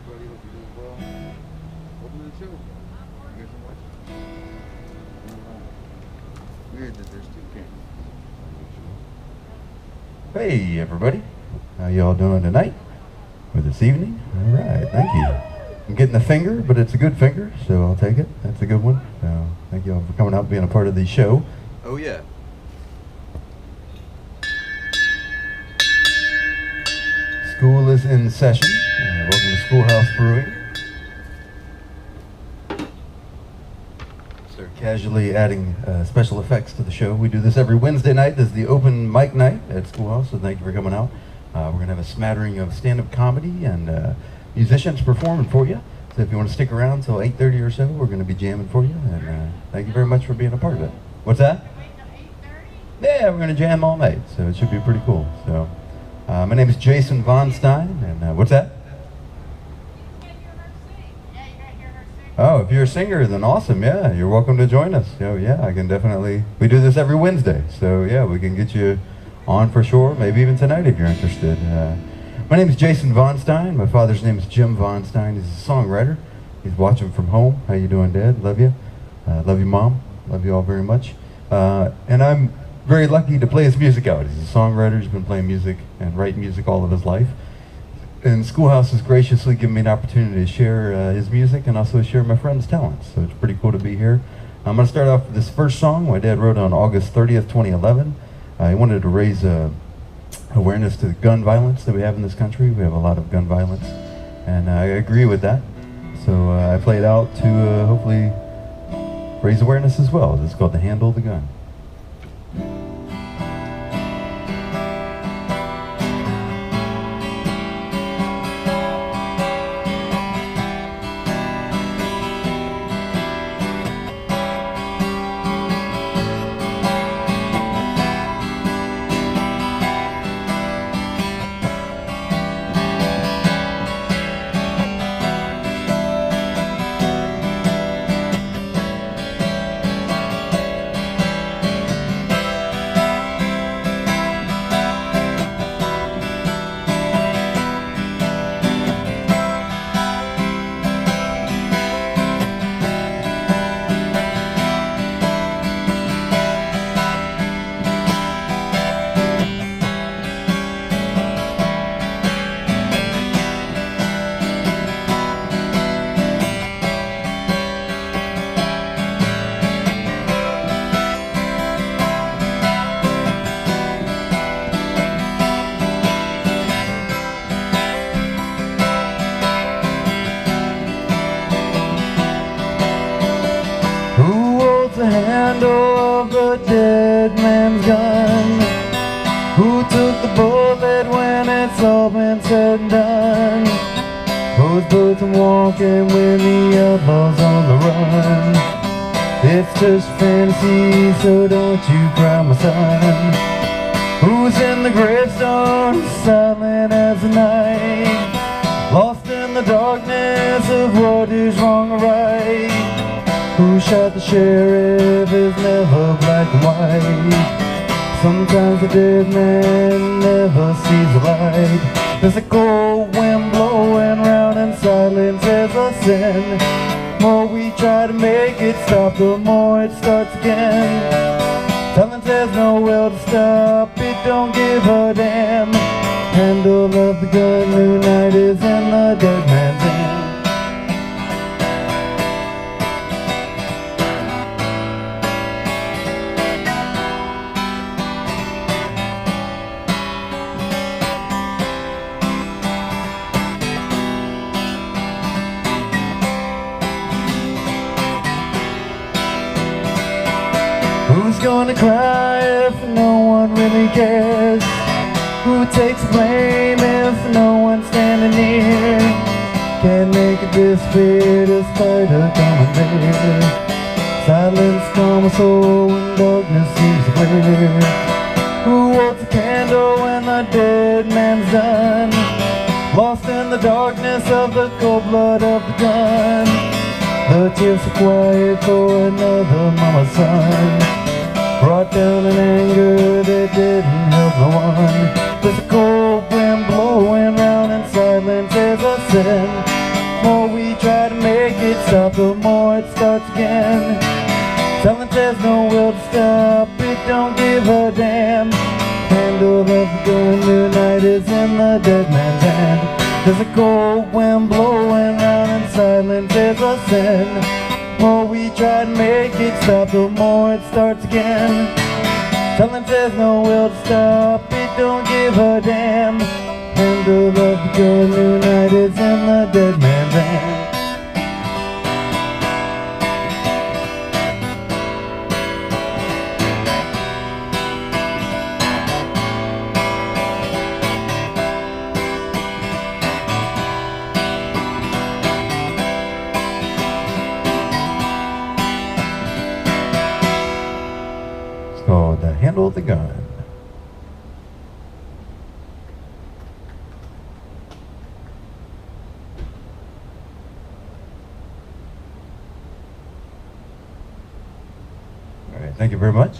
everybody. Hope you're doing well. Welcome to the show. You guys are watching? Weird that there's two cameras. Hey everybody, how y'all doing tonight or this evening? All right, thank you. I'm getting a finger, but it's a good finger, so I'll take it. That's a good one. So thank y'all for coming out and being a part of the show. Oh yeah. School is in session. Welcome to Schoolhouse Brewing. So casually adding special effects to the show. We do this every Wednesday night. This is the open mic night at Schoolhouse, so thank you for coming out. We're going to have a smattering of stand-up comedy and musicians performing for you. So if you want to stick around till 8:30 or so, we're going to be jamming for you. And thank you very much for being a part of it. What's that? Yeah, we're going to jam all night, so it should be pretty cool. So. My name is Jason Von Stein, and what's that? Oh, if you're a singer, then awesome, yeah, you're welcome to join us. So yeah, I can definitely, we do this every Wednesday, so yeah, we can get you on for sure, maybe even tonight if you're interested. My name is Jason Von Stein, my father's name is Jim Von Stein, he's a songwriter. He's watching from home. How you doing, Dad? Love you. Love you, Mom. Love you all very much. And I'm very lucky to play his music out. He's a songwriter, he's been playing music and writing music all of his life. And Schoolhouse has graciously given me an opportunity to share his music and also share my friend's talents. So it's pretty cool to be here. I'm going to start off with this first song my dad wrote on August 30th, 2011. He wanted to raise awareness to the gun violence that we have in this country. We have a lot of gun violence, and I agree with that. So I play it out to hopefully raise awareness as well. It's called The Handle of the Gun. The handle of the dead man's gun? Who took the bullet when it's all been said and done? Who's boots and walking with the outlaws on the run? It's just fantasy, so don't you cry, my son. Who's in the gravestone, silent as the night, lost in the darkness of what is wrong or right? Who shot the sheriff is never black and white. Sometimes the dead man never sees the light. There's a cold wind blowing round and silence is a sin. The more we try to make it stop, the more it starts again. Silence has no will to stop, it don't give a damn. Handle of the gun, new night is in the dead man's hand. Who's gonna cry if no one really cares? Who takes blame if no one's standing near? Can't make it disappear despite a common fear. Silence calm a soul when darkness seems to clear. Who holds a candle when the dead man's done? Lost in the darkness of the cold blood of the gun. The tears are quiet for another mama's son. Brought down in anger that didn't help no one. There's a cold wind blowing round and silence is a sin. starts again. Telling there's no will to stop, it don't give a damn. Handle of the new night is in the dead man's hand. There's a cold wind blowing round and silence is a sin. The more we try to make it stop, the more it starts again. Telling there's no will to stop, it don't give a damn. Handle of the new night is in the dead man's hand. Called The Handle of the Gun. All right, thank you very much.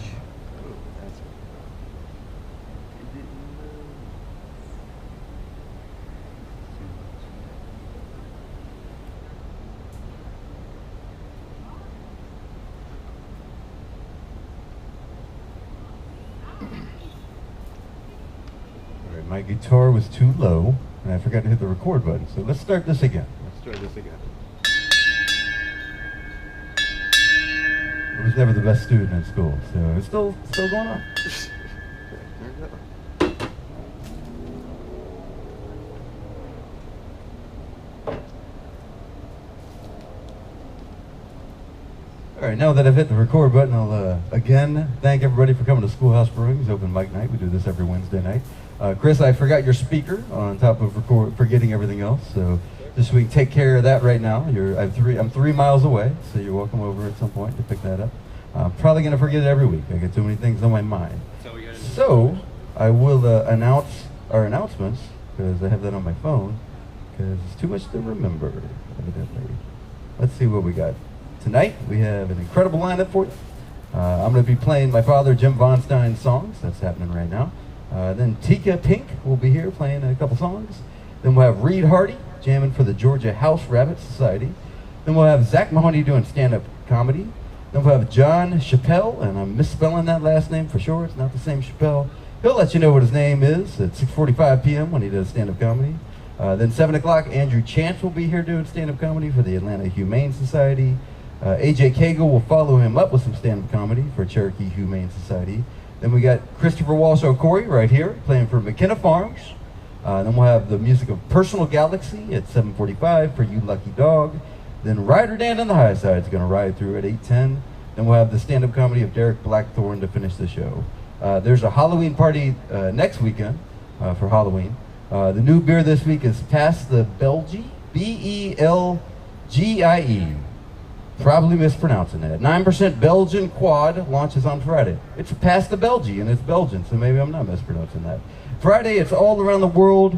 My guitar was too low, and I forgot to hit the record button. So let's start this again. Let's try this again. I was never the best student in school, so it's still going on. All right, now that I've hit the record button, I'll again thank everybody for coming to Schoolhouse Brewing. It's open mic night. We do this every Wednesday night. Chris, I forgot your speaker on top of forgetting everything else, so just so we can take care of that right now. I'm 3 miles away, so you're welcome over at some point to pick that up. I'm probably going to forget it every week. I get too many things on my mind. So I will announce our announcements, because I have that on my phone, because it's too much to remember, evidently. Let's see what we got. Tonight, we have an incredible lineup for you. I'm going to be playing my father, Jim Von Stein songs. That's happening right now. Then Tika Pink will be here playing a couple songs. Then we'll have Reed Hardy jamming for the Georgia House Rabbit Society. Then we'll have Zach Mahoney doing stand-up comedy. Then we'll have John Chappelle, and I'm misspelling that last name for sure. It's not the same Chappelle. He'll let you know what his name is at 6:45 p.m. when he does stand-up comedy. Then 7 o'clock, Andrew Chance will be here doing stand-up comedy for the Atlanta Humane Society. AJ Cagle will follow him up with some stand-up comedy for Cherokee Humane Society. Then we got Christopher Walsh O'Cory right here playing for McKenna Farms. Then we'll have the music of Personal Galaxy at 7:45 for You Lucky Dog. Then Ryder Dan on the High Side is going to ride through at 8:10. Then we'll have the stand-up comedy of Derek Blackthorne to finish the show. There's a Halloween party next weekend for Halloween. The new beer this week is Pass the Belgie, Belgie. Probably mispronouncing that. 9% Belgian Quad launches on Friday. It's Pass the Belgie, and it's Belgian, so maybe I'm not mispronouncing that. Friday, it's all around the world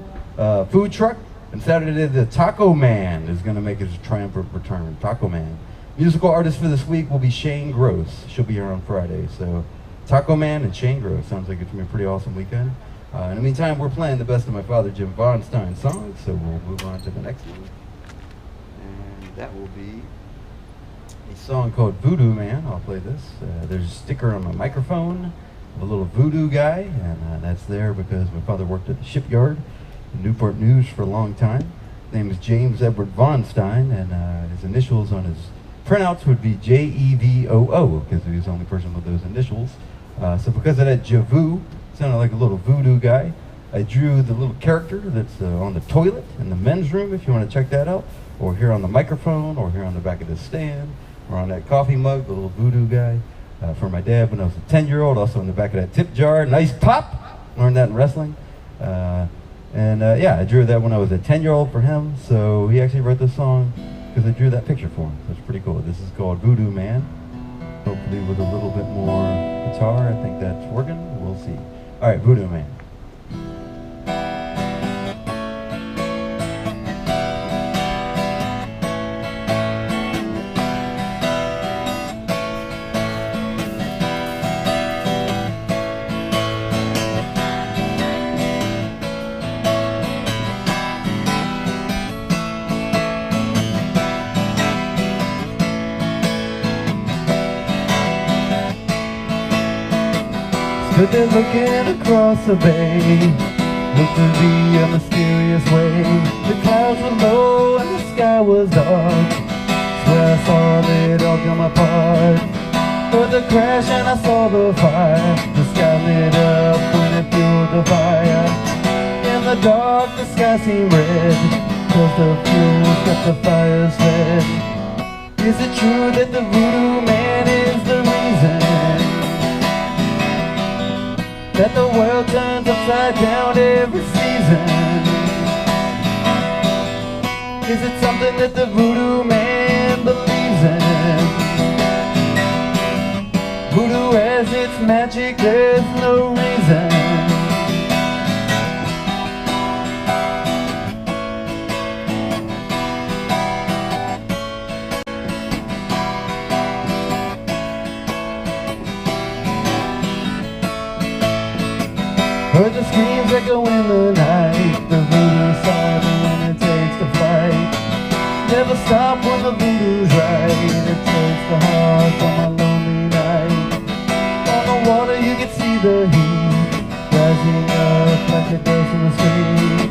food truck. And Saturday, the Taco Man is going to make his triumphant return. Taco Man. Musical artist for this week will be Shane Gross. She'll be here on Friday. So Taco Man and Shane Gross. Sounds like it's going to be a pretty awesome weekend. In the meantime, we're playing the best of my father, Jim Von Stein songs, so we'll move on to the next one. And that will be a song called Voodoo Man. I'll play this. There's a sticker on my microphone of a little voodoo guy, and that's there because my father worked at the shipyard in Newport News for a long time. His name is James Edward Von Stein, and his initials on his printouts would be JEVOO, because he was the only person with those initials. So because of that, Javoo sounded like a little voodoo guy. I drew the little character that's on the toilet in the men's room, if you want to check that out, or here on the microphone, or here on the back of the stand, or on that coffee mug, the little voodoo guy. For my dad when I was a 10-year-old, also in the back of that tip jar, nice pop, learned that in wrestling. Yeah, I drew that when I was a 10-year-old for him, so he actually wrote this song because I drew that picture for him. So it's pretty cool. This is called Voodoo Man. Hopefully with a little bit more guitar, I think that's working. We'll see. All right, Voodoo Man. Stood there looking across the bay, looked to be a mysterious way. The clouds were low and the sky was dark. Swear I saw it all come apart. Heard the crash and I saw the fire. The sky lit up when it fueled the fire. In the dark the sky seemed red, 'cause the fuel kept the fires fed. Is it true that the voodoo man is the reason that the world turns upside down every season? Is it something that the voodoo man believes in? Voodoo has its magic, there's no reason. Heard the screams echo in the night, the voodoo silent when it takes to fight. Never stop when the voodoo's right, it takes the heart from a lonely night. On the water you can see the heat rising up like it does in the street.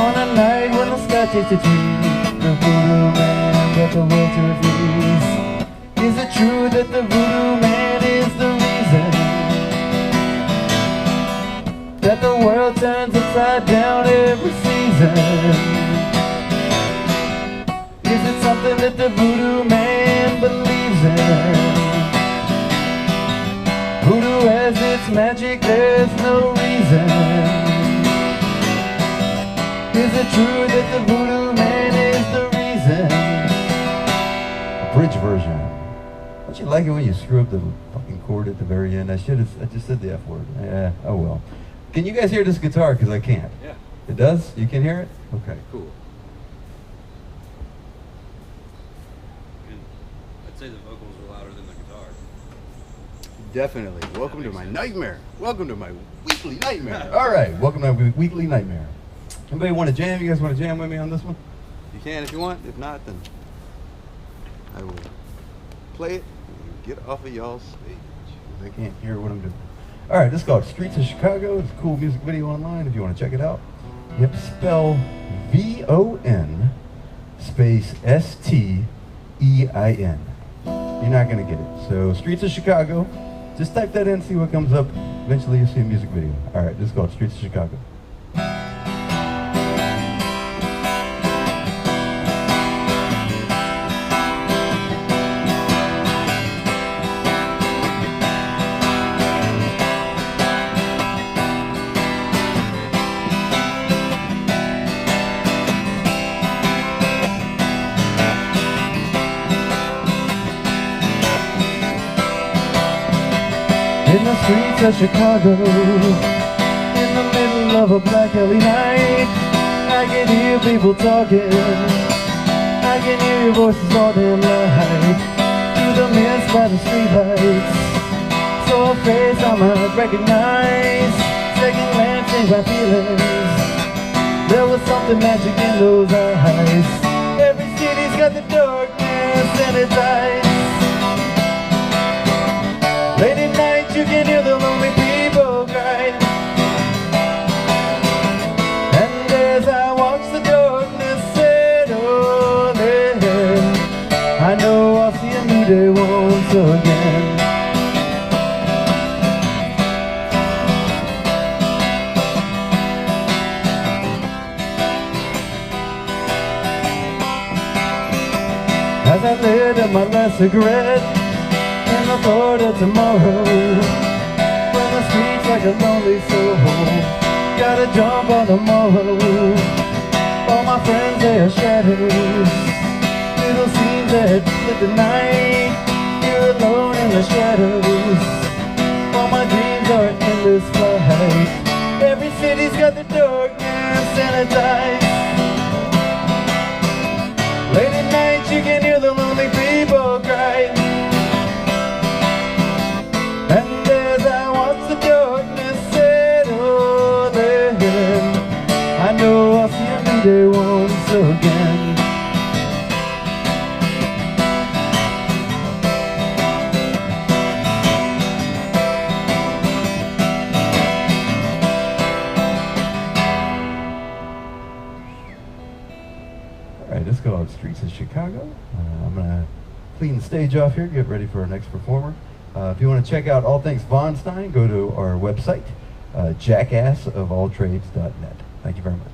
On a night when the sky takes a tree, the voodoo man brought the world to its knees. Is it true that the voodoo man is the reason that the world turns upside down every season? Is it something that the voodoo man believes in? Voodoo has its magic, there's no reason. Is it true that the voodoo man is the reason? A bridge version. Don't you like it when you screw up the fucking chord at the very end? I just said the F word. Yeah, oh well. Can you guys hear this guitar? Because I can't. Yeah. It does? You can hear it? Okay, cool. I'd say the vocals are louder than the guitar. Definitely. Welcome to my nightmare. Welcome to my weekly nightmare. All right, welcome to my weekly nightmare. Anybody want to jam? You guys want to jam with me on this one? You can if you want. If not, then I will play it and get off of y'all's stage. They can't hear what I'm doing. All right, this is called Streets of Chicago. It's a cool music video online if you want to check it out. You have to spell VON space STEIN. You're not going to get it. So Streets of Chicago, just type that in, see what comes up. Eventually you'll see a music video. All right, this is called Streets of Chicago. In the streets of Chicago, in the middle of a black alley night, I can hear people talking, I can hear your voices all damn light, through the mist by the streetlights. So a face I might recognize, second glancing my feelings. There was something magic in those eyes. Every city's got the darkness in its eyes. Late at night you can hear the lonely people cry. And as I watch the darkness settle in, I know I'll see a new day once again. As I lit up my last cigarette in the thought of tomorrow, when the streets like a lonely soul, gotta jump on tomorrow. All my friends, they are shadows, little scenes that split the night. You're alone in the shadows. All my dreams are an endless flight. Every city's got the darkness in its eyes. Late at night you can hear the lonely people cry. And as I watch the darkness settle in, I know I'll see a new day once again. called Streets of Chicago. I'm going to clean the stage off here, get ready for our next performer. If you want to check out all things Von Stein, go to our website, jackassofalltrades.net. Thank you very much.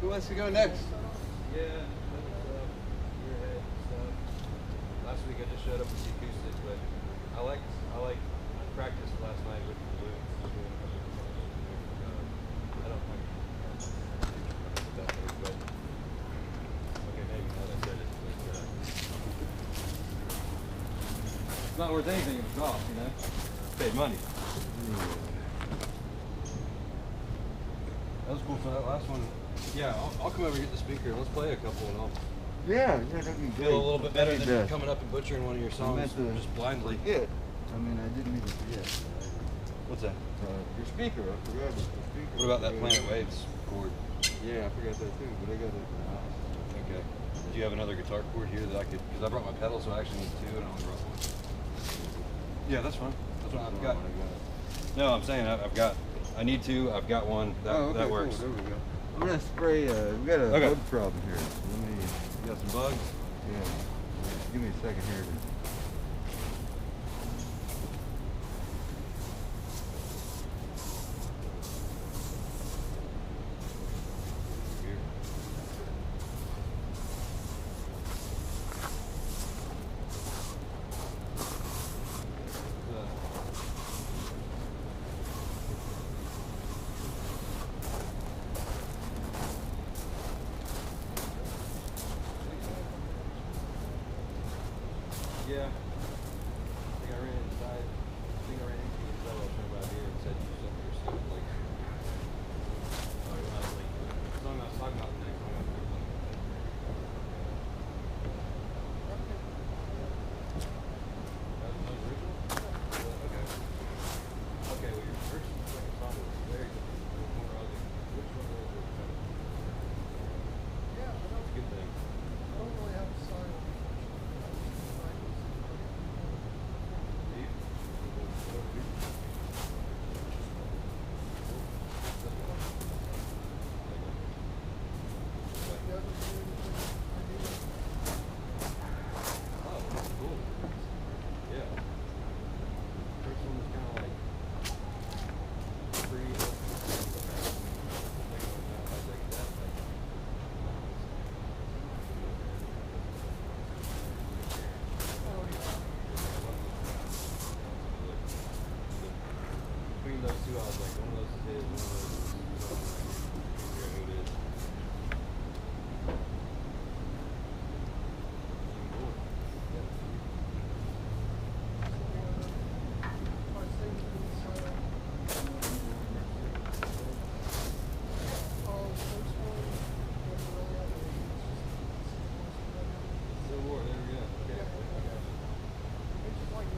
Who wants to go next? Yeah, your head stuff. Last week I just showed up with the acoustic, but I practiced last night with the balloons. I don't think that way, but okay, maybe now that I said it. It's not worth anything if it's off, you know? Paid money. That was cool for that last one. Yeah, I'll come over and get the speaker. Let's play a couple and I'll Yeah, that'd be great. feel a little bit better than That'd be coming up and butchering one of your songs meant to just blindly. forget. I mean, I didn't mean to forget. What's that? Your speaker, I forgot the speaker. What about that Planet Waves chord? Yeah, I forgot that too, but I got it in the house. Okay. Do you have another guitar chord here that I could, because I brought my pedal, so I actually need two and I only brought one. Yeah, that's fine. That's what I've got. No, I'm saying I've got, I need two, I've got one, that works. Cool. There we go. I'm gonna spray, we got a bug problem here. Let me, You got some bugs? yeah. Give me a second here. Yeah. I think I ran inside. I think I ran into you as well here and said you sent me your stuff like. Oh, I was like, the song I was talking about the next song I was like. That was original? Okay. Okay, well your first and second song was very different. More other. Which one was it? Yeah, I It's a don't, good thing. I don't really have a style. Between those two, I was like, one of those is his, one of those is figure out who it is. Cool. Yeah. Civil War, there we go. Okay. I got you.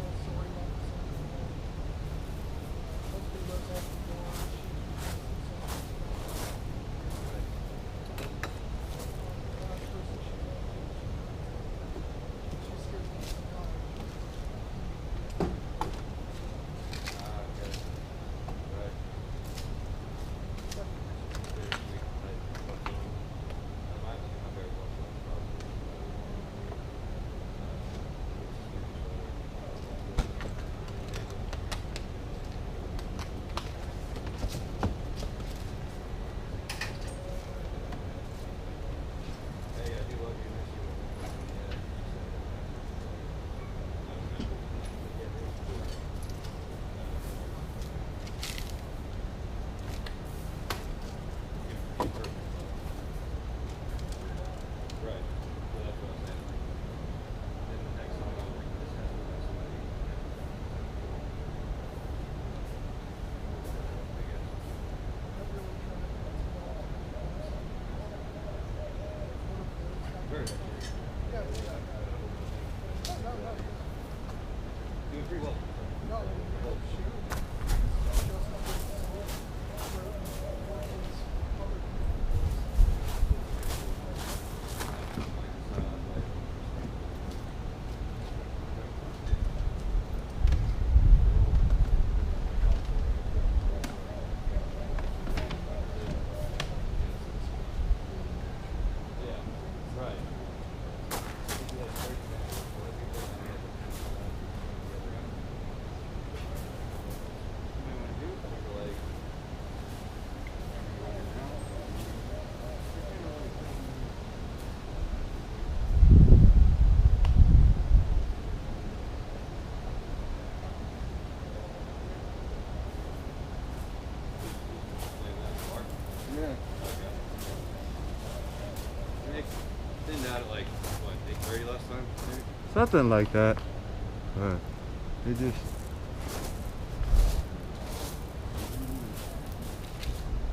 next time. Maybe? Something like that. But it just.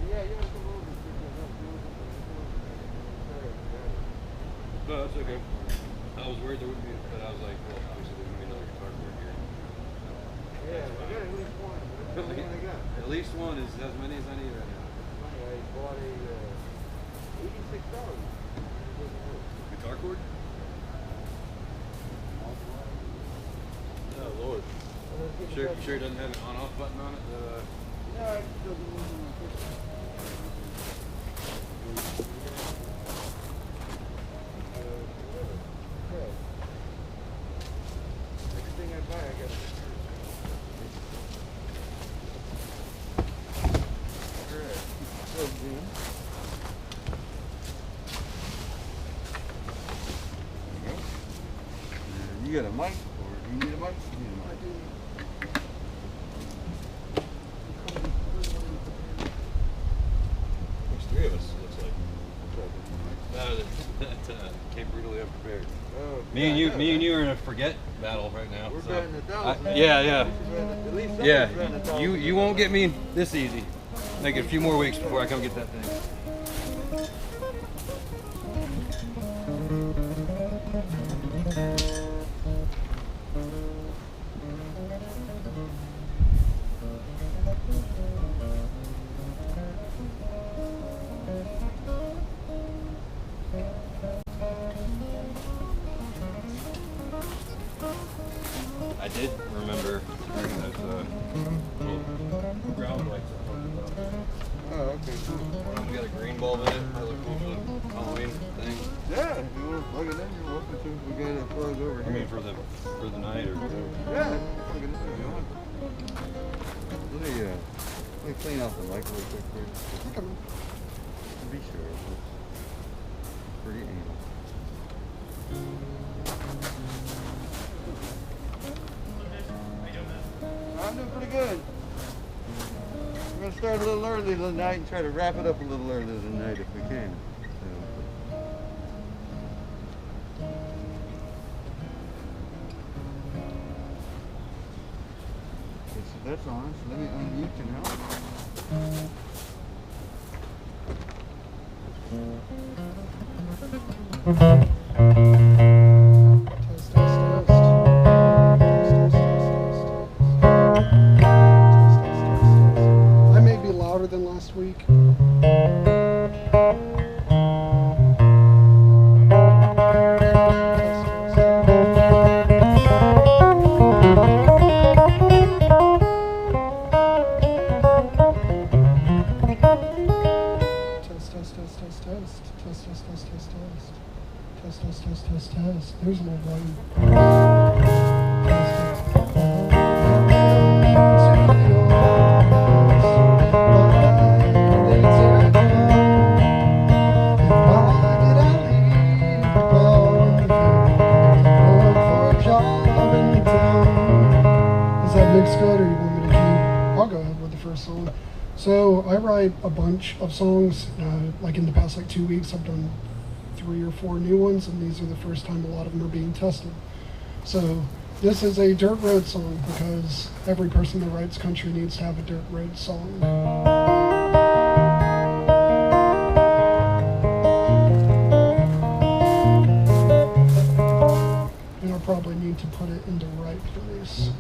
Yeah, you gotta come over and pick that up. No, that's okay. I was worried there wouldn't be, but I was like, well, obviously there's gonna be another guitar chord here. Yeah, I got at least one. That's the one I got. At least one is as many as I need right now. I bought a $86. Guitar chord? Oh Lord. Sure it doesn't have an on-off button on it? No, it doesn't move on my picture. Everything I buy, I got to return. Alright. So, Jim. There you go. You got a mic? Or do you need a mic? You need a mic. I do. There's three of us, it looks like. No, that came brutally unprepared. Oh, Me and you are in a forget battle right now. We're so. betting $1. Yeah. At least Yeah, someone's betting $1. you won't get me this easy. Make it a few more weeks before I come get that thing. I did remember wearing those little ground lights I talked about. Oh, okay, cool. One of them got a green bulb in it. That looked cool for the Halloween thing. Yeah, if you want to plug it in, you're welcome to. We got it plugged over I here. mean for the night or whatever. Yeah, plug it in if you want. Let me clean off the mic real quick for you. To be sure. It's pretty anal. I'm doing pretty good. We're going to start a little early tonight and try to wrap it up a little earlier tonight if we can. Okay, so that's on, so let me unmute you now. Test, test, test. Test, test, test, test, test. I may be louder than last week. Test. There's no volume. Is that mix good, or you want me to keep? I'll go ahead with the first song. So I write a bunch of songs. Like in the past 2 weeks, I've done 3 or 4 new ones, and these are the first time a lot of them are being tested. So this is a dirt road song because every person that writes country needs to have a dirt road song. And I'll probably need to put it in the right place.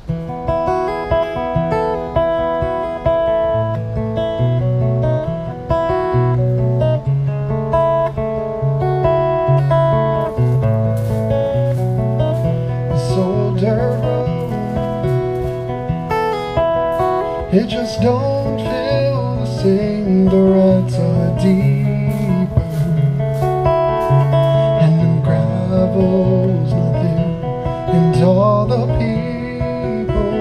It just don't feel the same, the ruts are deeper, and the gravel's not there, and all the people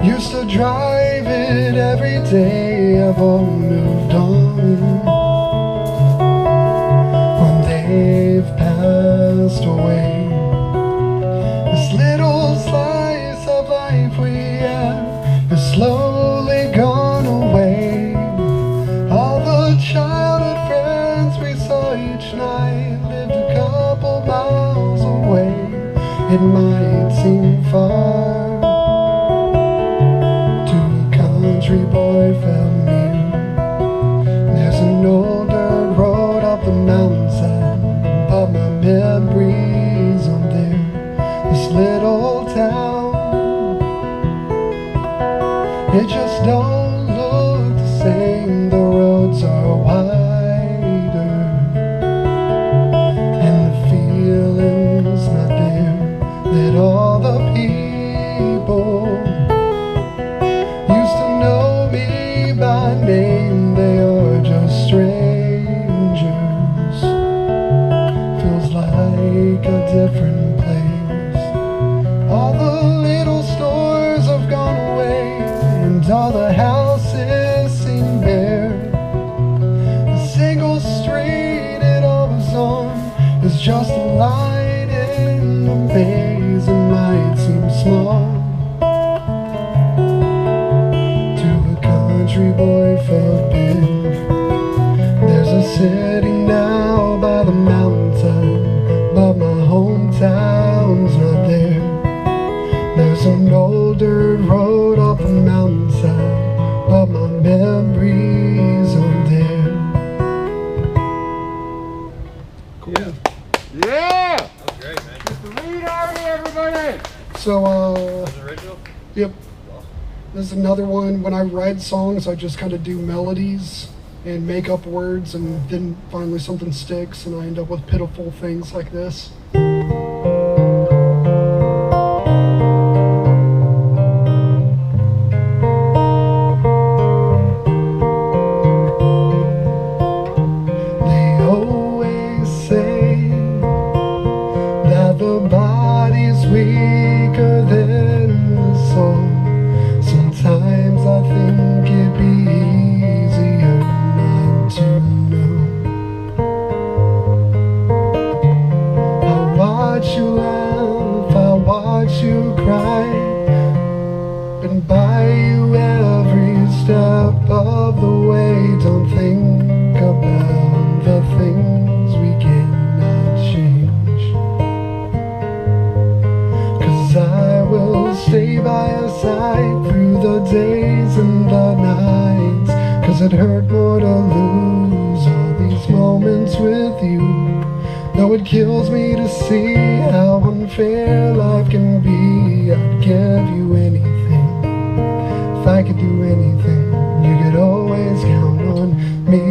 used to drive it every day, have all moved on, when they've passed away. This little slice of life we have has slowly gone away. All the childhood friends we saw each night lived a couple miles it might seem far, to a country boy felt near. There's an old dirt road up the mountainside, but my memories aren't there. This little town, it just don't look the same. The roads are wider, and the feeling's not there. That all the people used to know me by name, they are just strangers. Feels like a different place. All the little stores have gone away, and all the houses seem bare. The single street it all was on is just a light in the maze. It might seem small to a country boy felt big. There's a city now by the mountain, but my hometown's not there. There's an old dirt road up the mountainside, but my memories aren't there. Yeah. Yeah! That was great, man. Just the lead already, everybody! So, Was it original? yep. This is another one. When I write songs, I just kind of do melodies and make up words, and then finally something sticks, and I end up with pitiful things like this. They always say that the body's weaker than the soul. Sometimes I think it'd be easier not to know. I watch you laugh, I watch you cry, been by you every step of the way. Don't think about the things we cannot change, 'cause I will stay by your side through the days and the nights. 'Cause it hurt more to lose all these moments with you. Though it kills me to see how unfair life can be, I'd give you anything. If I could do anything, you could always count on me.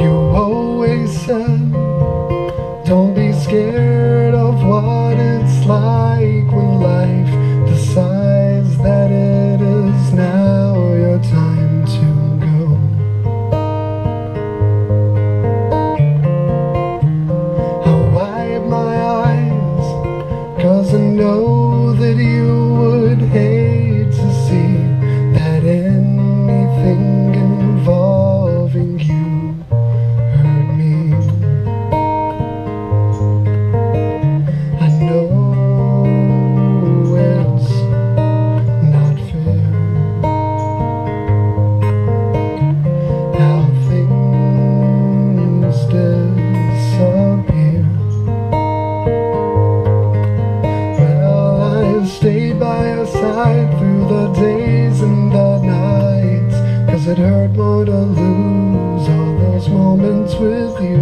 You always said, don't be scared of what it's like when life decides that it is now your time to go. I wipe my eyes, 'cause I know that you would hate to see that anything involving you hurt me. I know it's not fair how things disappear. Well, I've stayed by your side through the days and the nights, 'cause it hurt more to lose all those moments with you.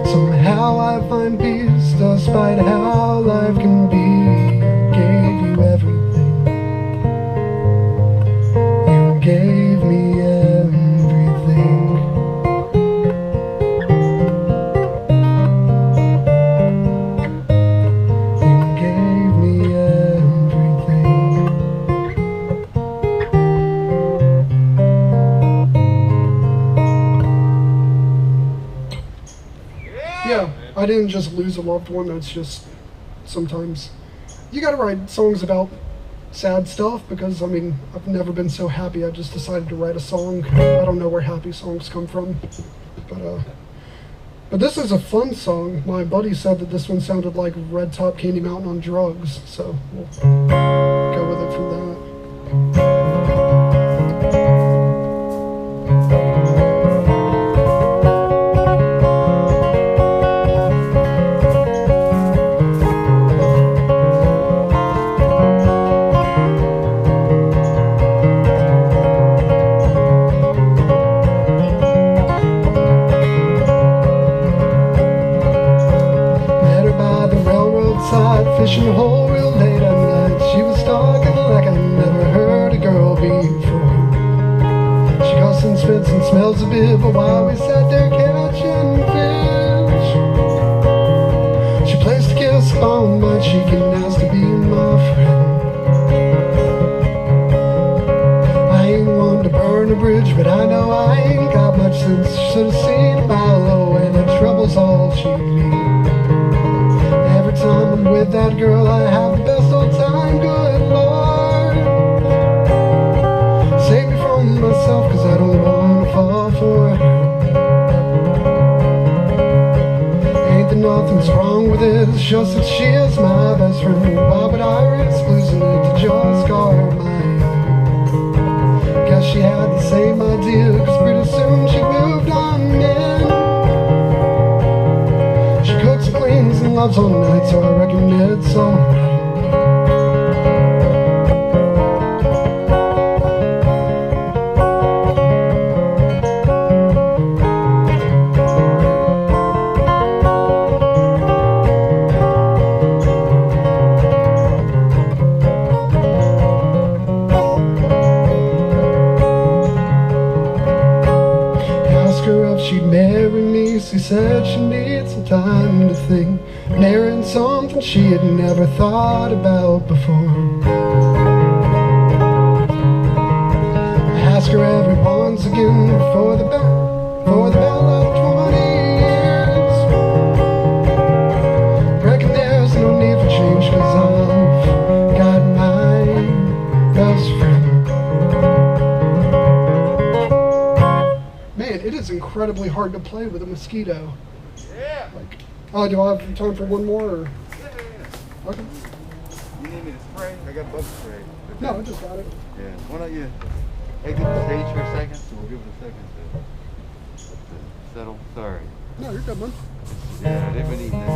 Somehow I find peace despite how life can be. I gave you everything. You gave me everything. You gave me everything. Yeah, I didn't just lose a loved one. That's just sometimes you gotta write songs about sad stuff, because I mean, I've never been so happy. I just decided to write a song. I don't know where happy songs come from, but this is a fun song. My buddy said that this one sounded like Red Top Candy Mountain on drugs, so we'll go with it from that. Met her by the railroad side, fishing a hole real late at night. She was talking like I never heard a girl before. She coughs and spits and smells a bit, but while we sat there catching fish, she placed a kiss on my cheek and asked to be my friend. I ain't one to burn a bridge, but I know I ain't got much sense. Should've seen a mile away that trouble's all she needs. Every time I'm with that girl, I have the best old time, good Lord. Save me from myself, cause I don't wanna fall for her. Ain't there nothing's wrong with it, it's just that she is my best friend. Why would I risk losing it to just scar my head? Guess she had the same idea, cause pretty soon she moved on in. She cooks and cleans and loves all night, so I reckon it's alright. Asked her if she'd marry me, she said she needs some time to think. Marrying something she had never thought about before. I ask her every once again for the bell of 20 years. Reckon there's no need for change, cause I've got my best friend. Man, it is incredibly hard to play with a mosquito. Yeah. Like, oh, do I have time for one more? Or? Yeah. Okay. You need me to spray? I got bug spray. No, I just got it. Yeah. Why don't you exit the stage for a second? So we'll give it a second to settle. Sorry. No, you're good, man. Yeah, they've been eating this.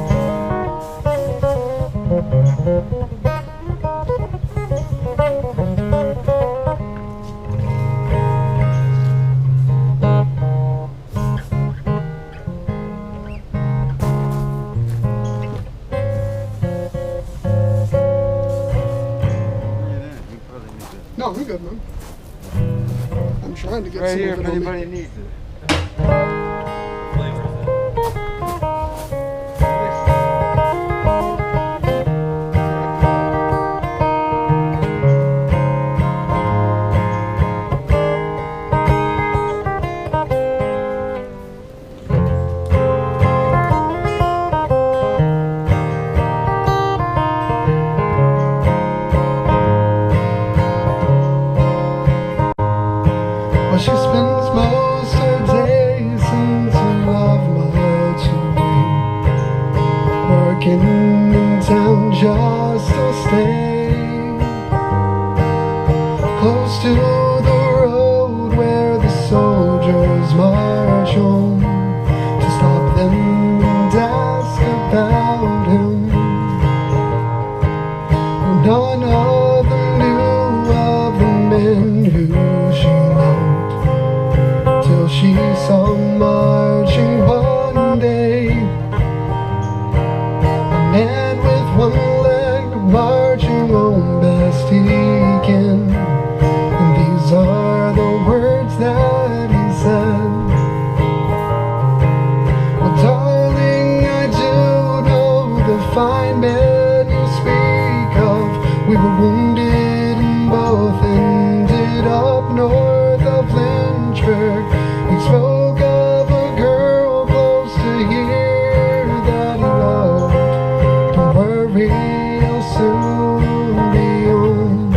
No, I'm good, man. I'm trying to get Right some here of if it on anybody me. needs it. Flavor is Well, she spends most her days since her love much away, working in town just to stay close to the road where the soldiers march on, to stop them and ask about him. Well, none of them knew of the men who she loved, till she saw marching one day a man with one leg marching on best he can. And these are the words that he said: well, darling, I do know the fine man you speak of. We were wounded and both ended up north of Lynchburg. He spoke of a girl close to here that he loved. Don't worry, I'll soon be home.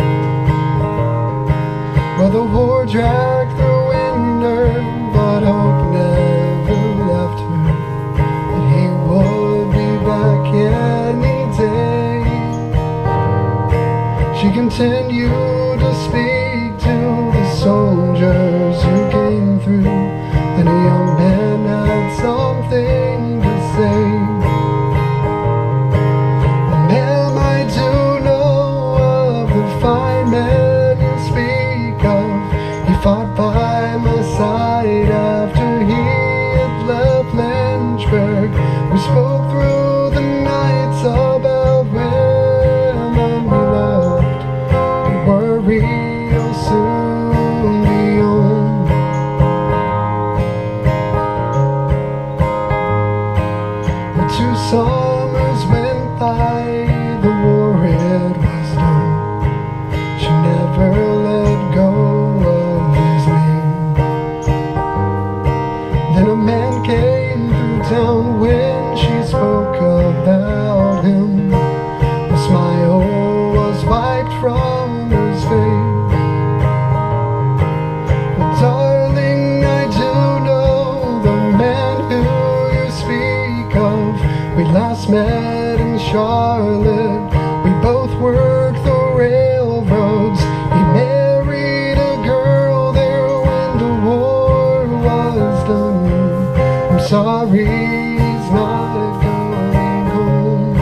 Well, the war dragged through winter, but hope never left her, that he would be back any day. She continued to speak spoke through the nights about women we loved. We were real soon beyond. The 2 summers went by, the war it was done. She never let go of his name. Then a man came through town when she spoke about him. The smile was wiped from his face. But darling, I do know the man who you speak of. We last met in Charlotte. We both worked the railroads. He married a girl there when the war was done. I'm sorry he's not going home.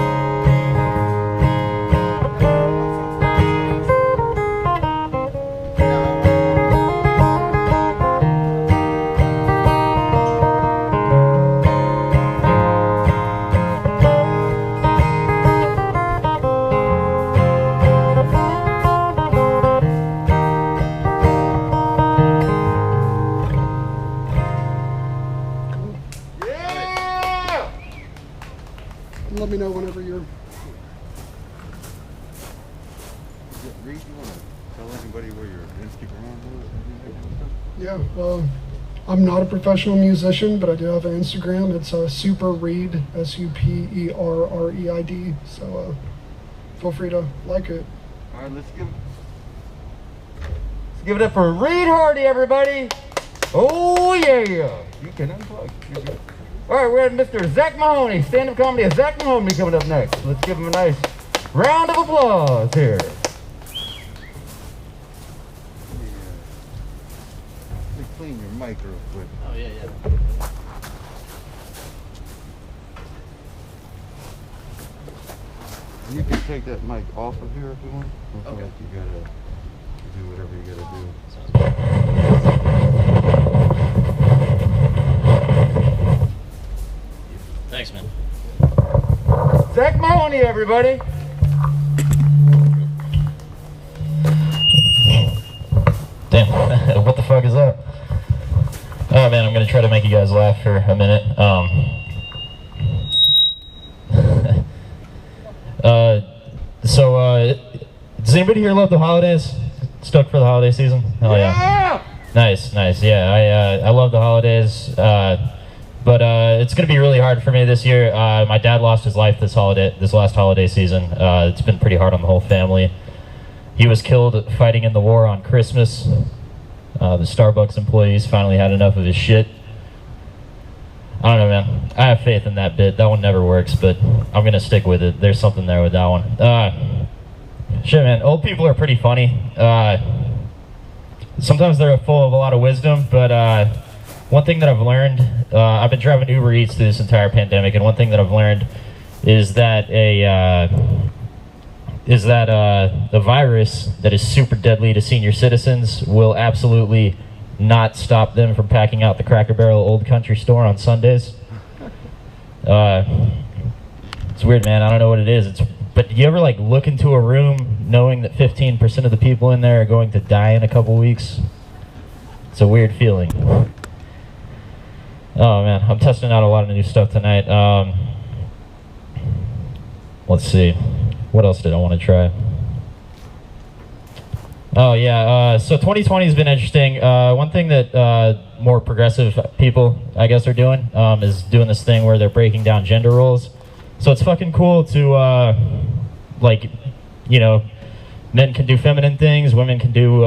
Yeah! Let me know whenever you're. Reed, you want to tell anybody where your Instagram is? Yeah, I'm not a professional musician, but I do have an Instagram. It's Super Reed, SUPERREID. So feel free to like it. All right, let's give it up for Reed Hardy, everybody. Oh yeah, you can unplug. You're good. All right, we have Mr. Zach Mahoney, stand-up comedy of Zach Mahoney coming up next. Let's give him a nice round of applause here. Let me clean your mic real quick. Oh, yeah, yeah. You can take that mic off of here if you want. Okay. You gotta do whatever you gotta do. Sounds good. Thanks, man. Zach Mahoney, everybody. Damn, what the fuck is that? Oh man, I'm gonna try to make you guys laugh for a minute. Does anybody here love the holidays? Stoked for the holiday season? Hell yeah. Nice, yeah, I love the holidays, but it's gonna be really hard for me this year. My dad lost his life this last holiday season. It's been pretty hard on the whole family. He was killed fighting in the war on Christmas. The Starbucks employees finally had enough of his shit. I don't know, man. I have faith in that bit. That one never works, but I'm gonna stick with it. There's something there with that one. Shit, man. Old people are pretty funny. Sometimes they're full of a lot of wisdom, but one thing that I've learned, I've been driving Uber Eats through this entire pandemic, and one thing that I've learned is that a virus that is super deadly to senior citizens will absolutely not stop them from packing out the Cracker Barrel Old Country Store on Sundays. It's weird, man. I don't know what it is. But do you ever like look into a room knowing that 15% of the people in there are going to die in a couple weeks? It's a weird feeling. Oh man, I'm testing out a lot of new stuff tonight. Let's see. What else did I want to try? Oh yeah, so 2020 has been interesting. One thing that more progressive people, I guess, are doing is doing this thing where they're breaking down gender roles. So it's fucking cool to, like, you know, men can do feminine things, women can do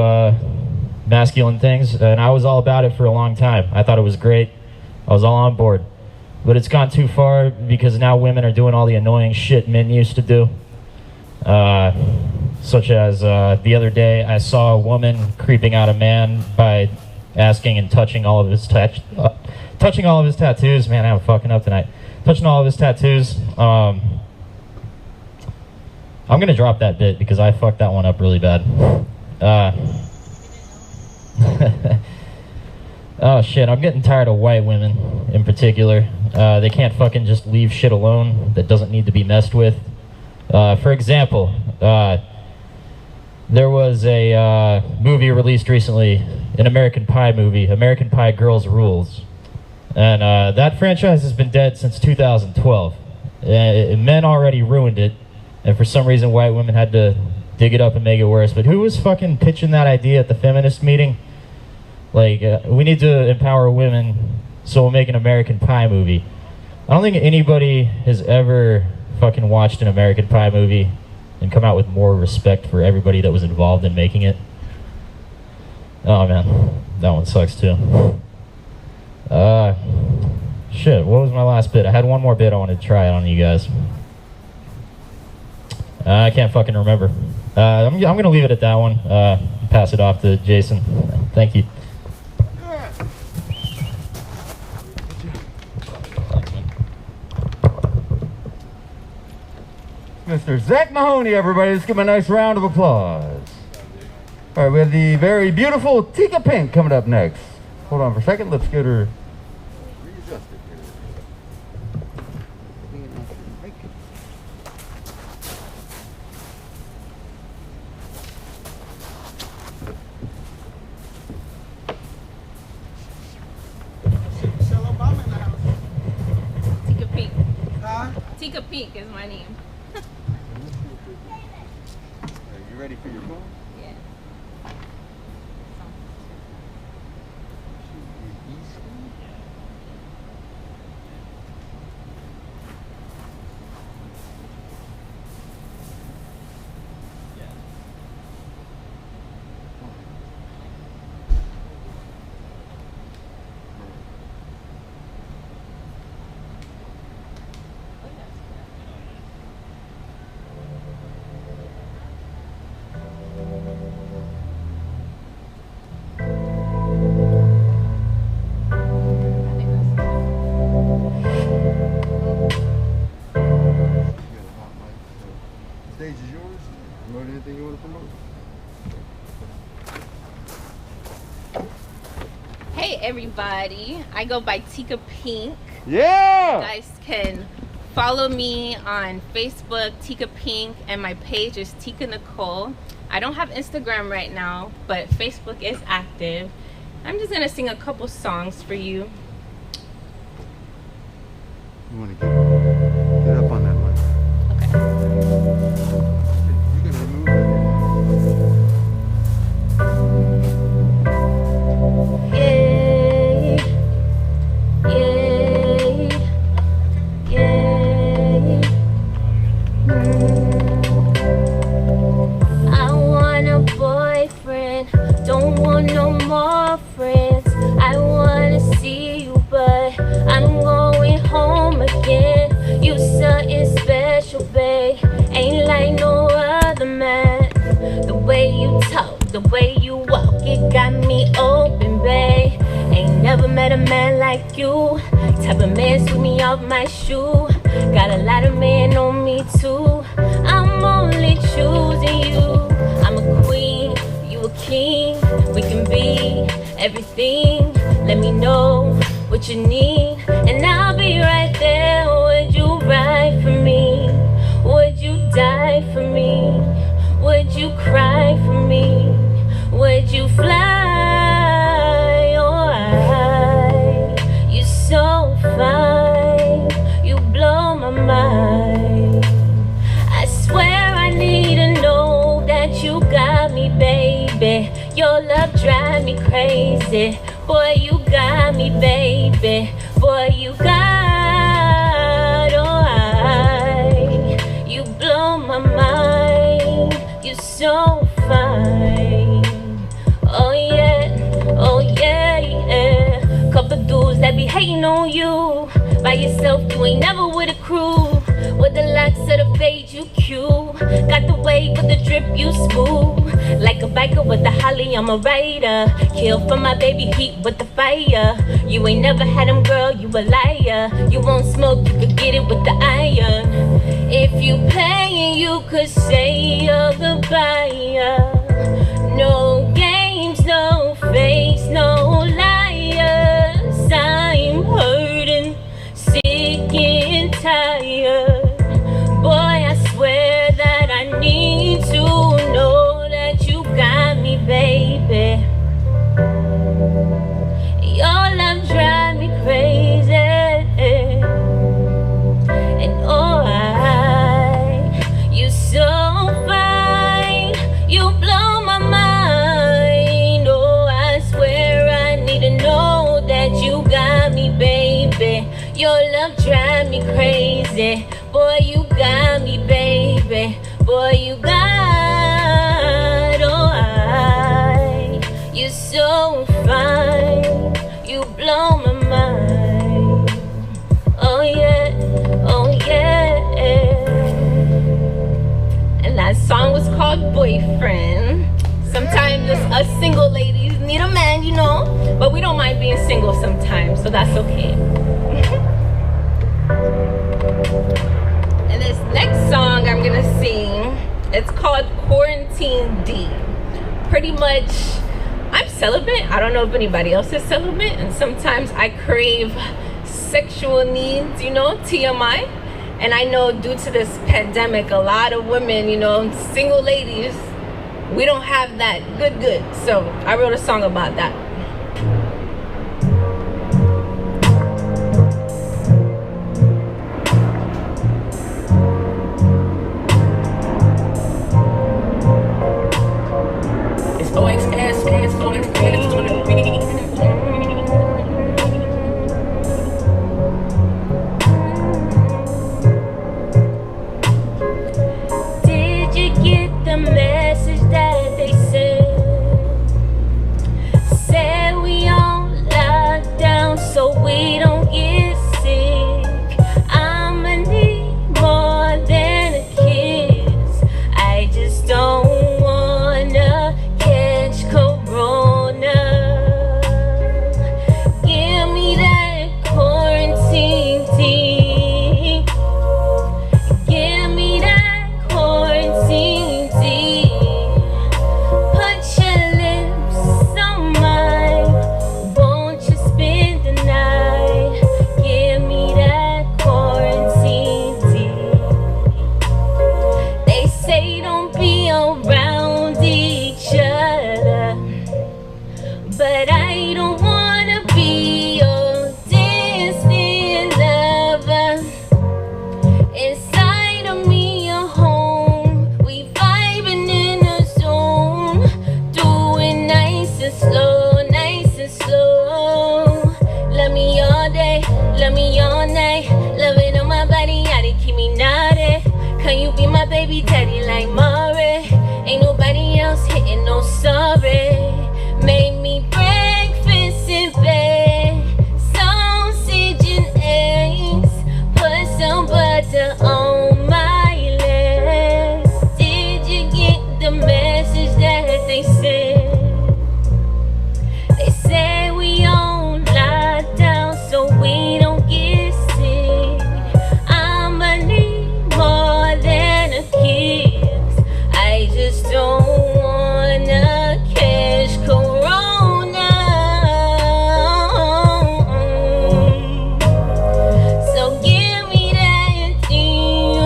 masculine things, and I was all about it for a long time. I thought it was great. I was all on board. But it's gone too far because now women are doing all the annoying shit men used to do. Such as the other day, I saw a woman creeping out a man by asking and touching all of his tattoos. Man, I'm fucking up tonight. Touching all of his tattoos. I'm gonna drop that bit because I fucked that one up really bad. Oh shit, I'm getting tired of white women in particular. They can't fucking just leave shit alone that doesn't need to be messed with. For example, there was a movie released recently, an American Pie movie, American Pie Girls Rules. And that franchise has been dead since 2012. Men already ruined it, and for some reason white women had to dig it up and make it worse. But who was fucking pitching that idea at the feminist meeting? Like, we need to empower women, so we'll make an American Pie movie. I don't think anybody has ever fucking watched an American Pie movie and come out with more respect for everybody that was involved in making it. Oh man, that one sucks too. Shit, what was my last bit? I had one more bit I wanted to try on you guys. I can't fucking remember. I'm gonna leave it at that one. Pass it off to Jason. Thank you. Mr. Zach Mahoney, everybody. Let's give him a nice round of applause. All right, we have the very beautiful Tika Pink coming up next. Hold on for a second. Let's get her. Tika Pink. Tika Pink is my name. Are you ready for your phone? Yeah. Stage is yours. Promote anything you want to promote. Hey everybody, I go by Tika Pink. Yeah! You guys can follow me on Facebook, Tika Pink, and my page is Tika Nicole. I don't have Instagram right now, but Facebook is active. I'm just gonna sing a couple songs for you. You want to get up on that mic. Okay. You can remove I want a boyfriend, don't want no more friends. I wanna see you, but I'm going home again. You something special, babe, ain't like no other man. The way you talk, the way you walk, it got me open, babe. Ain't never met a man like you. Type of man sweep me off my shoe. Got a lot of men on me too. I'm only choosing you. I'm a queen, you a king. We can be everything. Let me know what you need, and I'll be right there. Would you ride for me? Would you die for me? Would you cry for me? Would you fly? Oh, you're so fine. You blow my mind. I swear I need to know that you got me, baby. Your love drives me crazy. Boy, you got me, baby. Boy, you got, oh, you blow my mind. You're so fine. Oh yeah, oh yeah, yeah. Couple dudes that be hating on you. By yourself, you ain't never with a crew. With the locks of the fade, you cute. Got the wave with the drip, you smooth. Like a biker with the holly, I'm a rider. Kill for my baby, heat with the fire. You ain't never had him, girl, you a liar. You won't smoke, you could get it with the iron. If you playing, you could say your goodbye. No games, no face, no liar. Your love drive me crazy. Boy, you got me, baby. Boy, you got, oh, you're so fine. You blow my mind. Oh, yeah, oh, yeah. And that song was called Boyfriend. Sometimes us single ladies need a man, you know, but we don't mind being single sometimes, so that's okay. And this next song I'm gonna sing, it's called Quarantine D. Pretty much, I'm celibate. I don't know if anybody else is celibate, and sometimes I crave sexual needs, you know, TMI. And I know due to this pandemic, a lot of women, you know, single ladies, we don't have that good. So I wrote a song about that. It's Did you get the message that they sent? Said we on lockdown so we don't get sick. I'ma need more than a kiss. I just don't wanna catch corona. Give me that quarantine tea. Give me that quarantine tea. Put your lips on mine. Won't you spend the night? Give me that quarantine tea. They say don't be around each other, but I don't wanna be your distant lover. Inside of me a home, we vibing in a zone, doing nice and slow, nice and slow. Love me all day, love me all night, love it on my body, how to keep me naughty. Can you be my baby daddy like Maury? Ain't nobody else hitting no sorry. Made me breakfast in bed, sausage and eggs, put some butter on my legs. Did you get the message that they sent? They say we on lockdown so we don't get sick. I'ma need more than a kiss. I just don't wanna catch corona. So give me that tea.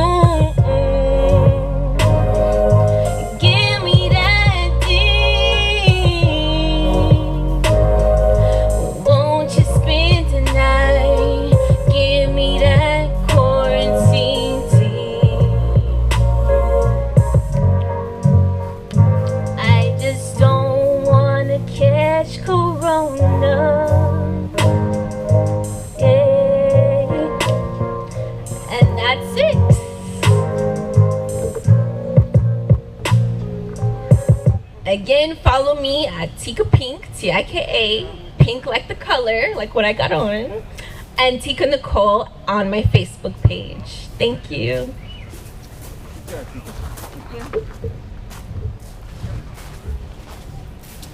Give me that tea. Won't you spend the night? Give me that quarantine tea. I just don't wanna catch corona. Yeah. And that's it. Again, follow me at Tika Pink, Tika, pink like the color, like what I got on, and Tika Nicole on my Facebook page. Thank you.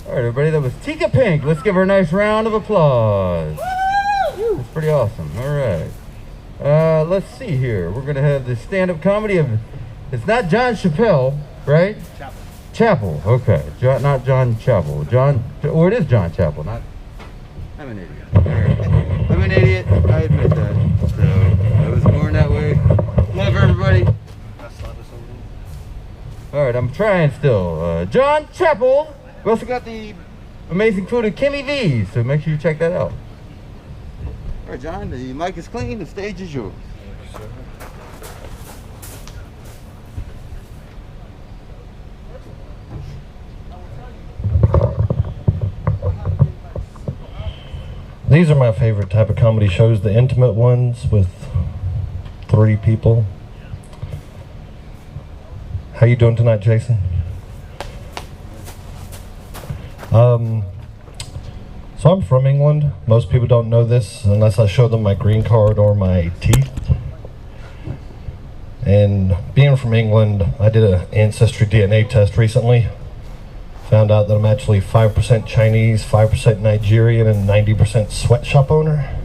All right, everybody, that was Tika Pink. Let's give her a nice round of applause. That's pretty awesome. All right. Let's see here. We're going to have the stand-up comedy of, it's not John Chappelle, right? Chapel. Okay. Not John Chapel. Or it is John Chapel. I'm an idiot. I'm an idiot. I admit that. So, I was born that way. Love everybody. All right, I'm trying still. John Chapel. We also got the amazing food at Kimmy V's, so make sure you check that out. All right, John, the mic is clean. The stage is yours. These are my favorite type of comedy shows, the intimate ones with 3 people. How you doing tonight, Jason? So I'm from England. Most people don't know this unless I show them my green card or my teeth. And being from England, I did an ancestry DNA test recently. Found out that I'm actually 5% Chinese, 5% Nigerian, and 90% sweatshop owner.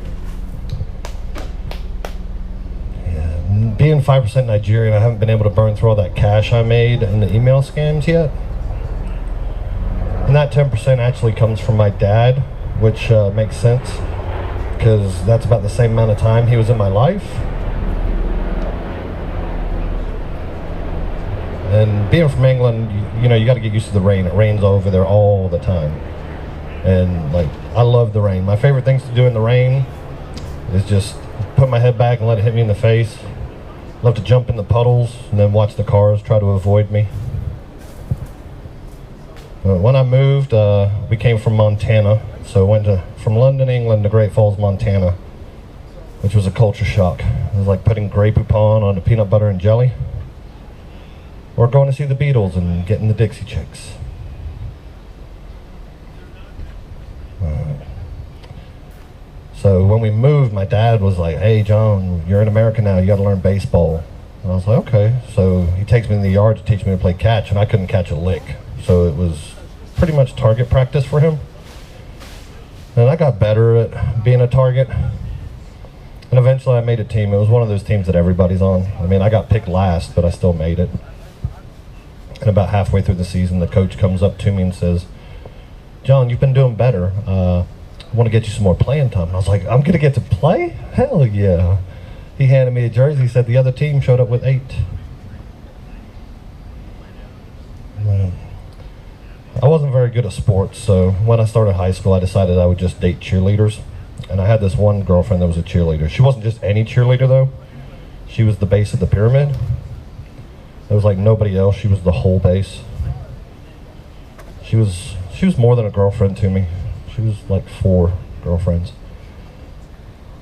Yeah. Being 5% Nigerian, I haven't been able to burn through all that cash I made in the email scams yet. And that 10% actually comes from my dad, which makes sense, because that's about the same amount of time he was in my life. And being from England, you know, you got to get used to the rain. It rains over there all the time. And like, I love the rain. My favorite things to do in the rain is just put my head back and let it hit me in the face. Love to jump in the puddles and then watch the cars try to avoid me. When I moved, we came from Montana. So I went from London, England to Great Falls, Montana, which was a culture shock. It was like putting Grey Poupon on a peanut butter and jelly. Or going to see the Beatles and getting the Dixie Chicks. So when we moved, my dad was like, "Hey John, you're in America now, you gotta learn baseball." And I was like, okay. So he takes me in the yard to teach me to play catch, and I couldn't catch a lick. So it was pretty much target practice for him. And I got better at being a target. And eventually I made a team. It was one of those teams that everybody's on. I mean, I got picked last, but I still made it. And about halfway through the season, the coach comes up to me and says, "John, you've been doing better. I want to get you some more playing time." And I was like, "I'm going to get to play? Hell yeah." He handed me a jersey. He said the other team showed up with 8. I wasn't very good at sports, so when I started high school, I decided I would just date cheerleaders. And I had this one girlfriend that was a cheerleader. She wasn't just any cheerleader, though. She was the base of the pyramid. There was like nobody else. She was the whole base. She was more than a girlfriend to me. She was like 4 girlfriends.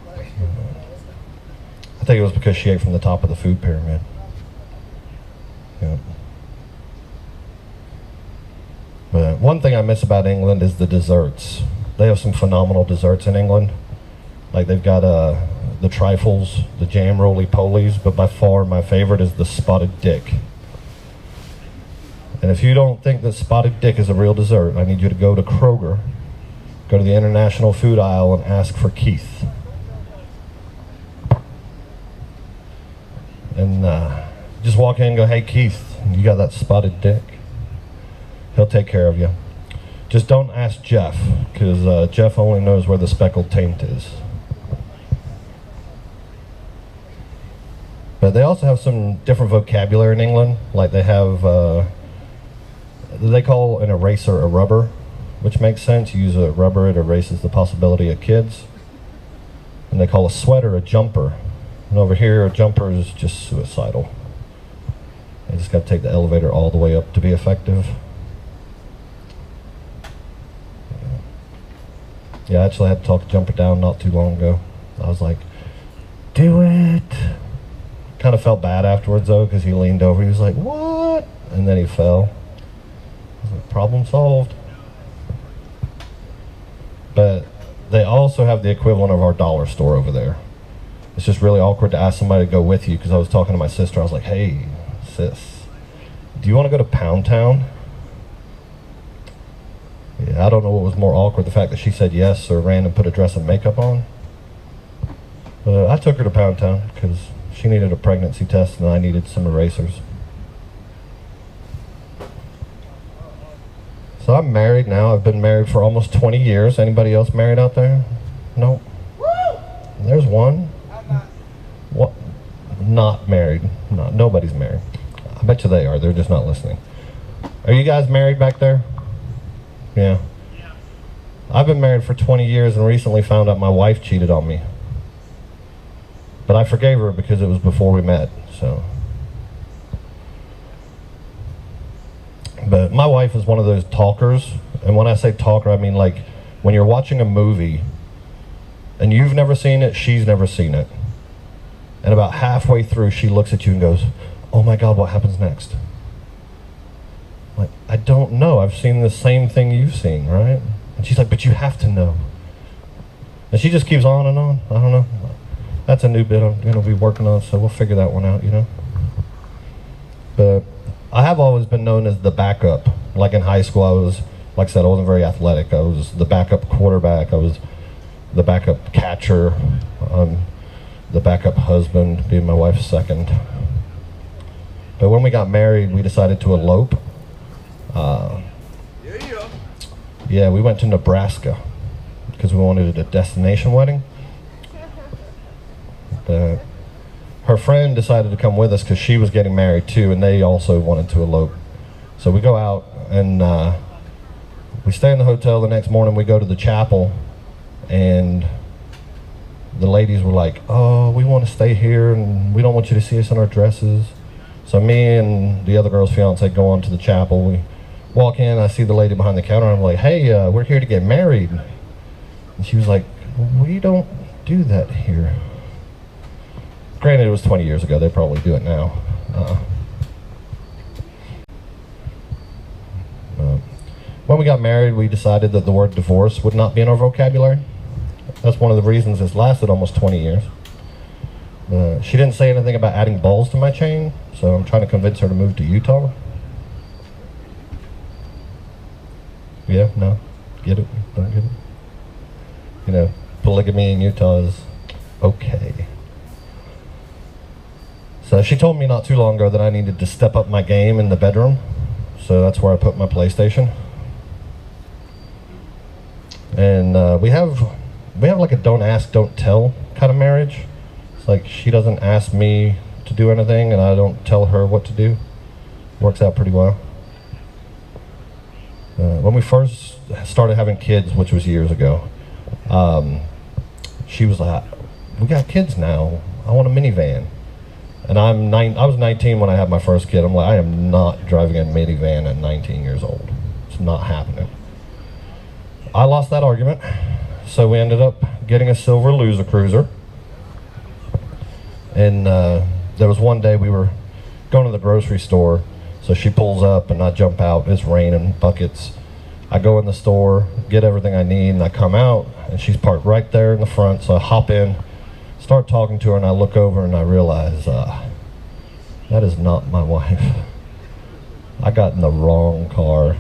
I think it was because she ate from the top of the food pyramid. Yeah. But one thing I miss about England is the desserts. They have some phenomenal desserts in England. Like they've got the trifles, the jam roly-polies, but by far my favorite is the spotted dick. And if you don't think that spotted dick is a real dessert, I need you to go to Kroger, go to the international food aisle and ask for Keith. And just walk in and go, "Hey Keith, you got that spotted dick?" He'll take care of you. Just don't ask Jeff, because Jeff only knows where the speckled taint is. But they also have some different vocabulary in England. Like they have, they call an eraser a rubber, which makes sense. You use a rubber, it erases the possibility of kids. And they call a sweater a jumper. And over here, a jumper is just suicidal. You just got to take the elevator all the way up to be effective. Yeah, I actually had to talk Jumper down not too long ago. I was like, "Do it." Kind of felt bad afterwards though, because he leaned over. He was like, "What?" And then he fell. I was like, problem solved. But they also have the equivalent of our dollar store over there. It's just really awkward to ask somebody to go with you, because I was talking to my sister. I was like, "Hey, sis, do you want to go to Pound Town?" Yeah, I don't know what was more awkward, the fact that she said yes or ran and put a dress and makeup on. But I took her to Pound Town because she needed a pregnancy test and I needed some erasers. So I'm married now. I've been married for almost 20 years. Anybody else married out there? No? There's one. What? Not married. No, nobody's married. I bet you they are. They're just not listening. Are you guys married back there? Yeah. I've been married for 20 years and recently found out my wife cheated on me. But I forgave her because it was before we met, so. But my wife is one of those talkers, and when I say talker, I mean like when you're watching a movie And you've never seen it, she's never seen it. And about halfway through, she looks at you and goes, "Oh my God, what happens next?" I'm like, "I don't know. I've seen the same thing you've seen, right?" And she's like, "But you have to know." And she just keeps on and on. I don't know. That's a new bit I'm going to be working on, so we'll figure that one out, you know. But I have always been known as the backup. Like in high school, I was, like I said, I wasn't very athletic. I was the backup quarterback. I was the backup catcher. The backup husband, being my wife's second. But when we got married, we decided to elope. Yeah, we went to Nebraska because we wanted a destination wedding. But her friend decided to come with us because she was getting married too, and they also wanted to elope. So we go out and we stay in the hotel. The next morning we go to the chapel, and the ladies were like, "Oh, we want to stay here and we don't want you to see us in our dresses." So me and the other girl's fiance go on to the chapel. We walk in, I see the lady behind the counter, and I'm like, "Hey, we're here to get married." And she was like, "We don't do that here." Granted, it was 20 years ago. They probably do it now. When we got married, we decided that the word divorce would not be in our vocabulary. That's one of the reasons it's lasted almost 20 years. She didn't say anything about adding balls to my chain, so I'm trying to convince her to move to Utah. Yeah, no? Get it? Don't get it? You know, polygamy in Utah is okay. So she told me not too long ago that I needed to step up my game in the bedroom, so that's where I put my PlayStation. And we have like a don't ask, don't tell kind of marriage. It's like she doesn't ask me to do anything and I don't tell her what to do. Works out pretty well. When we first started having kids, which was years ago, she was like, "We got kids now. I want a minivan." And I was 19 when I had my first kid. I'm like, I am not driving a minivan at 19 years old. It's not happening. I lost that argument. So we ended up getting a silver Loser Cruiser. And there was one day we were going to the grocery store. So she pulls up and I jump out. It's raining buckets. I go in the store, get everything I need, and I come out and she's parked right there in the front. So I hop in, start talking to her, and I look over and I realize that is not my wife. I got in the wrong car.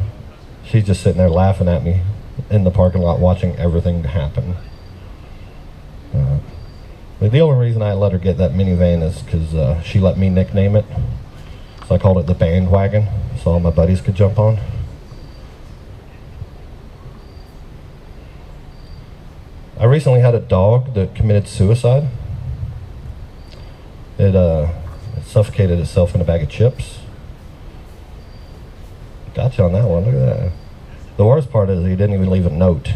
She's just sitting there laughing at me in the parking lot watching everything happen. But the only reason I let her get that minivan is because she let me nickname it. So I called it the bandwagon, so all my buddies could jump on. I recently had a dog that committed suicide. It suffocated itself in a bag of chips. Gotcha on that one, look at that. The worst part is he didn't even leave a note.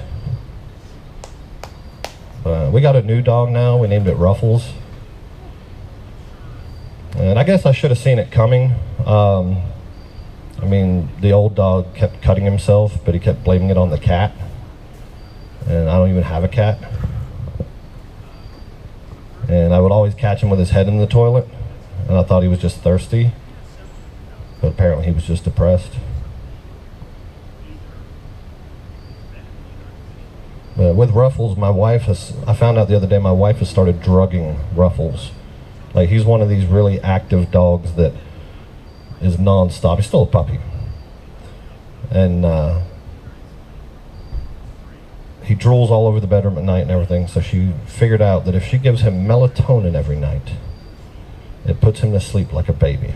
We got a new dog now, we named it Ruffles. And I guess I should have seen it coming. I mean, the old dog kept cutting himself, but he kept blaming it on the cat. And I don't even have a cat. And I would always catch him with his head in the toilet. And I thought he was just thirsty. But apparently he was just depressed. With Ruffles, I found out the other day my wife has started drugging Ruffles. Like, he's one of these really active dogs that is non-stop. He's still a puppy. And he drools all over the bedroom at night and everything, so she figured out that if she gives him melatonin every night, it puts him to sleep like a baby.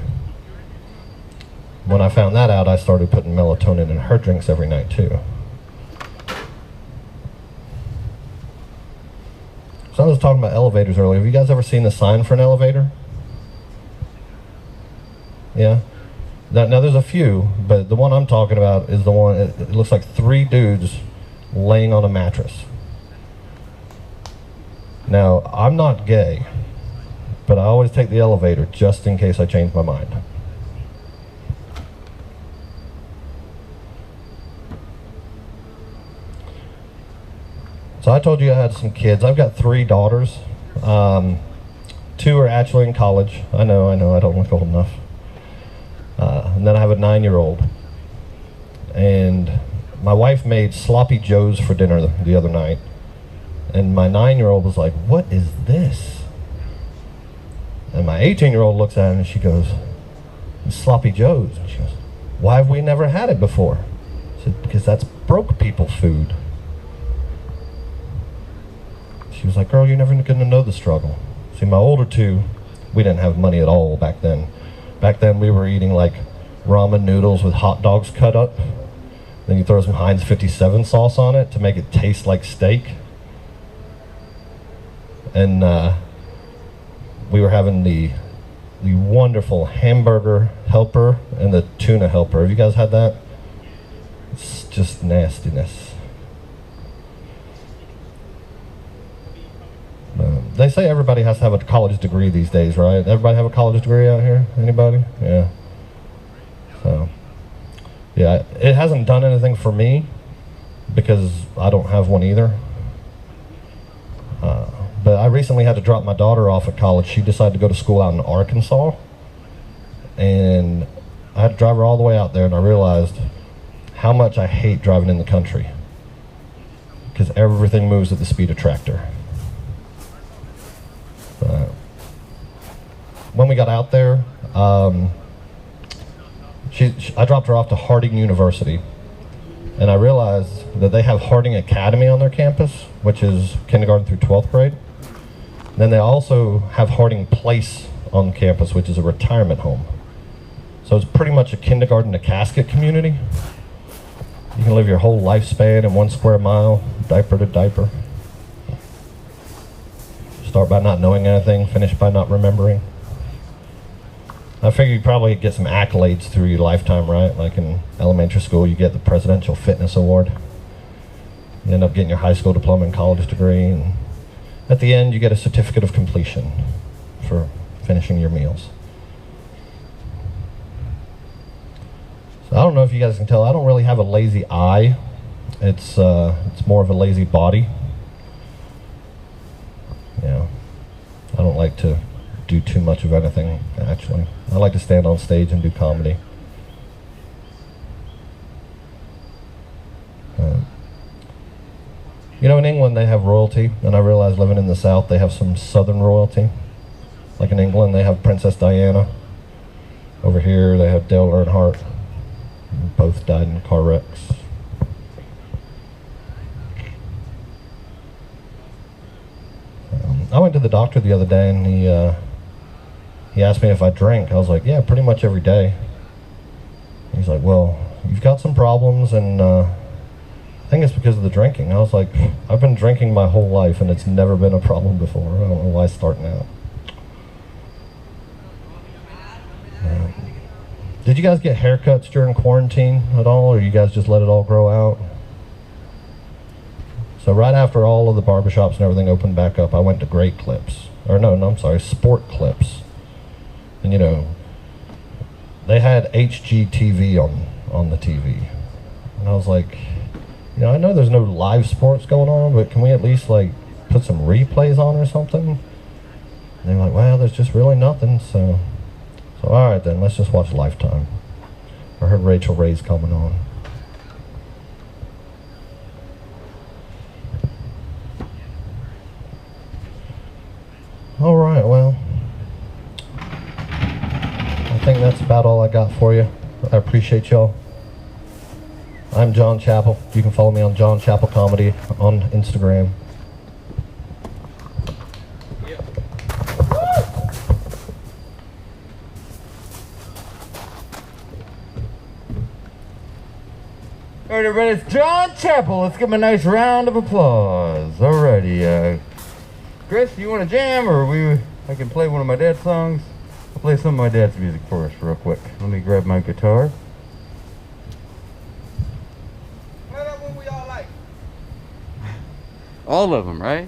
When I found that out, I started putting melatonin in her drinks every night too. So I was talking about elevators earlier. Have you guys ever seen the sign for an elevator? Yeah? Now there's a few, but the one I'm talking about is the one, it looks like 3 dudes laying on a mattress. Now, I'm not gay, but I always take the elevator just in case I change my mind. So So I told you I had some kids. I've got 3 daughters. 2 are actually in college. I know, I don't look old enough. And then I have a 9-year-old. And my wife made sloppy joes for dinner the other night. And my 9-year-old was like, "What is this?" And my 18-year-old looks at it and she goes, "Sloppy joes." And she goes, "Why have we never had it before?" I said, "Because that's broke people's food." She was like, "Girl, you're never going to know the struggle." See, my older 2, we didn't have money at all back then. Back then we were eating like ramen noodles with hot dogs cut up. Then you throw some Heinz 57 sauce on it to make it taste like steak. And we were having the wonderful hamburger helper and the tuna helper. Have you guys had that? It's just nastiness. They say everybody has to have a college degree these days, right? Everybody have a college degree out here? Anybody? Yeah. So, yeah, it hasn't done anything for me because I don't have one either. But I recently had to drop my daughter off at college. She decided to go to school out in Arkansas. And I had to drive her all the way out there, and I realized how much I hate driving in the country. Because everything moves at the speed of tractor. When we got out there, I dropped her off to Harding University, and I realized that they have Harding Academy on their campus, which is kindergarten through 12th grade. And then they also have Harding Place on campus, which is a retirement home. So it's pretty much a kindergarten to casket community. You can live your whole lifespan in 1 square mile, diaper to diaper. Start by not knowing anything, finish by not remembering. I figure you probably get some accolades through your lifetime, right? Like in elementary school, you get the Presidential Fitness Award. You end up getting your high school diploma and college degree, and at the end, you get a certificate of completion for finishing your meals. So I don't know if you guys can tell, I don't really have a lazy eye. It's more of a lazy body. Yeah, I don't like to do too much of anything, actually. I like to stand on stage and do comedy. You know, in England they have royalty, and I realize living in the South they have some Southern royalty. Like in England they have Princess Diana. Over here they have Dale Earnhardt. Both died in car wrecks. I went to the doctor the other day, and he asked me if I drank. I was like, yeah, pretty much every day. He's like, well, you've got some problems, and I think it's because of the drinking. I was like, I've been drinking my whole life, and it's never been a problem before. I don't know why it's starting out. Did you guys get haircuts during quarantine at all, or you guys just let it all grow out? So right after all of the barbershops and everything opened back up, I went to Great Clips. Or no, I'm sorry, Sport Clips. And you know, they had HGTV on the TV. And I was like, you know, I know there's no live sports going on, but can we at least like put some replays on or something? And they were like, well, there's just really nothing, so all right then, let's just watch Lifetime. I heard Rachel Ray's coming on. All right, well, I think that's about all I got for you. I appreciate y'all. I'm John Chappell. You can follow me on John Chappell Comedy on Instagram. All right, everybody, it's John Chappell. Let's give him a nice round of applause. Alrighty, Chris, you want to jam, or I can play one of my dad's songs? I'll play some of my dad's music for us real quick. Let me grab my guitar. Play that one we all like. All of them, right?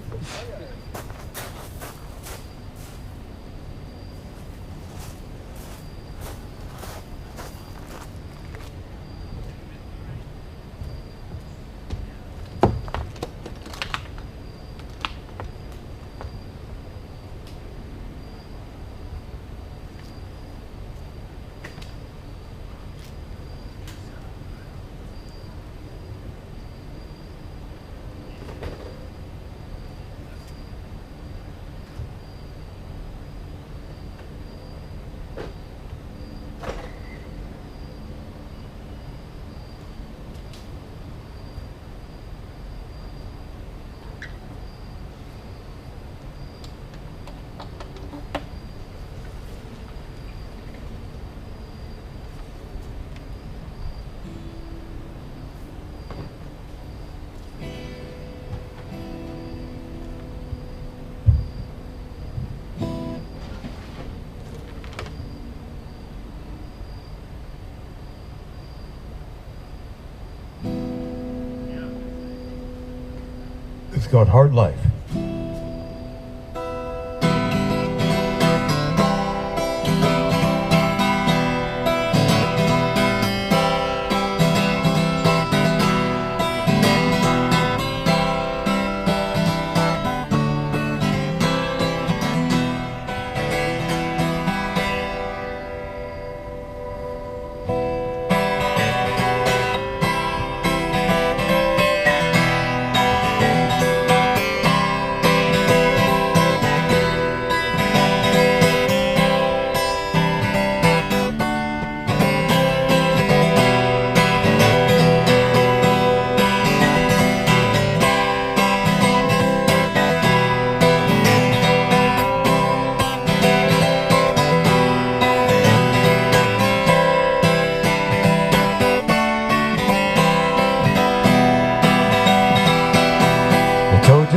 called Hard Life.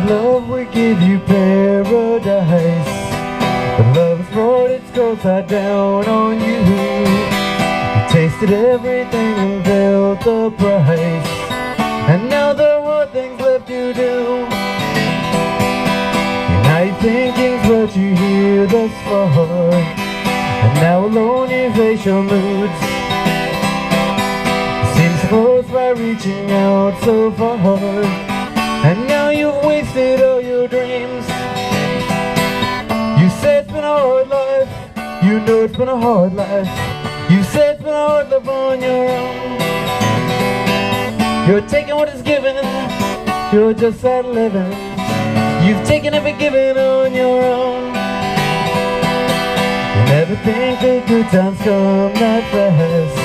Love will give you paradise, but love has brought its upside down on you. You tasted everything and felt the price, and now there are things left to do. And now you're thinking's what you hear thus far, and now alone you face your moods. Seems close by reaching out so far, and now you've wasted all your dreams. You said it's been a hard life, you know it's been a hard life. You said it's been a hard life on your own. You're taking what is given, you're just out living. You've taken every given on your own. You never think the good times come that fast,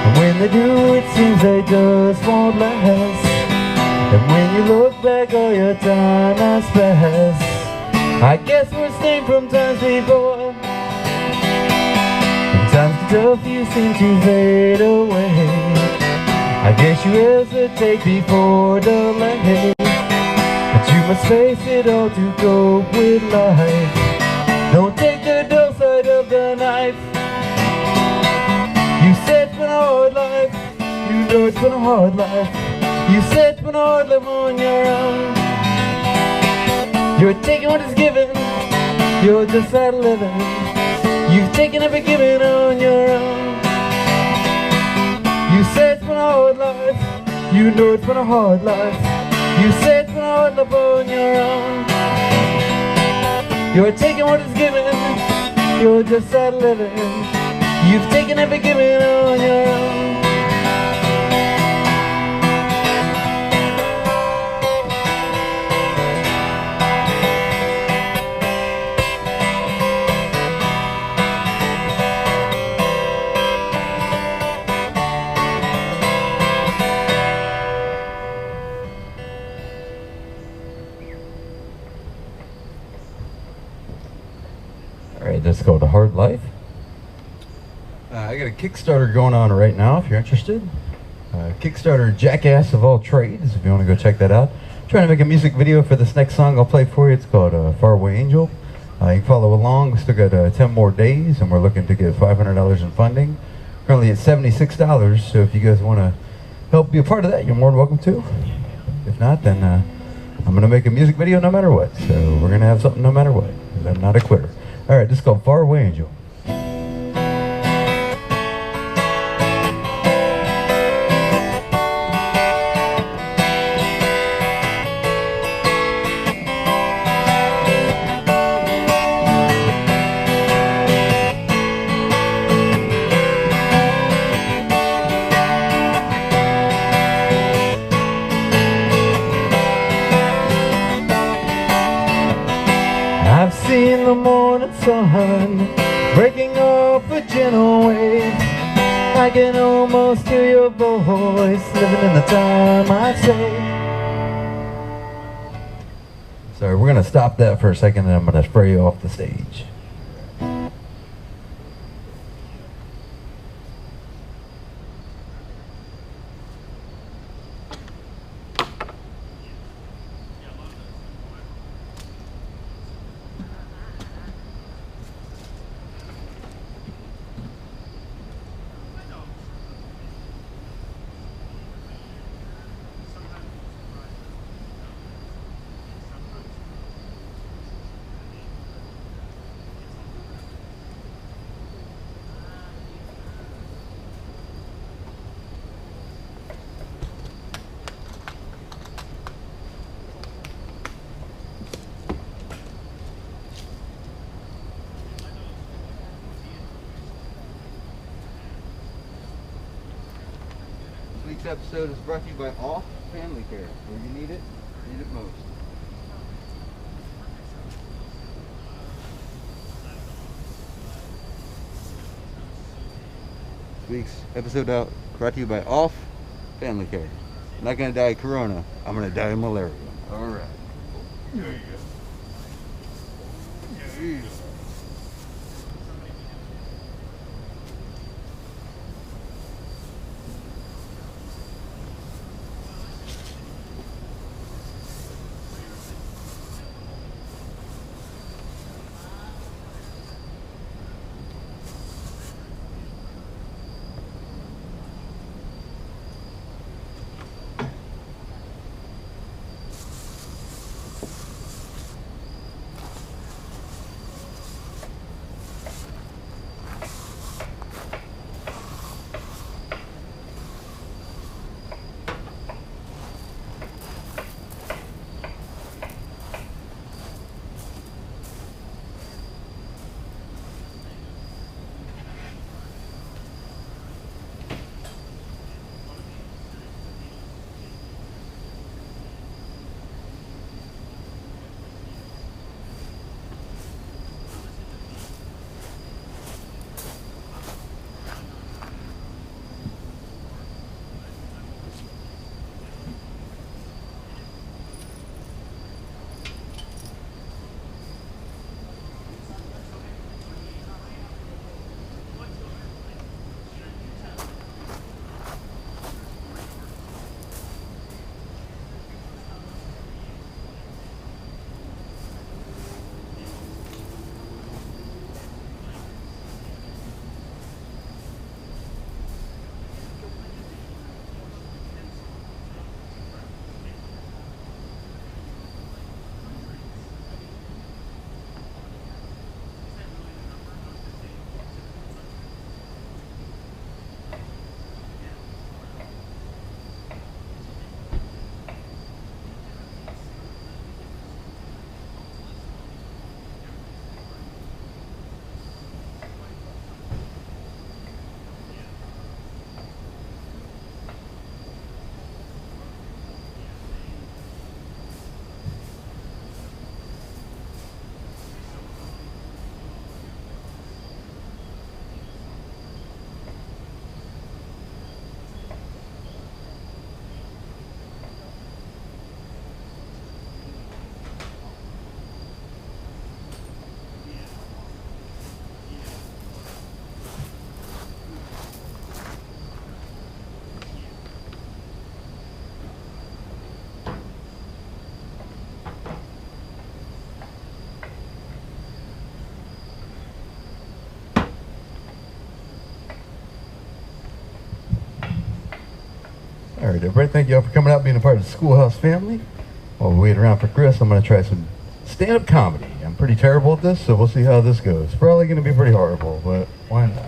and when they do it seems they just won't last. And when you look back, all your time has passed. I guess we're stained from times before. From times too tough, you seem to fade away. I guess you hesitate before delay, but you must face it all to cope with life. Don't take the dull side of the knife. You said it's been a hard life, you know it's been a hard life. You said it's been a hard life on your own. You're taking what is given, you're just out living. You've taken every given on your own. You said it's been a hard life, you know it's been a hard life. You said it's been a hard life on your own. You're taking what is given, you're just out living. You've taken every given on your own. Alright, that's called A Hard Life. I got a Kickstarter going on right now if you're interested. Kickstarter Jackass of All Trades, if you want to go check that out. I'm trying to make a music video for this next song I'll play for you. It's called Faraway Angel. You can follow along. We still got 10 more days and we're looking to get $500 in funding. Currently at $76, so if you guys want to help be a part of that, you're more than welcome to. If not, then I'm going to make a music video no matter what. So we're going to have something no matter what, because I'm not a quitter. Alright, this is called Faraway Angel. I've seen the morning sun breaking off a gentle wave. I can almost hear your voice living in the time I say. Sorry, we're going to stop that for a second and I'm going to spray you off the stage. week's episode is brought to you by Off Family Care. Where you need it most. This week's episode out brought to you by Off Family Care. I'm not gonna die of corona. I'm gonna die of malaria. All right. There you go. Yeah. All right, everybody, thank you all for coming out, being a part of the Schoolhouse family. While we wait around for Chris, I'm going to try some stand-up comedy. I'm pretty terrible at this, so we'll see how this goes. Probably going to be pretty horrible, but why not?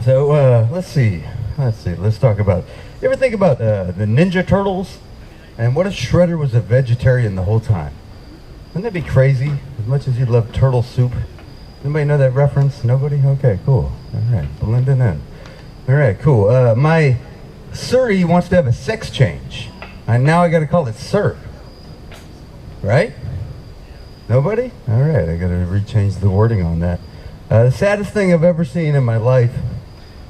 So, let's see. Let's talk about, you ever think about the Ninja Turtles? And what if Shredder was a vegetarian the whole time? Wouldn't that be crazy? As much as he loved turtle soup. Anybody know that reference? Nobody? Okay, cool. All right, blending in. All right, cool. My Surrey wants to have a sex change. And now I got to call it Sir. Right? Nobody? All right, I got to rechange the wording on that. The saddest thing I've ever seen in my life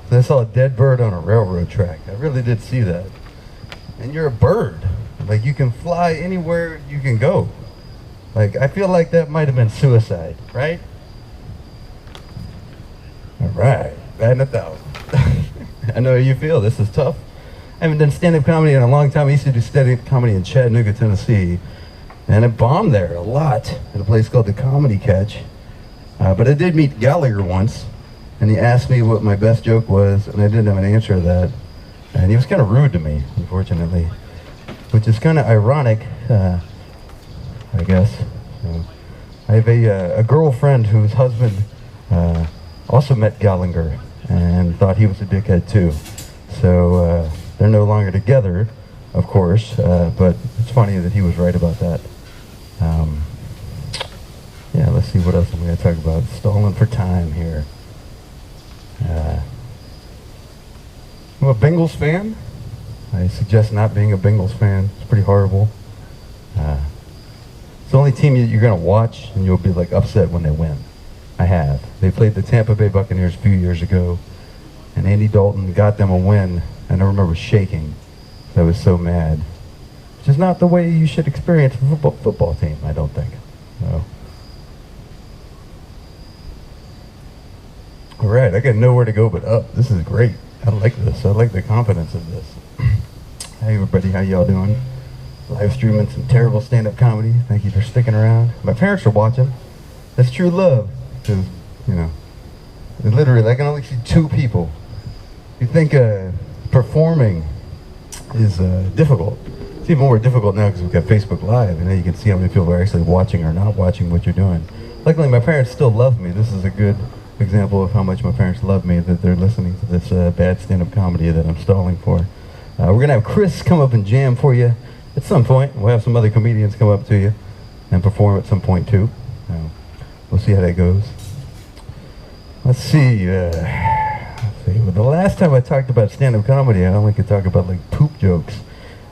is I saw a dead bird on a railroad track. I really did see that. And you're a bird. Like, you can fly anywhere you can go. Like, I feel like that might have been suicide, right? All right, batting it out. I know how you feel. This is tough. I haven't done stand-up comedy in a long time. I used to do stand-up comedy in Chattanooga, Tennessee. And I bombed there a lot at a place called the Comedy Catch. But I did meet Gallagher once. And he asked me what my best joke was. And I didn't have an answer to that. And he was kind of rude to me, unfortunately. Which is kind of ironic, I guess. I have a girlfriend whose husband also met Gallagher and thought he was a dickhead too. So they're no longer together, of course, but it's funny that he was right about that. Yeah, let's see what else I'm going to talk about. Stalling for time here. I'm a Bengals fan. I suggest not being a Bengals fan. It's pretty horrible. It's the only team you're going to watch and you'll be like upset when they win. I have. They played the Tampa Bay Buccaneers a few years ago, and Andy Dalton got them a win, and I remember shaking. I was so mad. Which is not the way you should experience a football team, I don't think. No. All right, I got nowhere to go but up. This is great. I like this. I like the confidence of this. Hey everybody, how y'all doing? Live streaming some terrible stand-up comedy. Thank you for sticking around. My parents are watching. That's true love. Because, you know, literally, I can only see 2 people. You think performing is difficult. It's even more difficult now because we've got Facebook Live, and then you can see how many people are actually watching or not watching what you're doing. Luckily, my parents still love me. This is a good example of how much my parents love me, that they're listening to this bad stand-up comedy that I'm stalling for. We're going to have Chris come up and jam for you at some point. We'll have some other comedians come up to you and perform at some point, too. We'll see how that goes. Let's see. Well, the last time I talked about stand-up comedy, I only could talk about like poop jokes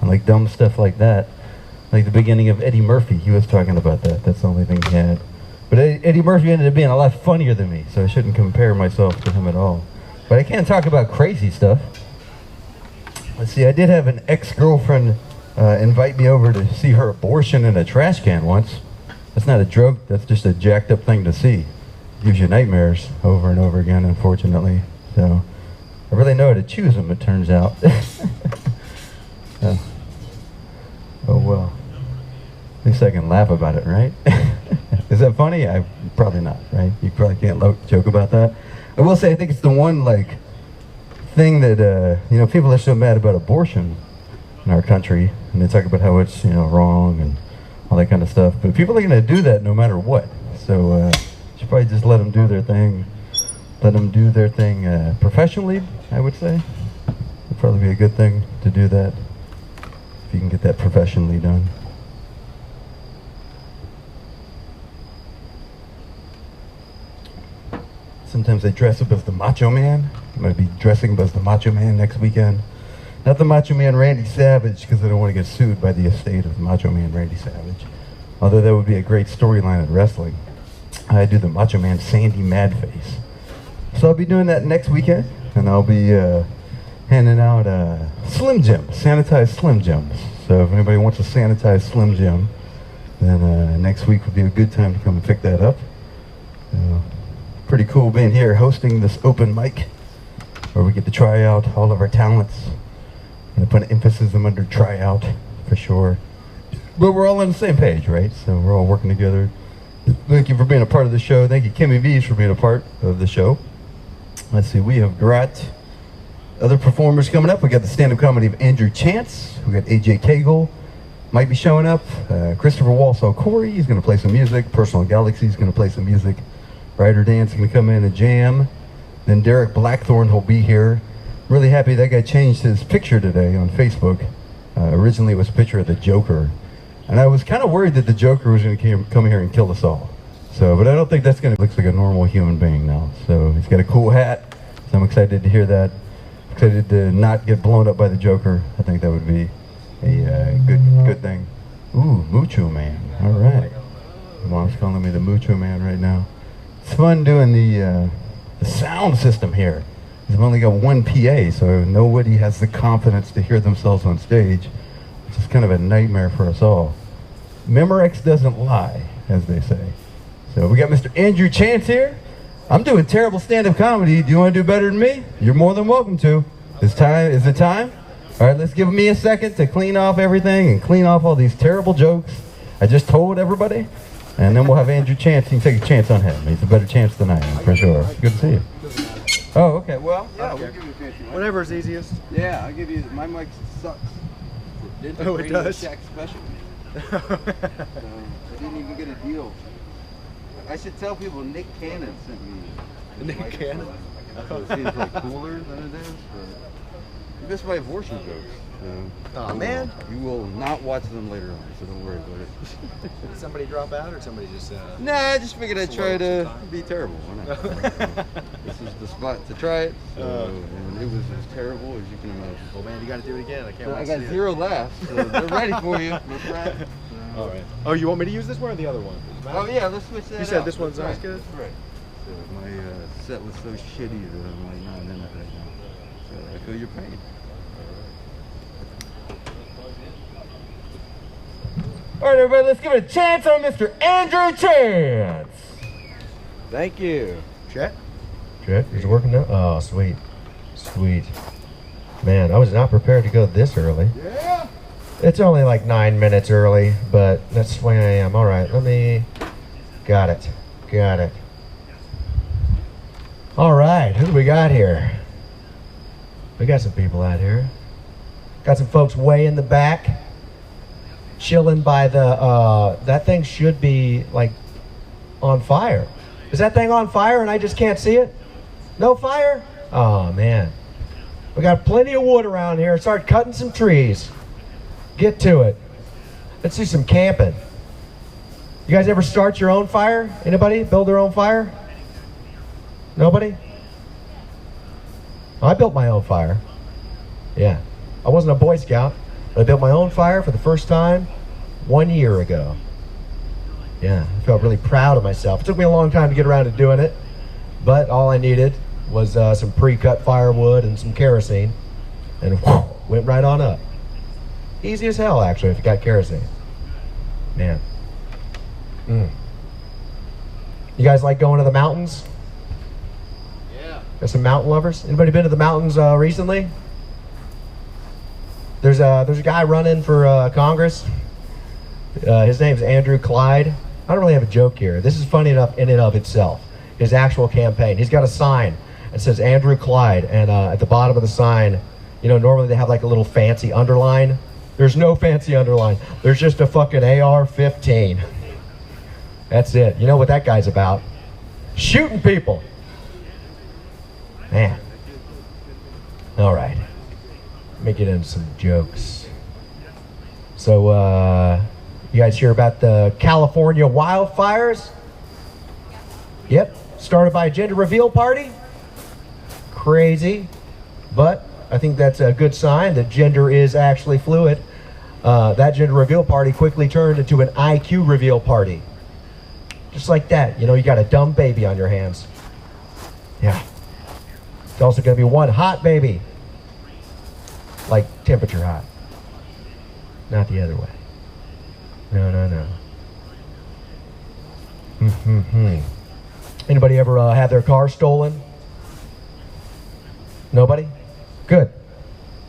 and like dumb stuff like that. Like the beginning of Eddie Murphy, he was talking about that. That's the only thing he had. But Eddie Murphy ended up being a lot funnier than me, so I shouldn't compare myself to him at all. But I can't talk about crazy stuff. Let's see, I did have an ex-girlfriend invite me over to see her abortion in a trash can once. That's not a joke, that's just a jacked up thing to see. It gives you nightmares over and over again, unfortunately. So, I really know how to choose them, it turns out. Oh well. At least I can laugh about it, right? Is that funny? Probably not, right? You probably can't joke about that. I will say, I think it's the one, like, thing that, you know, people are so mad about abortion in our country, and they talk about how it's, you know, wrong and all that kind of stuff. But people are going to do that no matter what. So, you should probably just let them do their thing. Let them do their thing professionally, I would say. It'd probably be a good thing to do that, if you can get that professionally done. Sometimes they dress up as the Macho Man. I'm going to be dressing up as the Macho Man next weekend. Not the Macho Man Randy Savage, because I don't want to get sued by the estate of Macho Man Randy Savage. Although that would be a great storyline in wrestling. I do the Macho Man Sandy Madface. So I'll be doing that next weekend, and I'll be handing out Slim Jims, sanitized Slim Jims. So if anybody wants a sanitized Slim Jim, then next week would be a good time to come and pick that up. Pretty cool being here hosting this open mic where we get to try out all of our talents. I'm going to put an emphasis on under tryout for sure. But we're all on the same page, right? So we're all working together. Thank you for being a part of the show. Thank you, Kimmy V's, for being a part of the show. Let's see, we have got other performers coming up. We got the stand-up comedy of Andrew Chance. We got AJ Cagle might be showing up. Christopher Walsall Corey, he's going to play some music. Personal Galaxy is going to play some music. Ryder Dan's going to come in and jam. Then Derek Blackthorne will be here. Really happy that guy changed his picture today on Facebook. Originally it was a picture of the Joker. And I was kind of worried that the Joker was going to come here and kill us all. So, but I don't think that's going to look like a normal human being now. So he's got a cool hat. So I'm excited to hear that. Excited to not get blown up by the Joker. I think that would be a good thing. Ooh, Mucho Man. All right. Mom's calling me the Mucho Man right now. It's fun doing the sound system here. I've only got one PA, so nobody has the confidence to hear themselves on stage, which is kind of a nightmare for us all. Memorex doesn't lie, as they say. So we got Mr. Andrew Chance here. I'm doing terrible stand-up comedy. Do you want to do better than me? You're more than welcome to. Is it time? All right, let's give me a second to clean off everything and clean off all these terrible jokes I just told everybody. And then we'll have Andrew Chance. You can take a chance on him. He's a better chance than I am, for sure. Good to see you. Oh, okay. Well, yeah, we'll give you a chance. Whatever's easiest. Yeah, I'll give you. My mic sucks. Oh, it does? Shack special. I didn't even get a deal. I should tell people Nick Cannon sent me. Nick Cannon? It seems like cooler than it is, but missed my abortion jokes. Aw, man. You will not watch them later on, so don't worry about it. Did somebody drop out or somebody just... Nah, I just figured I'd try to be terrible. Why not? This is the spot to try it. And it was as terrible as you can imagine. Well, man, you got to do it again. I can't wait I to got see it. 0 laughs, so they're ready for you, my friend. All right. Oh, you want me to use this one or the other one? Oh, yeah, let's switch that You said out. this one's That's nice, good? That's right. So my set was so shitty that I'm like, no, I'm in it right now. So I feel your pain. All right, everybody, let's give it a chance on Mr. Andrew Chance. Thank you. Chet? Chet, is it working now? Oh, sweet. Sweet. Man, I was not prepared to go this early. Yeah. It's only like 9 minutes early, but that's the way I am. All right, let me... Got it. Got it. All right, who do we got here? We got some people out here. Got some folks way in the back. Chilling by the, that thing should be, like, on fire. Is that thing on fire and I just can't see it? No fire? Oh, man. We got plenty of wood around here. Start cutting some trees. Get to it. Let's do some camping. You guys ever start your own fire? Anybody build their own fire? Nobody? I built my own fire. Yeah. I wasn't a Boy Scout, but I built my own fire for the first time 1 year ago. Yeah, I felt really proud of myself. It took me a long time to get around to doing it, but all I needed was some pre-cut firewood and some kerosene, and whew, went right on up. Easy as hell, actually, if you got kerosene. Man. You guys like going to the mountains? Yeah. Got some mountain lovers? Anybody been to the mountains recently? There's a guy running for Congress. His name's Andrew Clyde. I don't really have a joke here. This is funny enough in and of itself. His actual campaign. He's got a sign that says Andrew Clyde, and at the bottom of the sign, you know, normally they have like a little fancy underline. There's no fancy underline. There's just a fucking AR-15. That's it. You know what that guy's about? Shooting people. Man. All right. Let me get into some jokes. So, you guys hear about the California wildfires? Yep. Started by a gender reveal party? Crazy. But I think that's a good sign that gender is actually fluid. That gender reveal party quickly turned into an IQ reveal party. Just like that. You know, you got a dumb baby on your hands. Yeah. It's also going to be one hot baby. Like temperature hot. Not the other way. No, no, no. Anybody ever have their car stolen? Nobody? Good.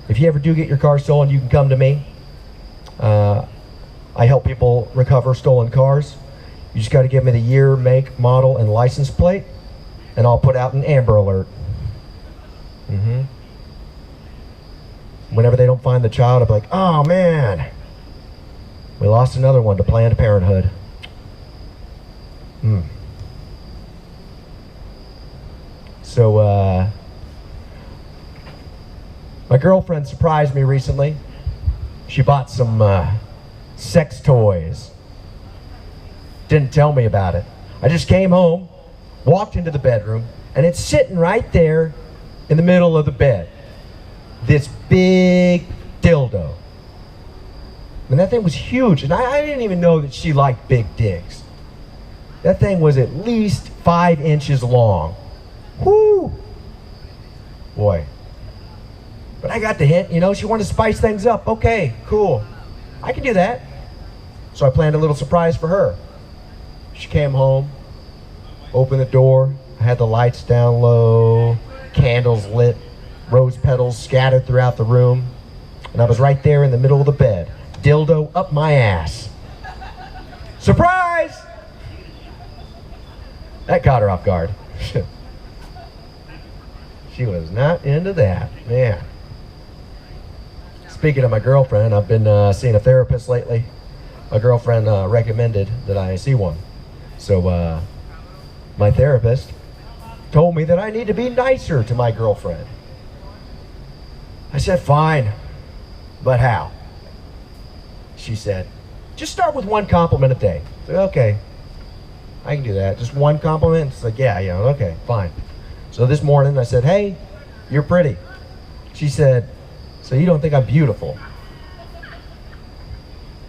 If you ever do get your car stolen, you can come to me. I help people recover stolen cars. You just got to give me the year, make, model, and license plate, and I'll put out an Amber Alert. Whenever they don't find the child, I'll be like, oh man, we lost another one to Planned Parenthood. So, my girlfriend surprised me recently. She bought some sex toys. Didn't tell me about it. I just came home, walked into the bedroom, and it's sitting right there in the middle of the bed. This big dildo. And that thing was huge, and I didn't even know that she liked big dicks. That thing was at least 5 inches long. Whoo! Boy. But I got the hint, you know, she wanted to spice things up. Okay, cool. I can do that. So I planned a little surprise for her. She came home, opened the door, I had the lights down low, candles lit, rose petals scattered throughout the room, and I was right there in the middle of the bed, dildo up my ass. Surprise! That caught her off guard. She was not into that, man. Speaking of my girlfriend, I've been seeing a therapist lately. My girlfriend recommended that I see one. So my therapist told me that I need to be nicer to my girlfriend. I said, fine, but how? She said, just start with one compliment a day. I said, okay, I can do that. Just one compliment? It's like, yeah, okay, fine. So this morning I said, hey, you're pretty. She said, so you don't think I'm beautiful?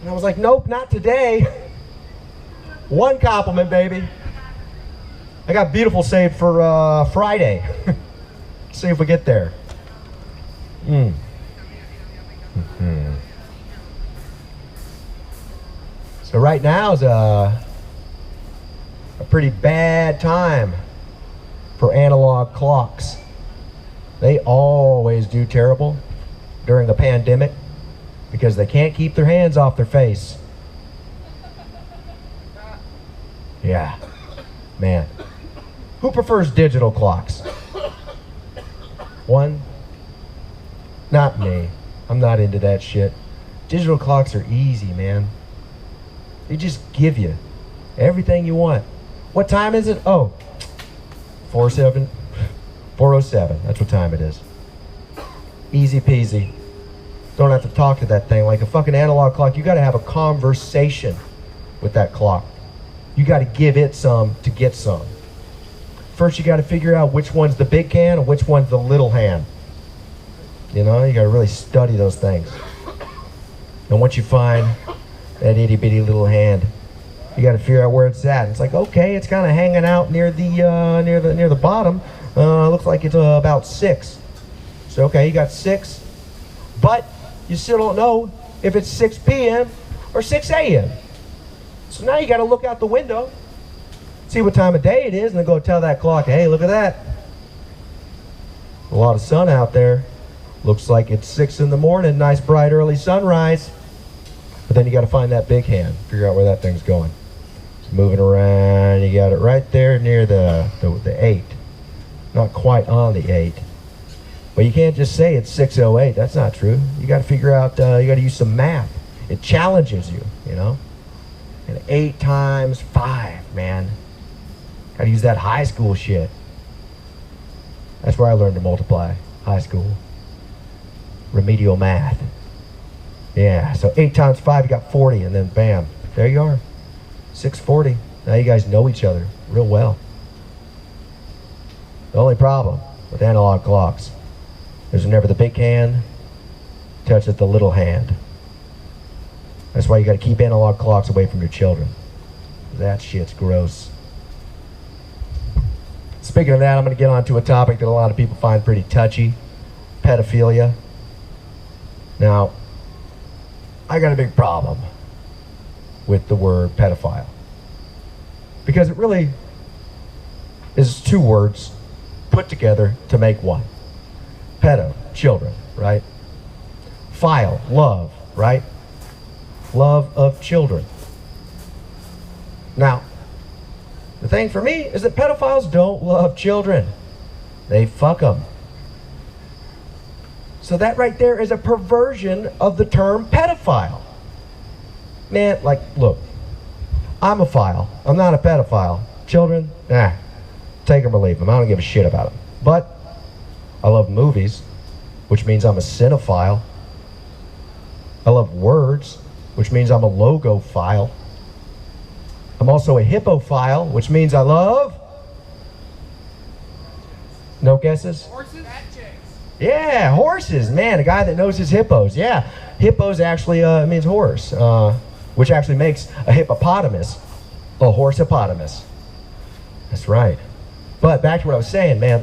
And I was like, nope, not today. One compliment, baby. I got beautiful saved for Friday. See if we get there. So right now is a pretty bad time for analog clocks. They always do terrible during a pandemic because they can't keep their hands off their face. Yeah, man. Who prefers digital clocks? One? Not me. I'm not into that shit. Digital clocks are easy, man. They just give you everything you want. What time is it? Oh, 4:07. That's what time it is. Easy peasy. Don't have to talk to that thing like a fucking analog clock. You got to have a conversation with that clock. You got to give it some to get some. First, you got to figure out which one's the big hand and which one's the little hand. You know, you got to really study those things. And once you find that itty bitty little hand, you got to figure out where it's at. It's like, okay, it's kind of hanging out near the bottom. Looks like it's about 6. So okay, you got 6, but you still don't know if it's 6 p.m. or 6 a.m. So now you got to look out the window, see what time of day it is, and then go tell that clock, hey, look at that. A lot of sun out there. Looks like it's 6 in the morning, nice bright early sunrise. But then you got to find that big hand, figure out where that thing's going. It's moving around, you got it right there near the 8. Not quite on the 8. But you can't just say it's 6:08, that's not true. You got to figure out, you got to use some math. It challenges you, you know? And 8 times 5, man. Got to use that high school shit. That's where I learned to multiply, high school. Remedial math. Yeah, so 8 times 5, you got 40, and then bam, there you are. 640. Now you guys know each other real well. The only problem with analog clocks is whenever the big hand touches the little hand. That's why you got to keep analog clocks away from your children. That shit's gross. Speaking of that, I'm going to get on to a topic that a lot of people find pretty touchy. Pedophilia. Now, I got a big problem with the word pedophile. Because it really is 2 words put together to make one. Pedo, children, right? Phile, love, right? Love of children. Now, the thing for me is that pedophiles don't love children. They fuck them. So that right there is a perversion of the term pedophile. Man, like, look, I'm a phile. I'm not a pedophile. Children, take them or leave them. I don't give a shit about them. But I love movies, which means I'm a cinephile. I love words, which means I'm a logophile. I'm also a hippophile, which means I love... No guesses? Horses? Yeah, horses. Man, a guy that knows his hippos. Yeah, hippos actually means horse, which actually makes a hippopotamus a horse hippopotamus. That's right. But back to what I was saying, man.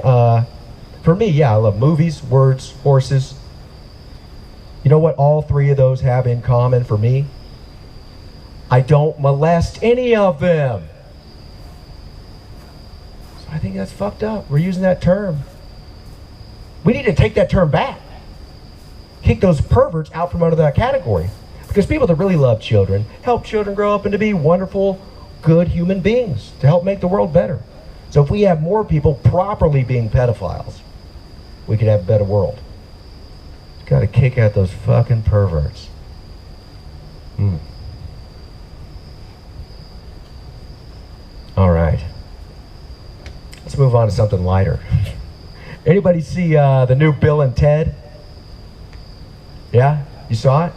For me, yeah, I love movies, words, horses. You know what all 3 of those have in common for me? I don't molest any of them. So I think that's fucked up. We're using that term. We need to take that term back. Kick those perverts out from under that category. Because people that really love children help children grow up and to be wonderful, good human beings to help make the world better. So if we have more people properly being pedophiles, we could have a better world. Got to kick out those fucking perverts. All right. Let's move on to something lighter. Anybody see the new Bill and Ted? Yeah? You saw it?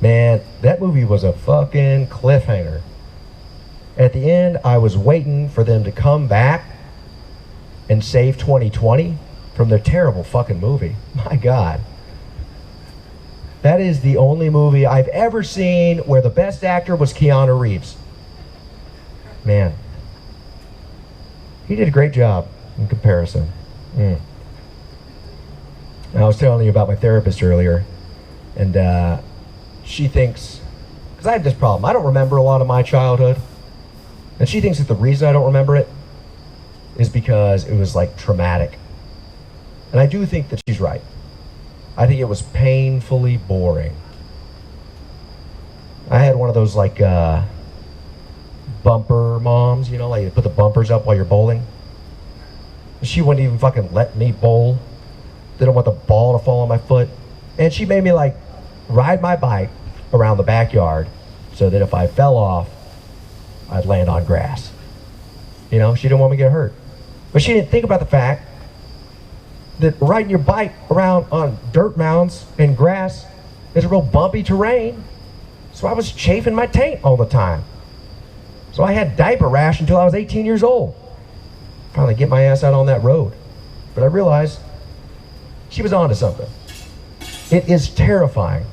Man, that movie was a fucking cliffhanger. At the end, I was waiting for them to come back and save 2020 from their terrible fucking movie. My God. That is the only movie I've ever seen where the best actor was Keanu Reeves. Man. He did a great job in comparison. I was telling you about my therapist earlier, and she thinks, because I have this problem, I don't remember a lot of my childhood, and she thinks that the reason I don't remember it is because it was like traumatic. And I do think that she's right. I think it was painfully boring. I had one of those like bumper moms, you know, like you put the bumpers up while you're bowling. She wouldn't even fucking let me bowl. Didn't want the ball to fall on my foot. And she made me like ride my bike around the backyard so that if I fell off, I'd land on grass. You know, she didn't want me to get hurt. But she didn't think about the fact that riding your bike around on dirt mounds and grass is a real bumpy terrain. So I was chafing my taint all the time. So I had diaper rash until I was 18 years old. Finally get my ass out on that road. But I realized she was onto something. It is terrifying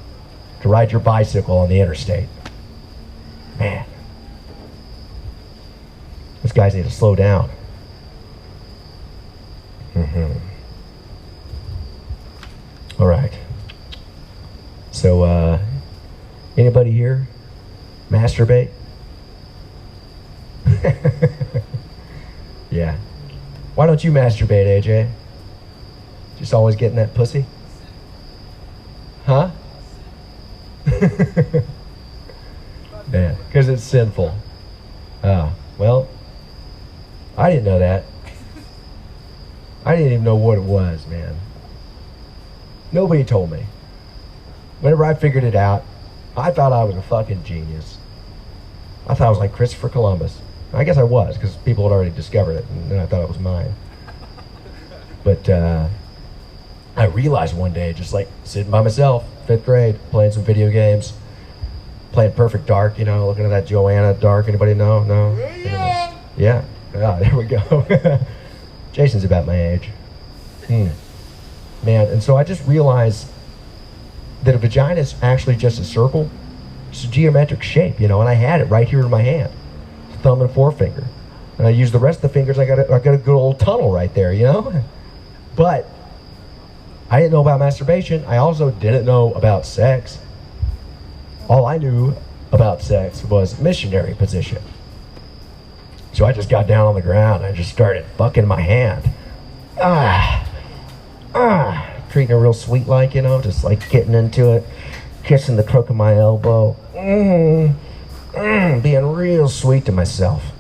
to ride your bicycle on the interstate. Man. Those guys need to slow down. All right. So, anybody here masturbate? Yeah. Why don't you masturbate, AJ? Just always getting that pussy? Huh? Man, because it's sinful. Oh, well, I didn't know that. I didn't even know what it was, man. Nobody told me. Whenever I figured it out, I thought I was a fucking genius. I thought I was like Christopher Columbus. I guess I was, because people had already discovered it, and then I thought it was mine. But I realized one day, just like sitting by myself, 5th grade, playing some video games, playing Perfect Dark, you know, looking at that Joanna Dark. Anybody know? No? Yeah. Ah, there we go. Jason's about my age. Man, and so I just realized that a vagina is actually just a circle. It's a geometric shape, you know, and I had it right here in my hand. Thumb and forefinger. And I use the rest of the fingers, I got a good old tunnel right there, you know? But I didn't know about masturbation. I also didn't know about sex. All I knew about sex was missionary position. So I just got down on the ground and I just started fucking my hand. Treating her real sweet like, you know, just like getting into it, kissing the crook of my elbow. Being real sweet to myself.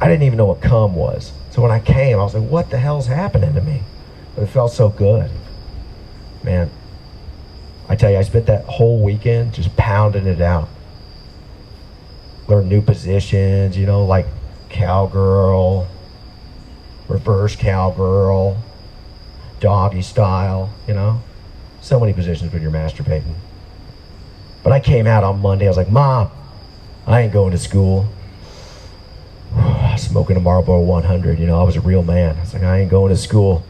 I didn't even know what cum was. So when I came, I was like, what the hell's happening to me? But it felt so good. Man, I tell you, I spent that whole weekend just pounding it out. Learn new positions, you know, like cowgirl, reverse cowgirl, doggy style, you know. So many positions when you're masturbating. But I came out on Monday, I was like, Mom, I ain't going to school. Smoking a Marlboro 100, you know, I was a real man. I was like, I ain't going to school.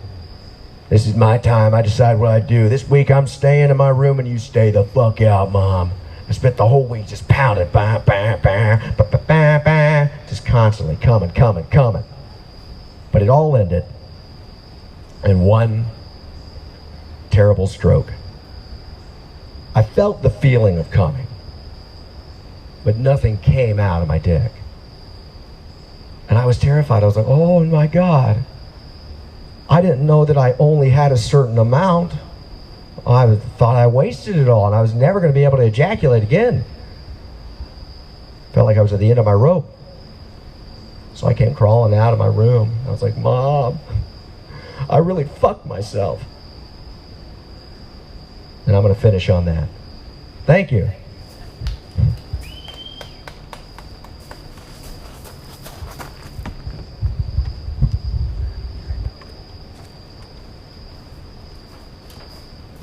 This is my time, I decide what I do. This week I'm staying in my room and you stay the fuck out, Mom. I spent the whole week just pounding, just constantly coming. But it all ended in one terrible stroke. I felt the feeling of coming, but nothing came out of my dick. And I was terrified. I was like, oh my God. I didn't know that I only had a certain amount. I thought I wasted it all and I was never going to be able to ejaculate again. Felt like I was at the end of my rope. So I came crawling out of my room. I was like, Mom, I really fucked myself. And I'm going to finish on that. Thank you.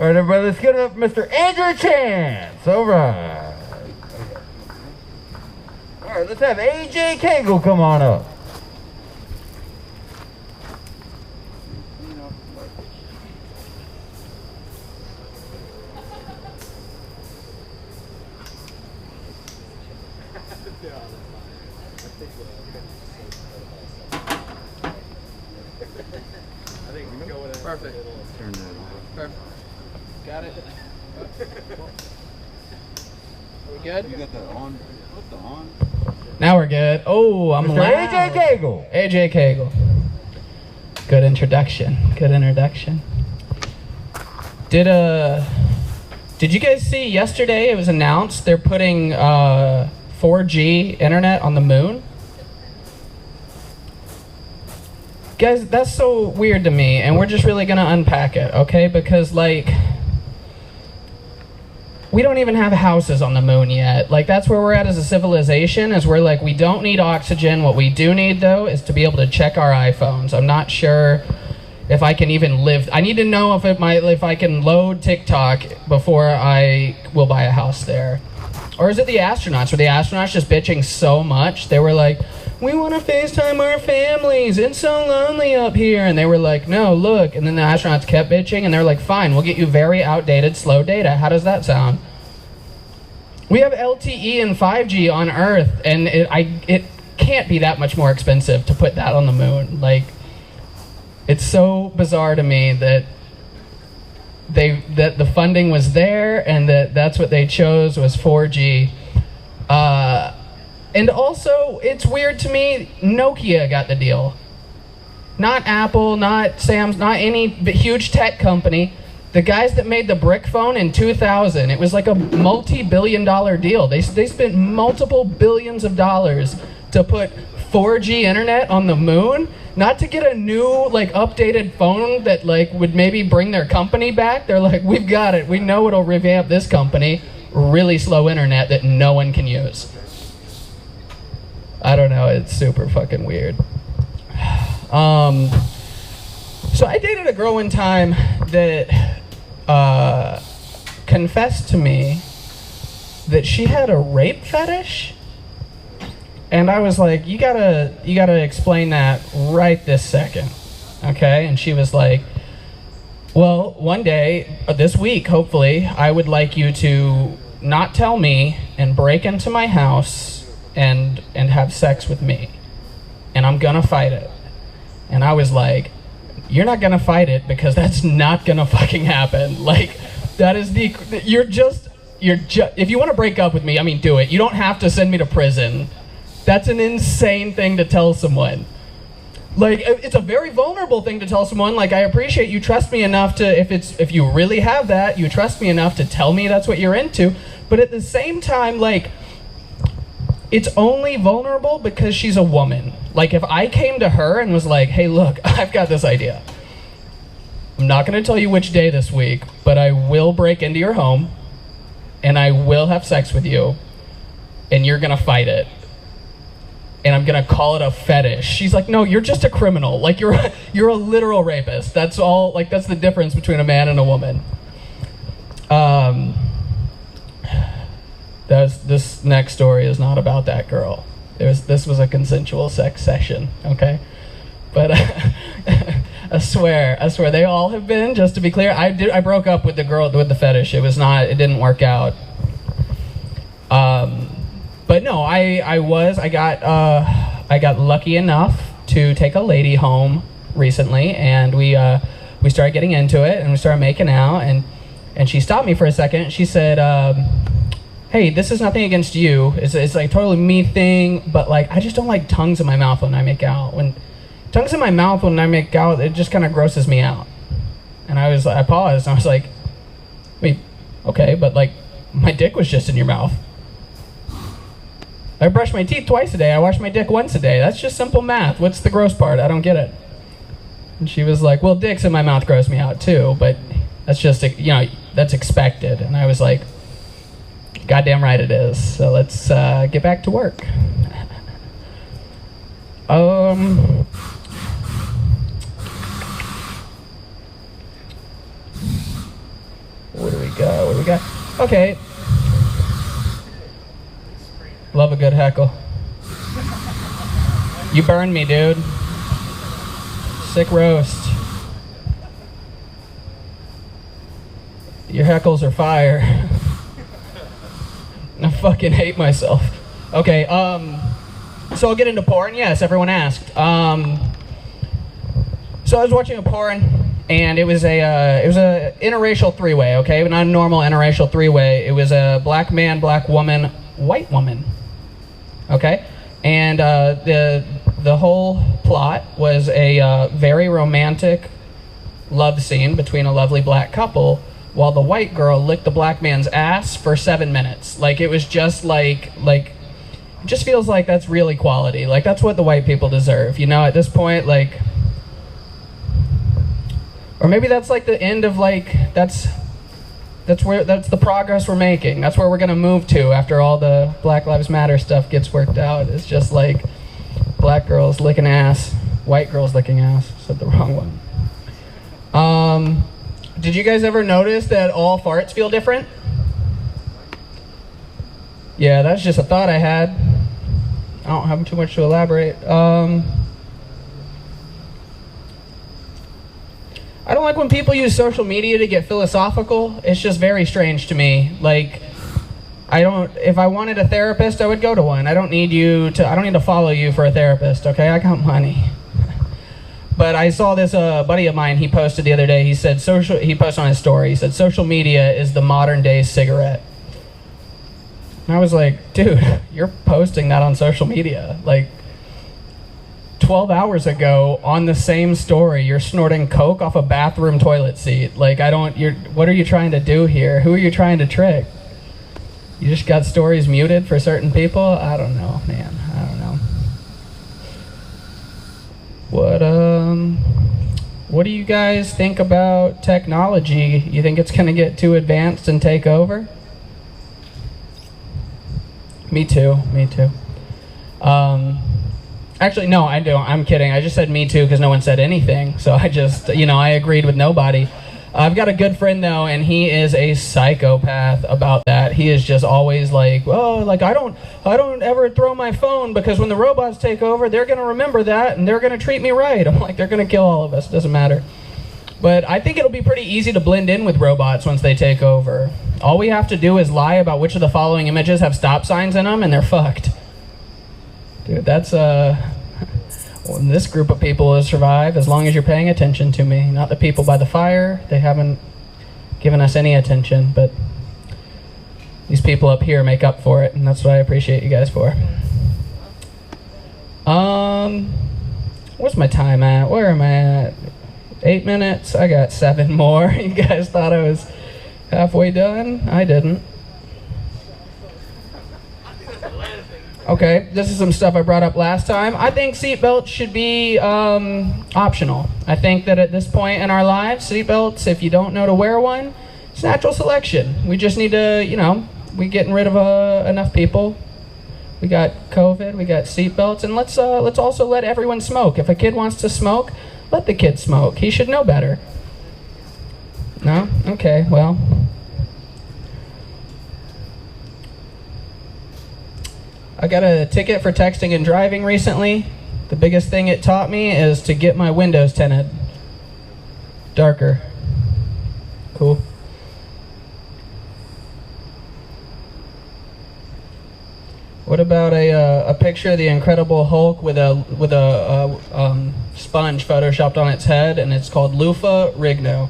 All right, everybody, let's get up Mr. Andrew Chance. All right. All right, let's have AJ Cagle come on up. Perfect. Turn that on. Perfect. Got it. Are we good? You got that on? What's the on? Now we're good. Oh, I'm Mr. loud. AJ Cagle. AJ Cagle. Good introduction. Good introduction. Did you guys see yesterday it was announced they're putting 4G internet on the moon? Guys, that's so weird to me, and we're just really gonna unpack it, okay? Because, like, we don't even have houses on the moon yet. Like, that's where we're at as a civilization, is we're like, we don't need oxygen. What we do need, though, is to be able to check our iPhones. I'm not sure if I can even live. I need to know if I can load TikTok before I will buy a house there. Or is it the astronauts? Were the astronauts just bitching so much? They were like, we want to FaceTime our families. It's so lonely up here. And they were like, no, look. And then the astronauts kept bitching, and they're like, fine, we'll get you very outdated, slow data. How does that sound? We have LTE and 5G on Earth, and it can't be that much more expensive to put that on the moon. Like, it's so bizarre to me that the funding was there, and that's what they chose was 4G. And also, it's weird to me, Nokia got the deal. Not Apple, not Samsung, not any huge tech company. The guys that made the brick phone in 2000, it was like a multi-billion-dollar deal. They spent multiple billions of dollars to put 4G internet on the moon, not to get a new, like, updated phone that, like, would maybe bring their company back. They're like, we've got it. We know it'll revamp this company. Really slow internet that no one can use. I don't know, it's super fucking weird. So I dated a girl one time that confessed to me that she had a rape fetish. And I was like, you gotta explain that right this second, okay? And she was like, well, one day, this week, hopefully, I would like you to not tell me and break into my house and have sex with me, and I'm gonna fight it. And I was like, you're not gonna fight it, because that's not gonna fucking happen. Like, that is if you want to break up with me, I mean, do it. You don't have to send me to prison. That's an insane thing to tell someone. Like, it's a very vulnerable thing to tell someone. Like, I appreciate you trust me enough to, if you really have that, you trust me enough to tell me that's what you're into. But at the same time, like, it's only vulnerable because she's a woman. Like, if I came to her and was like, hey, look, I've got this idea. I'm not going to tell you which day this week, but I will break into your home, and I will have sex with you, and you're going to fight it. And I'm going to call it a fetish. She's like, no, you're just a criminal. Like, you're a literal rapist. That's all. Like, that's the difference between a man and a woman. This next story is not about that girl. This was a consensual sex session, okay? But I swear, they all have been. Just to be clear, I broke up with the girl with the fetish. It didn't work out. But no, I got lucky enough to take a lady home recently, and we started getting into it, and we started making out, and she stopped me for a second. She said, hey, this is nothing against you. It's like totally me thing, but like I just don't like tongues in my mouth when I make out. When tongues in my mouth when I make out, it just kind of grosses me out. And I paused, and I was like, wait, okay, but like my dick was just in your mouth. I brush my teeth twice a day. I wash my dick once a day. That's just simple math. What's the gross part? I don't get it. And she was like, well, dicks in my mouth gross me out too, but that's just, that's expected. And I was like, goddamn right it is. So let's get back to work. got? What do we got? Okay. Love a good heckle. You burned me, dude. Sick roast. Your heckles are fire. I fucking hate myself. Okay, so I'll get into porn. Yes, everyone asked. So I was watching a porn, and it was a interracial three-way. Okay, but not a normal interracial three-way. It was a black man, black woman, white woman. Okay, and the whole plot was a very romantic love scene between a lovely black couple, while the white girl licked the black man's ass for 7 minutes. Like, it was just like it just feels like that's real equality. Like, that's what the white people deserve, you know, at this point, like, or maybe that's like the end of, like, that's the progress we're making. That's where we're gonna move to after all the Black Lives Matter stuff gets worked out. It's just like black girls licking ass, white girls licking ass. Said the wrong one. Did you guys ever notice that all farts feel different? Yeah, that's just a thought I had. I don't have too much to elaborate. I don't like when people use social media to get philosophical. It's just very strange to me. Like, if I wanted a therapist, I would go to one. I don't need to follow you for a therapist, okay? I got money. But I saw this buddy of mine, he posted the other day, he posted on his story, he said, social media is the modern day cigarette. And I was like, dude, you're posting that on social media. Like, 12 hours ago, on the same story, you're snorting coke off a bathroom toilet seat. Like, what are you trying to do here? Who are you trying to trick? You just got stories muted for certain people? I don't know, man, I don't know. What do you guys think about technology? You think it's gonna get too advanced and take over? Me too. Actually, no, I don't. I'm kidding. I just said me too because no one said anything. So I just, I agreed with nobody. I've got a good friend though, and he is a psychopath about that. He is just always like, oh, like I don't ever throw my phone because when the robots take over, they're gonna remember that and they're gonna treat me right. I'm like, they're gonna kill all of us. Doesn't matter. But I think it'll be pretty easy to blend in with robots once they take over. All we have to do is lie about which of the following images have stop signs in them, and they're fucked. Dude, that's this group of people will survive as long as you're paying attention to me. Not the people by the fire. They haven't given us any attention, but these people up here make up for it, and that's what I appreciate you guys for. What's my time at? Where am I at? 8 minutes. I got 7 more. You guys thought I was halfway done? I didn't. Okay, this is some stuff I brought up last time. I think seatbelts should be optional. I think that at this point in our lives, seatbelts, if you don't know to wear one, it's natural selection. We just need to, we're getting rid of enough people. We got COVID, we got seatbelts, and let's also let everyone smoke. If a kid wants to smoke, let the kid smoke. He should know better. No? Okay, well. I got a ticket for texting and driving recently. The biggest thing it taught me is to get my windows tinted darker. Cool. What about a picture of the Incredible Hulk with a sponge photoshopped on its head, and it's called Lufa Rigno?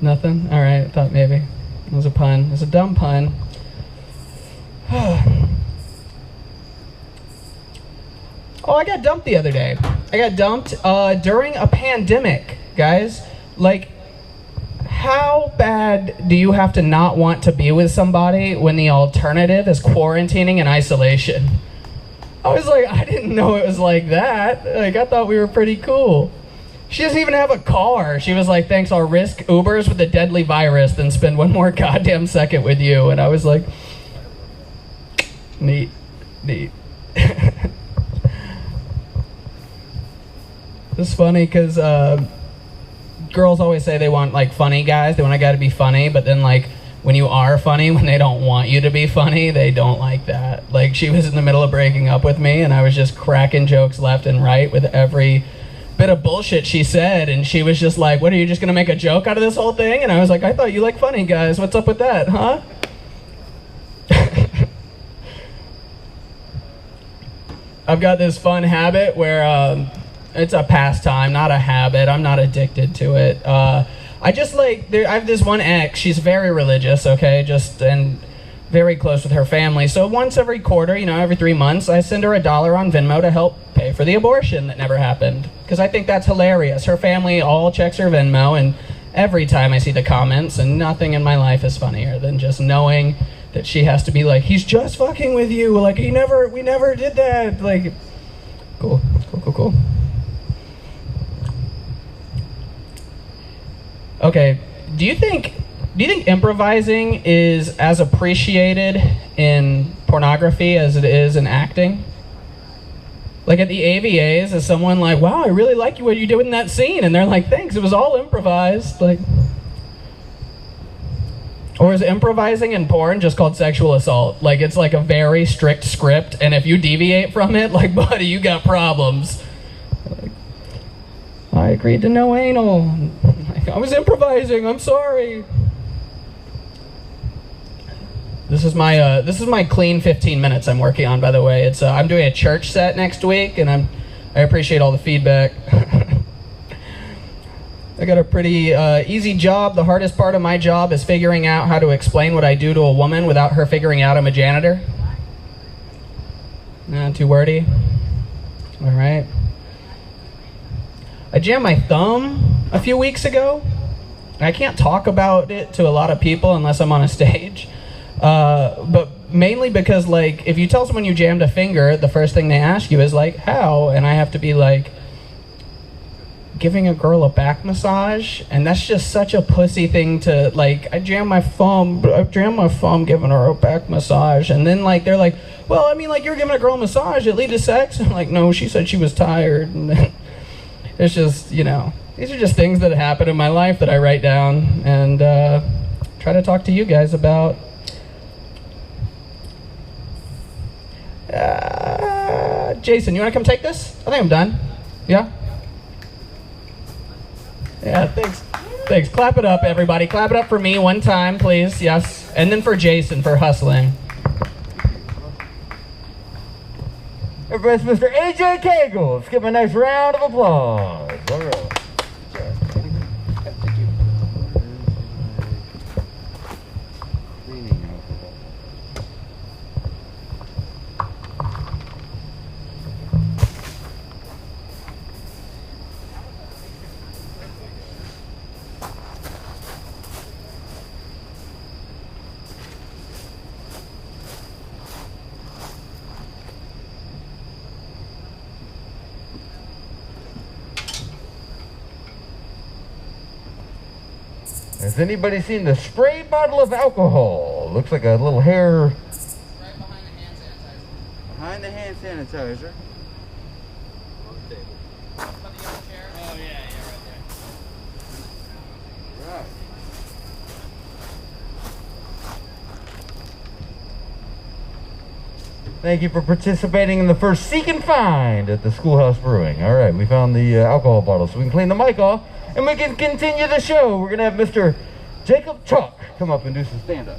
Nothing? All right, I thought maybe it was a pun. It's a dumb pun. Oh, I got dumped the other day. I got dumped during a pandemic, guys. Like, how bad do you have to not want to be with somebody when the alternative is quarantining and isolation? I was like, I didn't know it was like that. Like, I thought we were pretty cool. She doesn't even have a car. She was like, thanks, I'll risk Ubers with a deadly virus than spend one more goddamn second with you. And I was like, neat. It's funny because girls always say they want like funny guys. They want a guy to be funny, but then like when you are funny, when they don't want you to be funny, they don't like that. Like she was in the middle of breaking up with me, and I was just cracking jokes left and right with every bit of bullshit she said, and she was just like, "What, are you just gonna make a joke out of this whole thing?" And I was like, "I thought you like funny guys. What's up with that, huh?" I've got this fun habit where it's a pastime, not a habit. I'm not addicted to it. I just like, I have this one ex, she's very religious, okay, and very close with her family. So once every quarter, every 3 months, I send her $1 on Venmo to help pay for the abortion that never happened. Because I think that's hilarious. Her family all checks her Venmo, and every time I see the comments, and nothing in my life is funnier than just knowing that she has to be like, he's just fucking with you, like we never did that, like, cool. Okay, do you think improvising is as appreciated in pornography as it is in acting? Like at the AVAs, is someone like, wow, I really like what you did in that scene, and they're like, thanks, it was all improvised, like. Or is improvising in porn just called sexual assault? Like it's like a very strict script, and if you deviate from it, like, buddy, you got problems. Like, I agreed to no anal. Like, I was improvising, I'm sorry. This is my clean 15 minutes I'm working on, by the way. It's I'm doing a church set next week, and I appreciate all the feedback. I got a pretty easy job. The hardest part of my job is figuring out how to explain what I do to a woman without her figuring out I'm a janitor. Not too wordy. All right. I jammed my thumb a few weeks ago. I can't talk about it to a lot of people unless I'm on a stage. But mainly because, like, if you tell someone you jammed a finger, the first thing they ask you is, like, how? And I have to be like, giving a girl a back massage, and that's just such a pussy thing to, like, I jammed my thumb giving her a back massage, and then, like, they're like, well, I mean, like, you're giving a girl a massage, it lead to sex? I'm like, no, she said she was tired, and then it's just, these are just things that happen in my life that I write down, and try to talk to you guys about. Jason, you want to come take this? I think I'm done. Yeah? Yeah, thanks. Clap it up, everybody. Clap it up for me one time, please. Yes. And then for Jason for hustling. Everybody's Mr. AJ Cagle. Let's give him a nice round of applause. All right. Has anybody seen the spray bottle of alcohol? Looks like a little hair. Right behind the hand sanitizer. On the table. Oh, yeah, right there. Right. Thank you for participating in the first Seek and Find at the Schoolhouse Brewing. All right, we found the alcohol bottle, so we can clean the mic off, and we can continue the show. We're going to have Mr. Jacob Chalk come up and do some stand-up.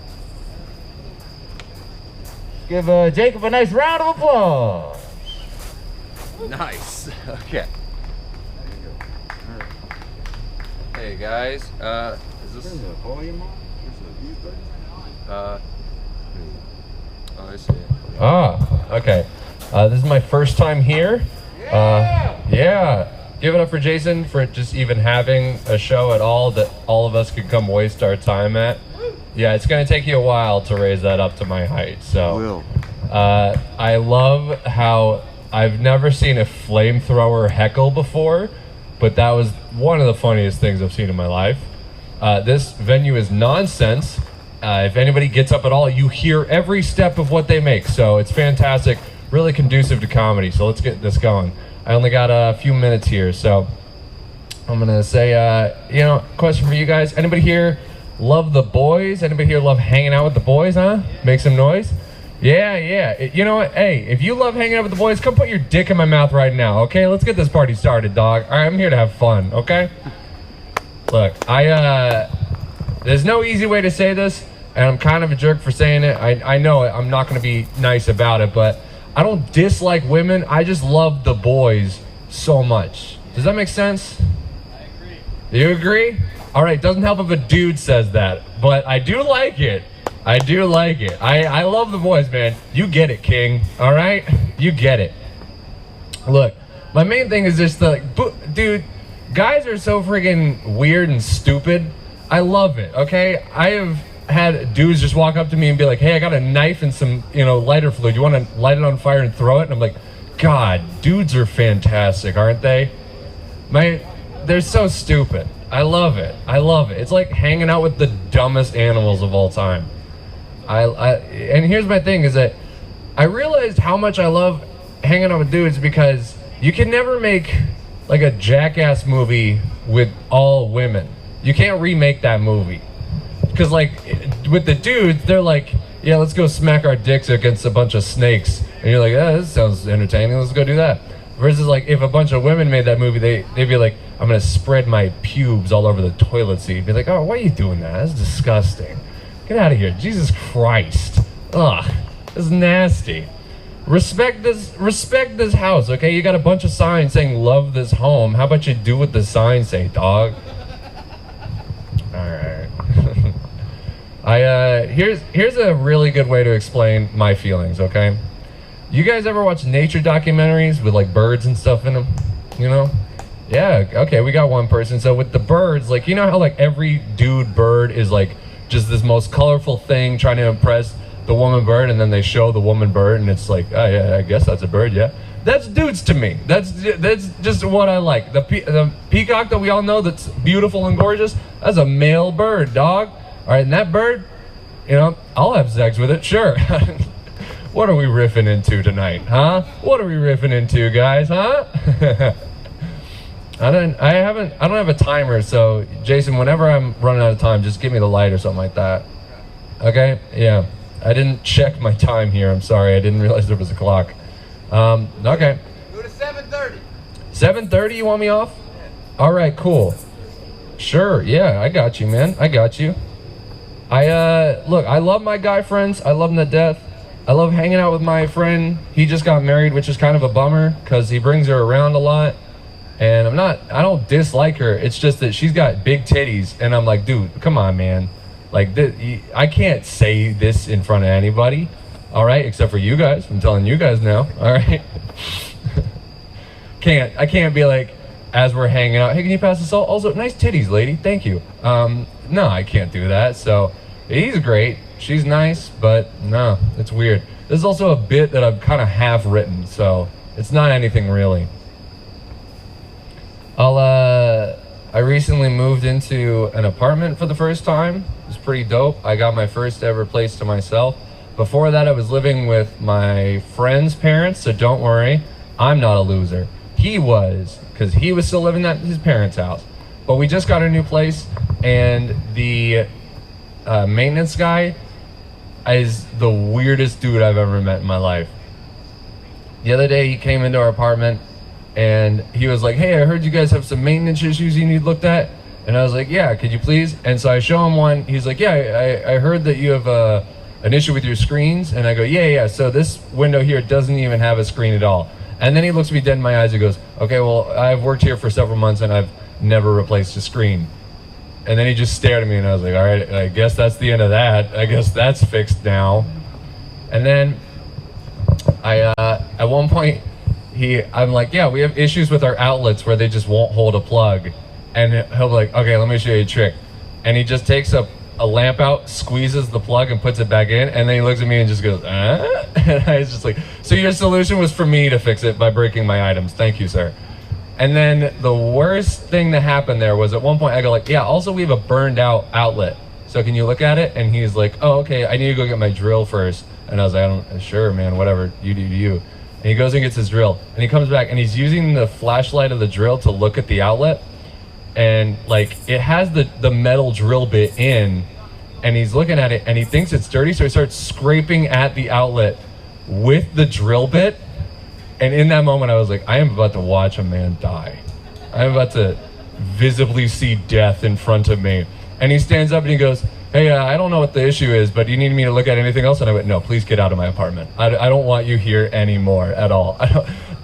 Give Jacob a nice round of applause. Nice. Okay. There you go. All right. Hey guys, is this the volume on? Oh, I see. Okay. This is my first time here. Yeah. Give it up for Jason for just even having a show at all that all of us could come waste our time at. Yeah, it's going to take you a while to raise that up to my height. So, I love how I've never seen a flamethrower heckle before, but that was one of the funniest things I've seen in my life. This venue is nonsense. If anybody gets up at all, you hear every step of what they make. So it's fantastic, really conducive to comedy. So let's get this going. I only got a few minutes here. So I'm gonna say, question for you guys. Anybody here love the boys? Anybody here love hanging out with the boys, huh? Make some noise. Yeah. You know what? Hey, if you love hanging out with the boys, come put your dick in my mouth right now, okay? Let's get this party started, dog. All right, I'm here to have fun, okay? Look, there's no easy way to say this, and I'm kind of a jerk for saying it. I know it. I'm not going to be nice about it, but I don't dislike women. I just love the boys so much. Does that make sense? I agree. You agree? All right, doesn't help if a dude says that, but I do like it. I do like it. I love the boys, man. You get it, King. All right? You get it. Look, my main thing is just dude, guys are so friggin' weird and stupid. I love it, okay? I have had dudes just walk up to me and be like, hey, I got a knife and some, lighter fluid. You want to light it on fire and throw it? And I'm like, God, dudes are fantastic, aren't they? They're so stupid. I love it. I love it. It's like hanging out with the dumbest animals of all time. And here's my thing is that I realized how much I love hanging out with dudes because you can never make like a Jackass movie with all women. You can't remake that movie. Because like with the dudes, they're like, yeah, let's go smack our dicks against a bunch of snakes. And you're like, this sounds entertaining, let's go do that. Versus like if a bunch of women made that movie, they'd be like, I'm gonna spread my pubes all over the toilet seat. Be like, oh, why are you doing that? That's disgusting. Get out of here. Jesus Christ. Ugh. This is nasty. Respect this house, okay? You got a bunch of signs saying love this home. How about you do what the signs say, dog? Alright. Here's a really good way to explain my feelings, okay? You guys ever watch nature documentaries with like birds and stuff in them? Yeah, okay, we got one person. So with the birds, like, you know how like every dude bird is like just this most colorful thing trying to impress the woman bird, and then they show the woman bird and it's like, oh yeah, I guess that's a bird, yeah. That's dudes to me. That's just what I like. The peacock that we all know that's beautiful and gorgeous, that's a male bird, dog. All right, and that bird, I'll have sex with it, sure. What are we riffing into tonight, huh? What are we riffing into, guys, huh? I don't have a timer, so Jason, whenever I'm running out of time, just give me the light or something like that. Okay? Yeah. I didn't check my time here. I'm sorry. I didn't realize there was a clock. Okay. Go to 7:30. 7:30 you want me off? Yeah. All right, cool. Sure. Yeah, I got you, man. I got you. Look, I love my guy friends. I love them to death. I love hanging out with my friend. He just got married, which is kind of a bummer because he brings her around a lot. And I don't dislike her. It's just that she's got big titties. And I'm like, dude, come on, man. Like, I can't say this in front of anybody. All right, except for you guys. I'm telling you guys now. All right. I can't be like, as we're hanging out, hey, can you pass the salt? Also, nice titties, lady. Thank you. No, I can't do that. So he's great. She's nice, but no, it's weird. This is also a bit that I've kind of half written, so it's not anything really. I recently moved into an apartment for the first time. It was pretty dope. I got my first ever place to myself. Before that, I was living with my friend's parents, so don't worry, I'm not a loser. He was, because he was still living at his parents' house. But we just got a new place, and the maintenance guy is the weirdest dude I've ever met in my life. The other day, he came into our apartment, and he was like, hey, I heard you guys have some maintenance issues you need looked at. And I was like, yeah, could you please? And so I show him one. He's like, yeah, I heard that you have an issue with your screens. And I go, yeah. So this window here doesn't even have a screen at all. And then he looks me dead in my eyes and goes, okay, well, I've worked here for several months and I've never replaced a screen. And then he just stared at me and I was like, all right, I guess that's the end of that. I guess that's fixed now. And then at one point, I'm like, yeah, we have issues with our outlets where they just won't hold a plug. And he'll be like, okay, let me show you a trick. And he just takes a lamp out, squeezes the plug and puts it back in. And then he looks at me and just goes, And I was just like, so your solution was for me to fix it by breaking my items. Thank you, sir. And then the worst thing that happened there was at one point I go like, yeah, also we have a burned out outlet. So can you look at it? And he's like, oh, okay, I need to go get my drill first. And I was like, sure, man, whatever, you do you. And he goes and gets his drill. And he comes back and he's using the flashlight of the drill to look at the outlet. and like it has the metal drill bit in, and he's looking at it and he thinks it's dirty, so he starts scraping at the outlet with the drill bit. And in that moment I was like, I am about to watch a man die. I'm about to visibly see death in front of me. And he stands up and he goes, hey, I don't know what the issue is, but do you need me to look at anything else? And I went, no, please get out of my apartment. I don't want you here anymore at all.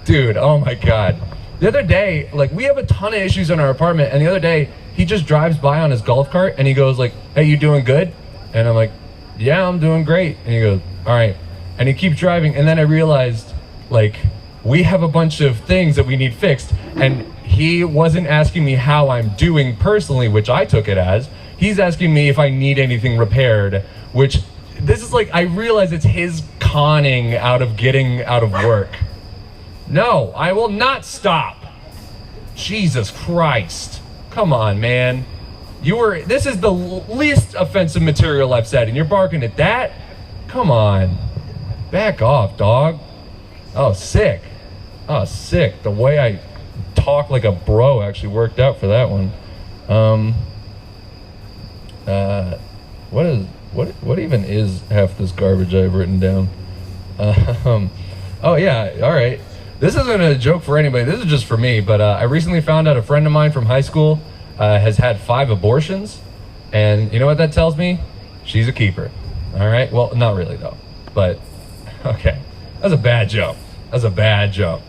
Dude, oh my God. The other day, like, we have a ton of issues in our apartment, and the other day, he just drives by on his golf cart, and he goes like, hey, you doing good? And I'm like, yeah, I'm doing great. And he goes, all right. And he keeps driving, and then I realized, like, we have a bunch of things that we need fixed, and he wasn't asking me how I'm doing personally, which I took it as. He's asking me if I need anything repaired, which, this is like, I realize it's his conning out of getting out of work. No, I will not stop. Jesus Christ. Come on, man. This is the least offensive material I've said, and you're barking at that? Come on. Back off, dog. Oh, sick. Oh, sick. The way I talk like a bro actually worked out for that one. What even is half this garbage I've written down? Oh yeah, all right. This isn't a joke for anybody. This is just for me. But I recently found out a friend of mine from high school has had 5 abortions, and you know what that tells me? She's a keeper. All right. Well, not really though. But okay, that's a bad joke. That's a bad joke.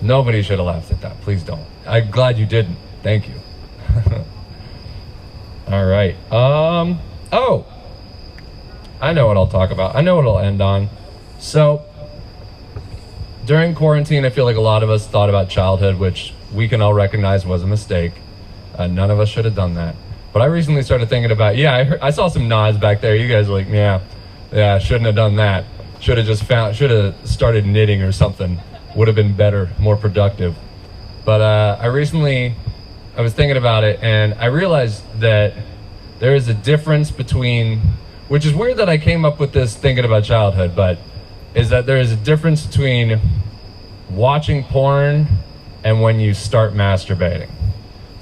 Nobody should have laughed at that. Please don't. I'm glad you didn't. Thank you. All right. Oh, I know what I'll talk about. I know what it'll end on. So, during quarantine, I feel like a lot of us thought about childhood, which we can all recognize was a mistake. None of us should have done that. But I recently started thinking about, I saw some nods back there. You guys are like, yeah, shouldn't have done that. Should have started knitting or something. Would have been better, more productive. But I was thinking about it, and I realized that there is a difference between, which is weird that I came up with this thinking about childhood, but is that there is a difference between watching porn and when you start masturbating.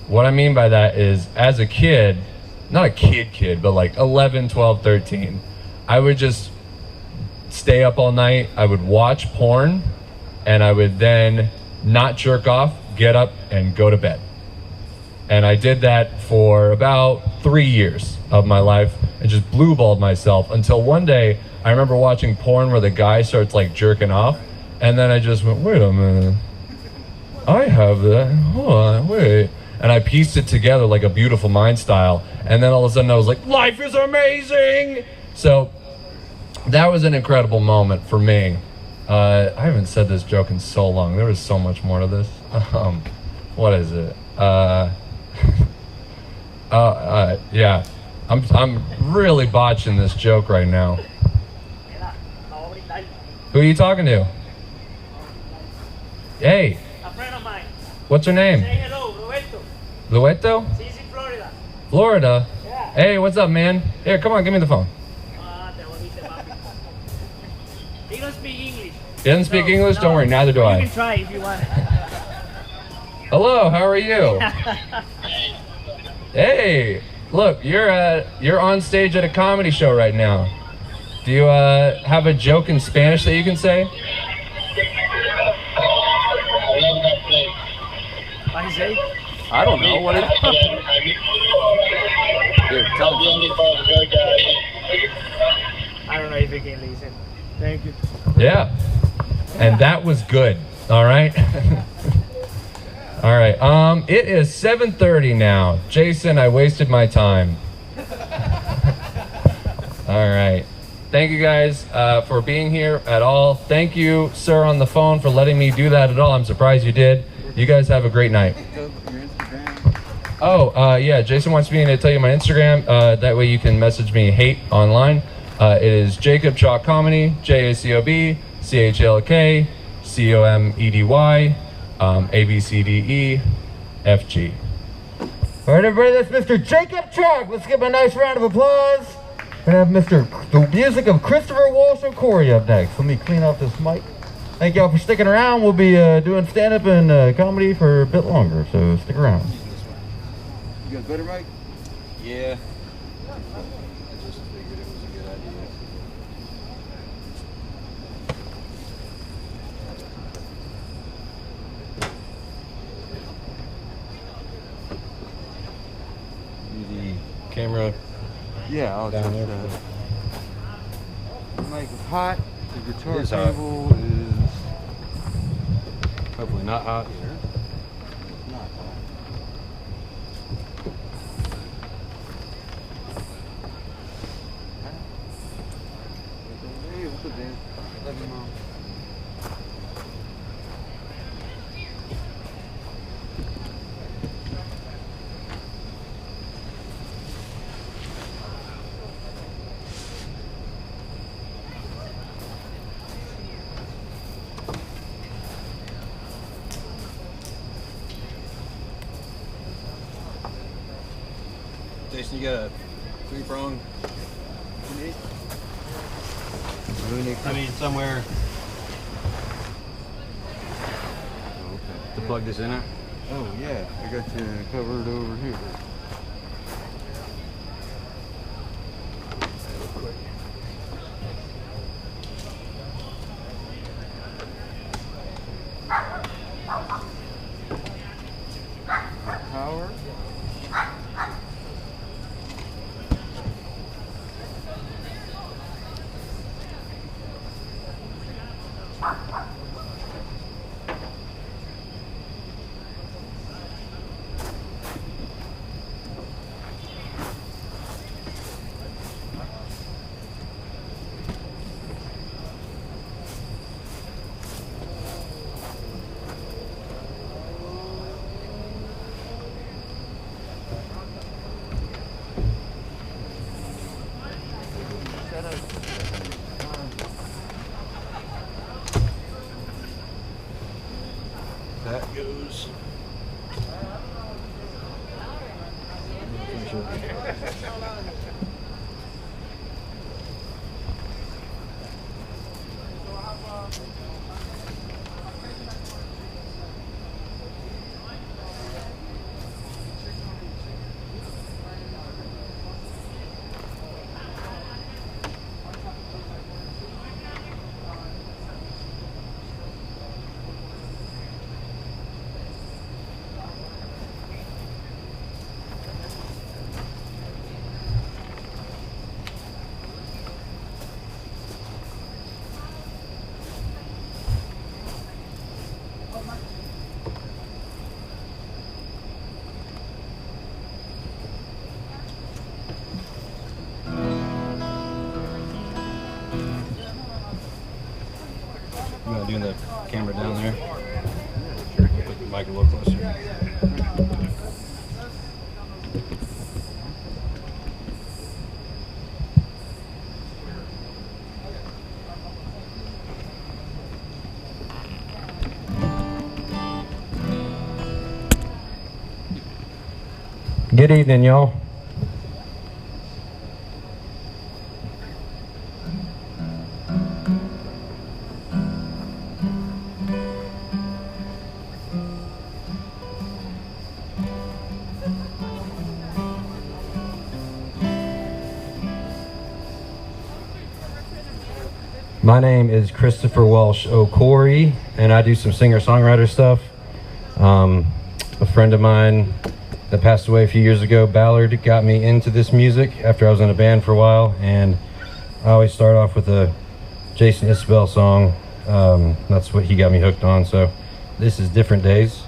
What I mean by that is, as a kid, not a kid, but like 11, 12, 13, I would just stay up all night, I would watch porn, and I would then not jerk off, get up, and go to bed. And I did that for about 3 years of my life and just blue-balled myself until one day I remember watching porn where the guy starts like jerking off, and then I just went, wait a minute, I have that, hold on, wait. And I pieced it together like a Beautiful Mind style, and then all of a sudden I was like, life is amazing! So that was an incredible moment for me. I haven't said this joke in so long. There was so much more to this. What is it? Yeah. I'm really botching this joke right now. Who are you talking to? Hey. A friend of mine. What's her name? Say hello, Roberto. Lueto? She's in Florida. Florida? Yeah. Hey, what's up, man? Here, come on, give me the phone. He don't speak English. He doesn't speak English? Don't worry, neither do I. You can try if you want. Hello, how are you? Hey, look, you're on stage at a comedy show right now. Do you have a joke in Spanish that you can say? What he say? I don't know. What is Here, tell him. I don't know if you can listen. Thank you. Yeah, and that was good. All right. All right. It is 7:30 now. Jason, I wasted my time. All right. Thank you guys for being here at all. Thank you, sir, on the phone for letting me do that at all. I'm surprised you did. You guys have a great night. Oh, yeah, Jason wants me to tell you my Instagram. That way you can message me hate online. It is Jacob Chalk Comedy, JACOB, CHLK, COMEDY, ABCDEFG. All right, everybody, that's Mr. Jacob Chalk. Let's give him a nice round of applause. We're going to have the music of Christopher Walsh O'Corey up next. Let me clean off this mic. Thank y'all for sticking around. We'll be doing stand-up and comedy for a bit longer, so stick around. You got a better mic? Yeah. I just figured it was a good idea. The camera. Yeah, I'll down just, there. The mic is hot. The guitar It is hot. cable is Hopefully not hot. not hot. Hey, what's up, Dan? Love you, Mom. Jason, you got a 3-prong? I mean, somewhere to plug this in at. Oh, yeah. I got you covered over here. Power. That goes. You want to do the camera down there? Put the mic a little closer. Good evening, y'all. My name is Christopher Welsh O'Corey, and I do some singer-songwriter stuff. A friend of mine that passed away a few years ago, Ballard, got me into this music after I was in a band for a while, and I always start off with a Jason Isbell song. That's what he got me hooked on, so this is Different Days.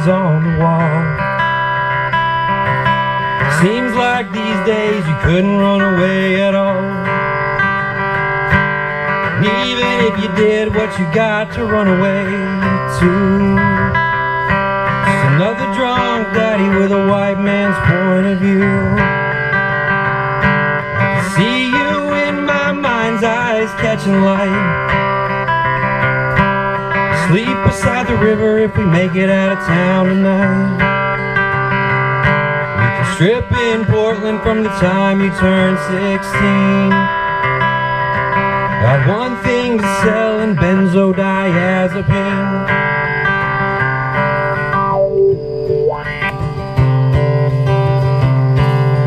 always on the wall. Seems like these days you couldn't run away at all. And even if you did, what you got to run away to? Just another drunk daddy with a white man's point of view. I can see you in my mind's eyes catching light. Sleep beside the river if we make it out of town tonight. We can strip in Portland from the time you turn 16. Got one thing to sell in benzodiazepine.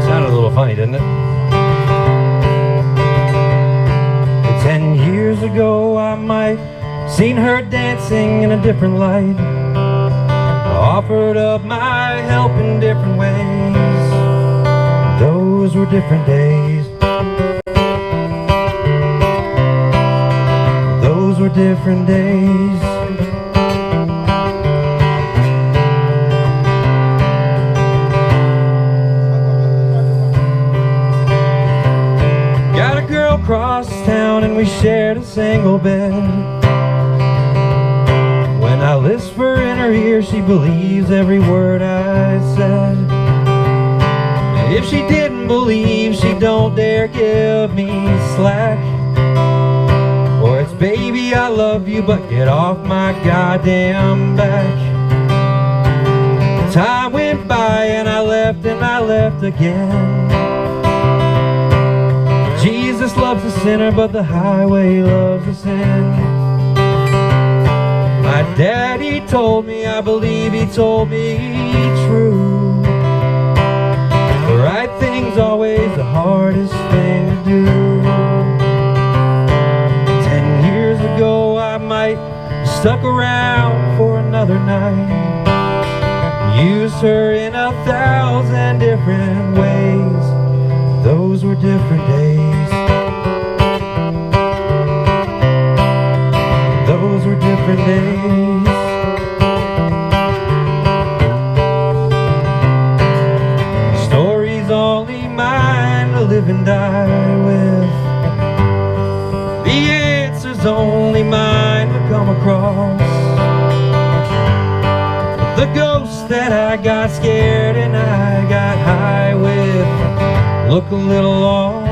Sounded a little funny, didn't it? 10 years ago I might seen her dancing in a different light. I offered up my help in different ways. Those were different days. Those were different days. Got a girl across town and we shared a single bed. When I whisper in her ear, she believes every word I said. And if she didn't believe, she don't dare give me slack. Or it's baby, I love you, but get off my goddamn back. Time went by and I left again. Jesus loves a sinner, but the highway loves a sin. My daddy told me, I believe he told me true. The right thing's always the hardest thing to do. 10 years ago I might have stuck around for another night. Used her in 1,000 different ways. Those were different days. Those were different days. The story's only mine to live and die with. The answer's only mine to come across. The ghost that I got scared and I got high with look a little lost.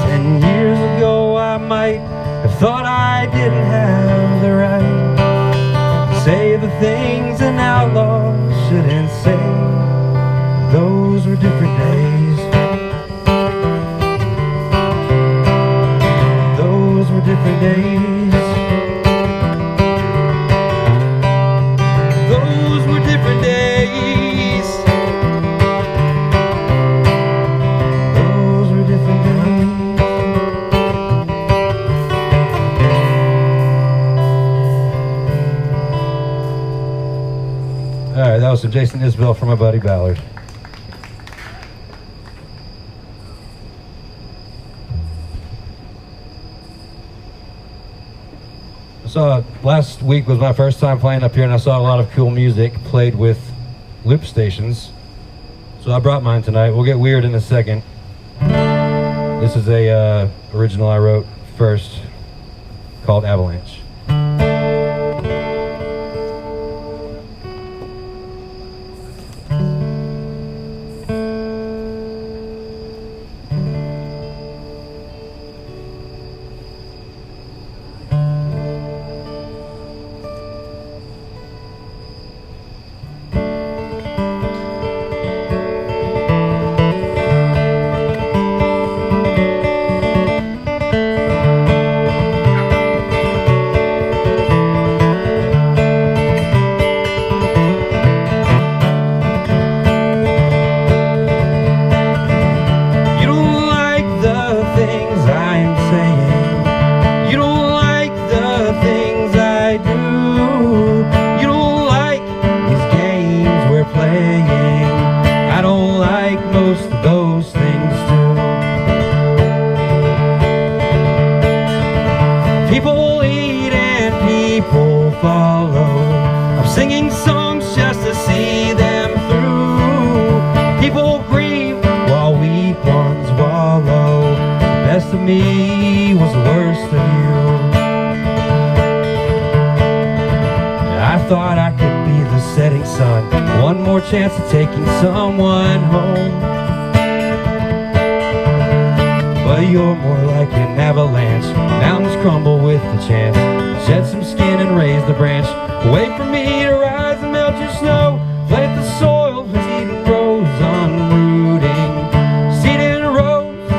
10 years ago I might have thought I didn't have the right to say the things an outlaw shouldn't say. Those were different days. Those were different days. Those were different days. Those were different days. All right, that was some Jason Isbell from my buddy Ballard. So last week was my first time playing up here, and I saw a lot of cool music played with loop stations. So I brought mine tonight. We'll get weird in a second. This is a original I wrote first called Avalanche. singing songs just to see them through. People grieve while weak ones wallow. The best of me was the worst of you. I thought I could be the setting sun, one more chance of taking someone home. But you're more like an avalanche, mountains crumble with the chance. Shed some skin and raise the branch. Wait for me to rise and melt your snow. Plant the soil, seed and rose, unrooting. Seed and rose,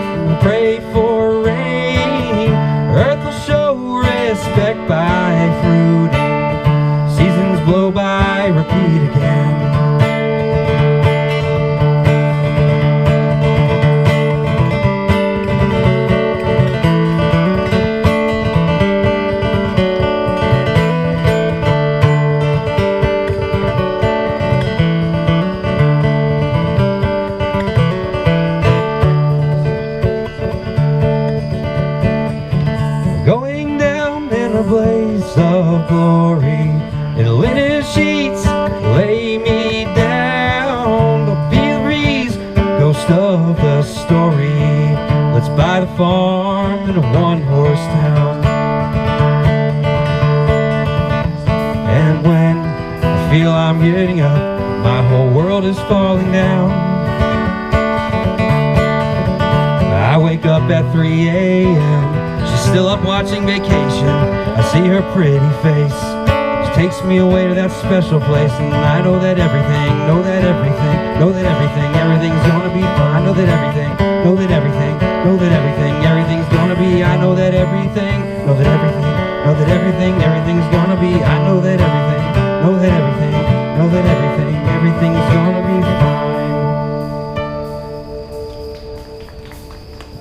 pray for rain. Earth will show respect by fruiting. Seasons blow by, repeat again. Going down in a blaze of glory, in linen sheets lay me down. Don't be the breeze, ghost of the story. Let's buy the farm in a one-horse town. And when I feel I'm getting up, my whole world is falling down. I wake up at 3 a.m. She's still up watching Vacation. I see her pretty face. She takes me away to that special place, and I know that everything, know that everything, know that everything, everything's gonna be fine. I know that everything, know that everything, know that everything, everything's gonna be. I know that everything, know that everything, know that everything, everything's gonna be. I know that everything, know that everything, know that everything, everything's gonna be fine.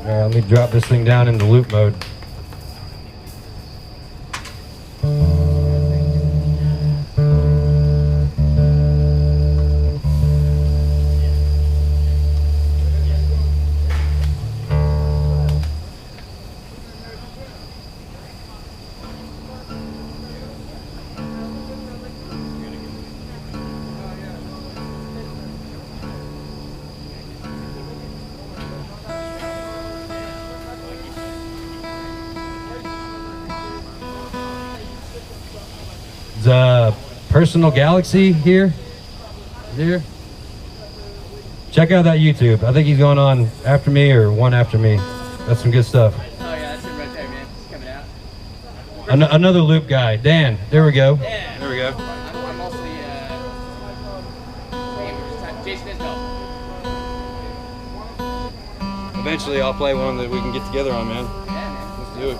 All right, let me drop this thing down into loop mode. Personal Galaxy here. Check out that YouTube. I think he's going on after me or one after me. That's some good stuff. Oh yeah, that's it right there, man. It's coming out. Another loop guy, Dan. There we go. Yeah. There we go. I'm mostly Jason is no. Eventually, I'll play one that we can get together on, man. Yeah, man. Let's do it.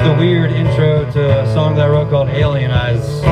the weird intro to a song that I wrote called Alien Eyes.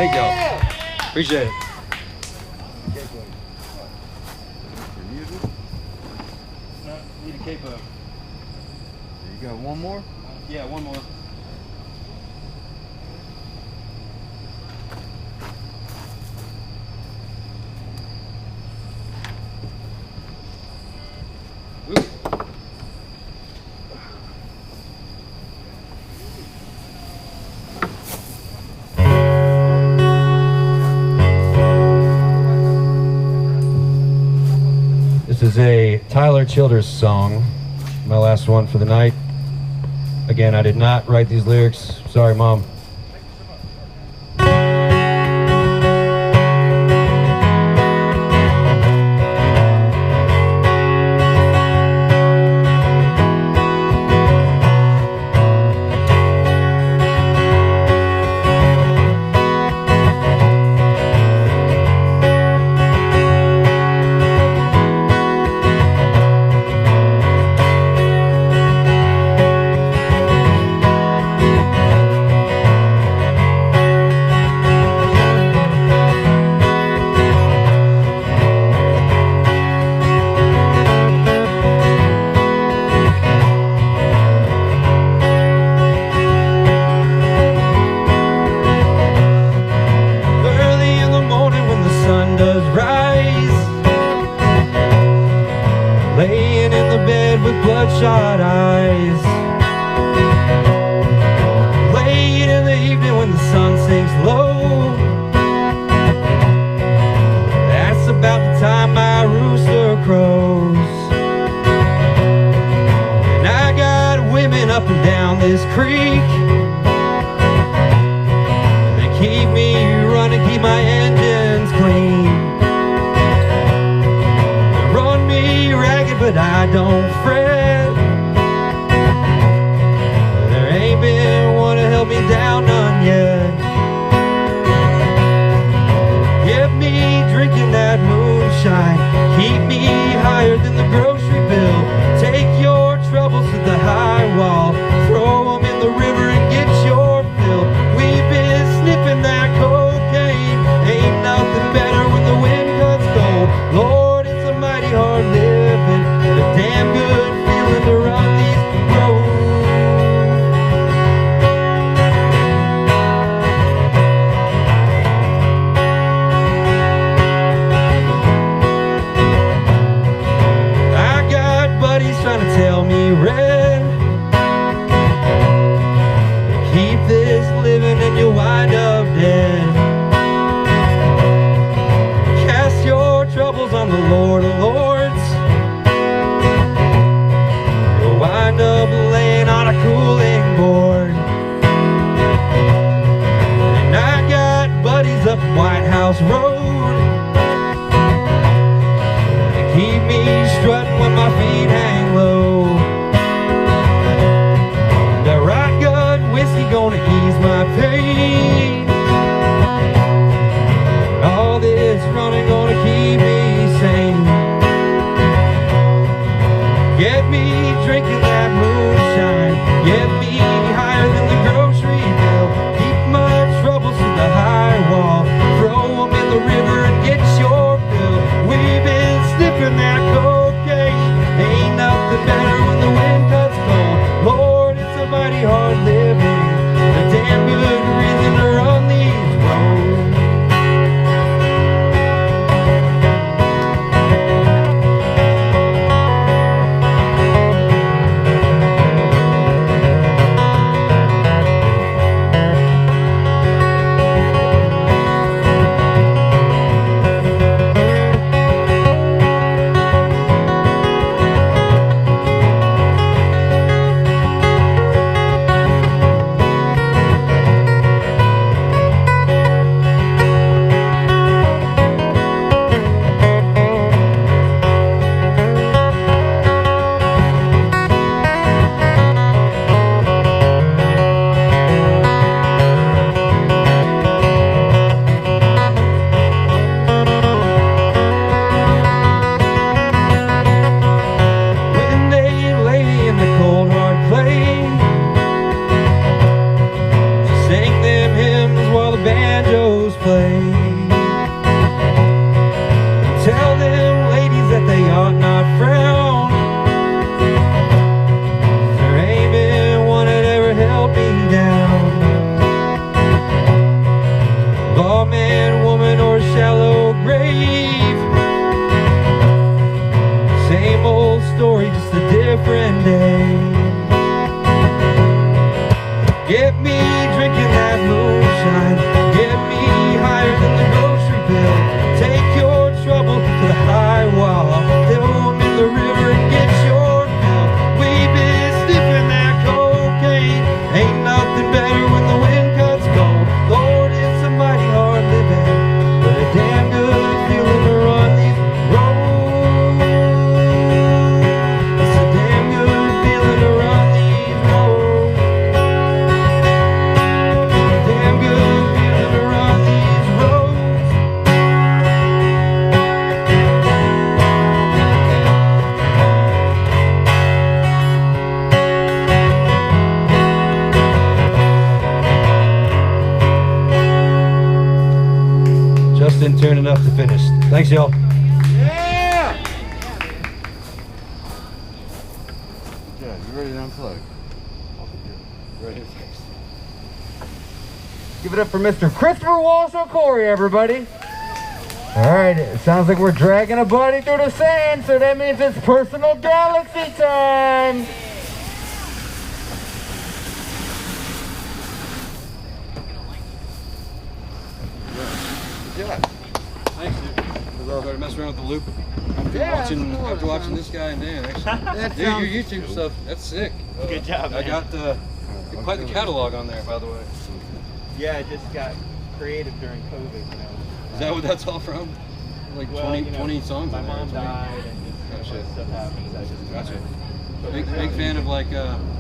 Thank y'all. Appreciate it. Need a capo. You got one more? Yeah, one more. This is a Tyler Childers song, my last one for the night. Again, I did not write these lyrics. Sorry, Mom. but I don't fret. There ain't been one to help me down, none yet. Get me drinking that moonshine, keep me higher than the grocery bill. Take your troubles to the high wall, throw them in the river and get your fill. We've been sniffing that cocaine, ain't nothing better when the wind cuts cold. Lord, it's a mighty hard living, and a damn good feeling to run these roads. Trying to tell me red, keep this living and you'll wind up dead. Cast your troubles on the Lord of Lords, you'll wind up laying on a cooling board. And I got buddies up White House Road, they keep me strutting when my feet hang low. That rotgut whiskey gonna ease my pain. All this running gonna keep me sane. Get me drinking that moonshine, get me higher than the grocery bill. Keep my troubles to the high wall, throw them in the river and get your fill. We've been sniffing that cocaine, ain't nothing better when the wind cuts cold. Lord, it's a mighty hard living, a damn good reason to run these roads. Get me drinking that moonshine, get me higher than the grocery bill. Take your trouble to the high wall, throw them in the river and get your fill. We've been sniffing that cocaine, ain't nothing better when the wind cuts cold. Lord, it's a mighty hard living, but a damn good feeling to run these roads. It's a damn good feeling to run these roads. Justin tuning up to finish. Thanks, y'all. Yeah! Yeah, you ready to unplug? Ready to fix. Give it up for Mr. Christopher Walsh O'Corey, everybody. All right, it sounds like we're dragging a buddy through the sand, so that means it's personal galaxy time. Yeah. Thanks, dude. Started messing around with the loop. After watching this guy and Dan, actually. Dude, your YouTube stuff, that's sick. Good job, man. I got quite the catalog on there, by the way. Yeah, I just got creative during COVID, you know. Is that what that's all from? Like well, 20, you know, 20 songs my on there. mom died, and just Gotcha. stuff happens. I just Gotcha. Big fan of like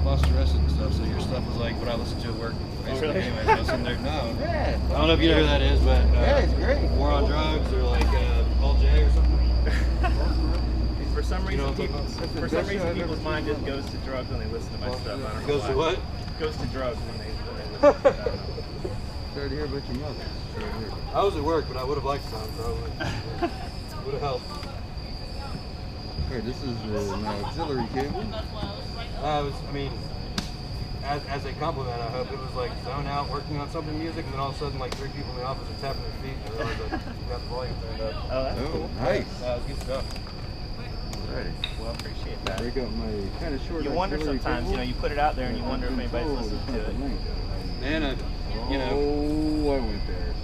phosphorescent and stuff. So your stuff was like what I listen to at work. Basically, really? anyway, so I was sitting there. No, Yeah. I don't know if you know who that is, but Yeah, it's great. War on Drugs or like Paul J or something. For some You know reason, what I'm talking about? people's mind just goes to drugs when they listen to my stuff. I don't know Goes why. to what? Goes to drugs when they listen to it. I don't know. Sorry to hear about your mother. I was at work, but I would have liked some, so it would have helped. Okay, this is an auxiliary cable. I mean, as a compliment, I hope it was like zone out working on something music, and then all of a sudden, like 3 people in the office are tapping their feet, and I realized that you got the volume turned up. Oh, that's cool. Nice. That was good stuff. Alrighty. Well, I appreciate that. Break up my kind of short. You wonder auxiliary sometimes, cable. you put it out there and you wonder if anybody's listening to it. Man, Oh, I went there.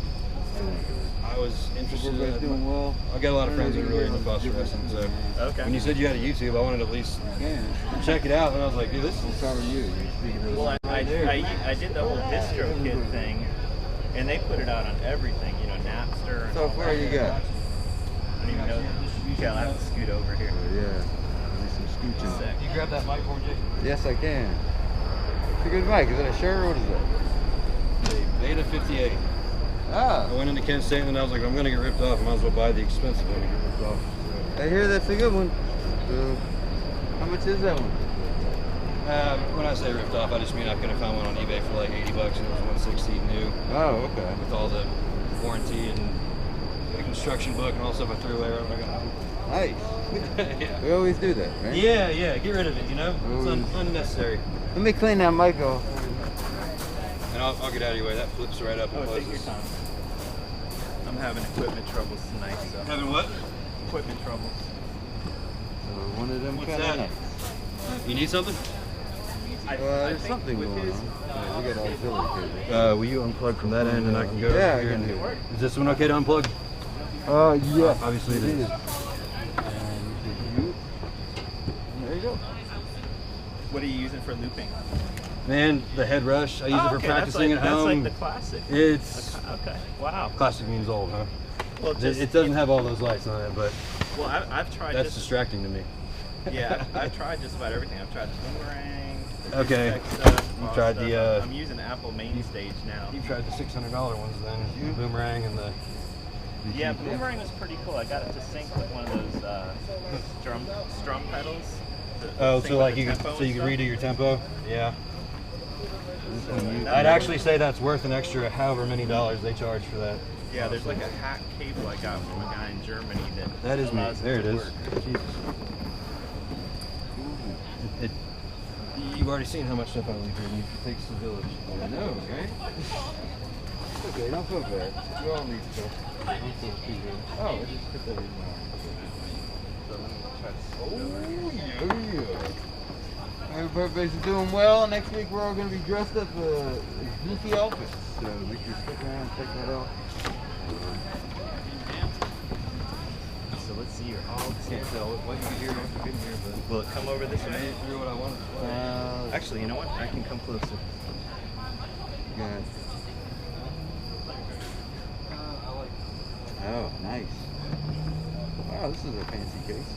I was interested. Everybody's doing well. I got a lot of friends that are really into phosphorescent, so Okay. when you said you had a YouTube, I wanted to at least check it out, and I was like, dude, this is. How are you? You're speaking of Well, I did the whole DistroKid thing, and they put it out on everything, Napster. And So far you got? I don't even know. Yeah, I'll have to scoot over here. Yeah. Need some scooching. Sick. You grab that mic for me, Jake? Yes, I can. It's a good mic. Is it a Shure or what is that? A Beta 58. Ah. I went into Kent State and I was like, I'm gonna get ripped off. I might as well buy the expensive one to get ripped off. I hear that's a good one. How much is that one? When I say ripped off, I just mean I couldn't find one on eBay for like $80 and it was 160 new. Oh, okay. With all the warranty and the construction book and all the stuff I threw away. Nice. Yeah. We always do that, right? Yeah, get rid of it, It's unnecessary. Let me clean that mic off. And I'll get out of your way. That flips right up and Oh, take closes. your time. I'm having equipment troubles tonight, so. Having what? Equipment troubles. So one of them What's kind that? of. You need something? There's something going on. Yeah, we got auxiliary cable. Will you unplug from that end and I can go Yeah, over here? I can do it. Is this one okay to unplug? Yes. Obviously it is. There you go. What are you using for looping? Man, the head rush. I use it for practicing at home. That's like the classic. It's Okay. Wow. classic means old, huh? Well, It doesn't have all those lights on it, but Well, I've tried. that's distracting to me. Yeah, I've tried just about everything. I've tried the boomerang. The Okay. Respect stuff, You all tried stuff. the, I'm using Apple Main Stage now. You tried the $600 ones then, the boomerang and the. Yeah, boomerang was pretty cool. I got it to sync with one of those strum pedals. Oh, sync so with like the you could, tempo so you and could stuff. redo your tempo. Yeah. So I'd actually say that's worth an extra however many dollars they charge for that. Yeah, there's like a hack cable I got from a guy in Germany That is me. allows There it to is. work. Jesus. You've already seen how much stuff I leave here. It takes the village. I know, right? It's okay, don't feel bad. We all need stuff. Don't feel too bad. Oh, I just put that in my Everybody's doing well. Next week we're all going to be dressed up as goofy outfits. So make sure you stick around and check that out. So let's see your all. Can't tell what you can hear after getting here, but Will it come over this way? hear what I want. Actually, you know what? I can come closer. Good. Oh, nice. Wow, this is a fancy case.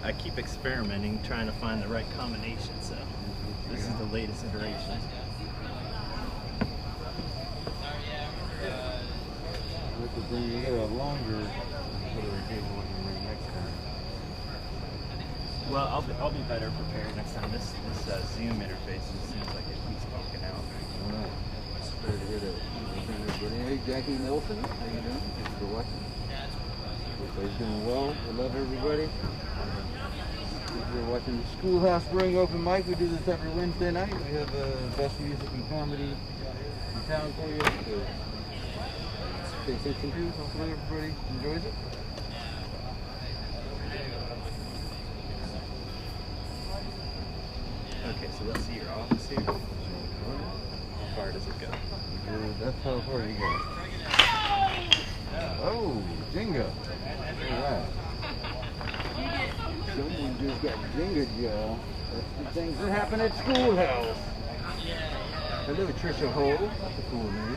I keep experimenting, trying to find the right combination. So this is the latest iteration. We have to bring you a longer auxiliary cable when you bring next time. Well, I'll be better prepared next time. This Zoom interface just seems like it keeps poking out. All right. Sorry to hear that. Hey, Jackie Nelson, how you doing? Thanks for watching. Everybody's doing well. We love everybody. If you're watching the Schoolhouse Brewing Open Mic, we do this every Wednesday night. We have best music and comedy in town for you. So pay attention to. Hopefully everybody enjoys it. Okay, so let's see your office here. How far does it go? That's how far you go. Oh, Jenga. All right. Someone just got Jenga, y'all. That's the things that happen at Schoolhouse. Hello, Trisha Hole. That's a cool name.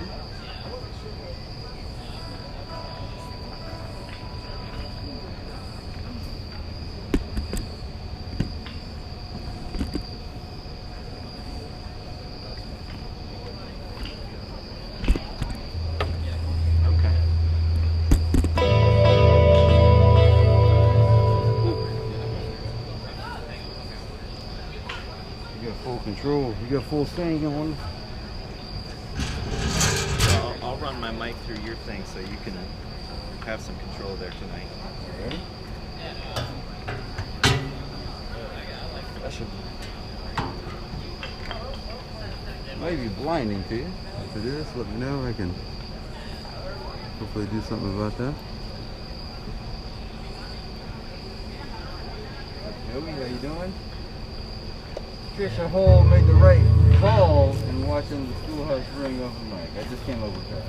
control. You got full swing on. I'll run my mic through your thing so you can have some control there tonight. You ready? That should might be blinding to you. If it is, let me know. I can hopefully do something about that. Joey, how you doing? Trisha Hole made the right call in watching the Schoolhouse Brewing open mic. I just came up with that.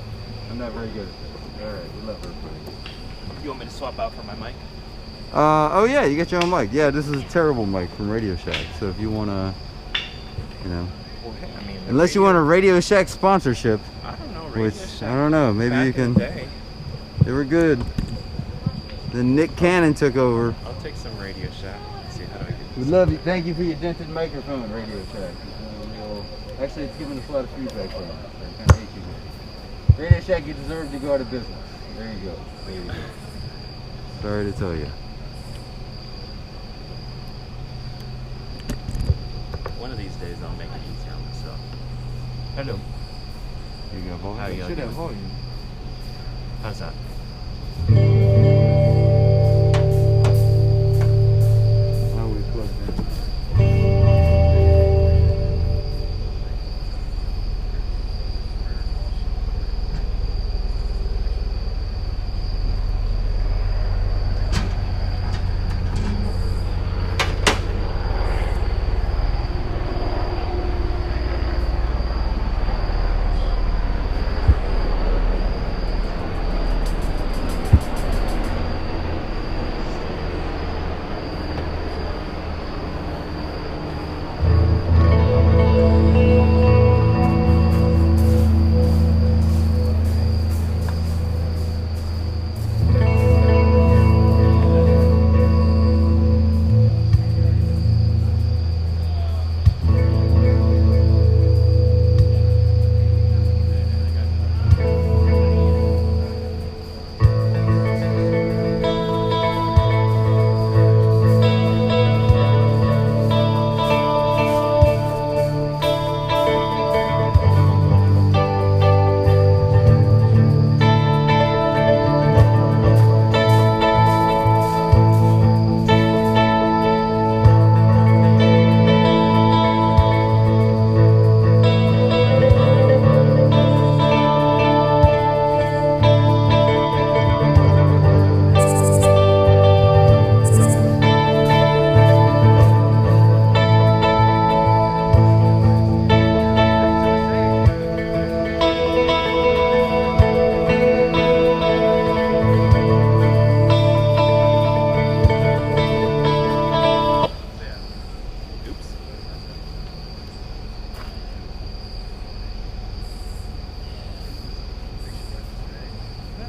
I'm not very good at this. Alright, we love everybody. You want me to swap out for my mic? Oh yeah, you got your own mic. Yeah, this is a terrible mic from Radio Shack. So if you wanna, you know, Well, hey, I mean, unless you want a Radio Shack sponsorship, I don't know, Radio which Shack, I don't know, maybe back you in can. the day. They were good. Then Nick Cannon took over. I'll take some Radio Shack. Let's see, how do I get We this? love you. Thank you for your dented microphone, Radio Shack. Actually, it's giving us a lot of feedback from it. So I kind of hate you guys. Radio Shack, you deserve to go out of business. There you go. There you go. Sorry to tell you. One of these days I'll make it easier on myself. Hello. You got volume? How you Should have doing? volume. How's that? How we plugged in.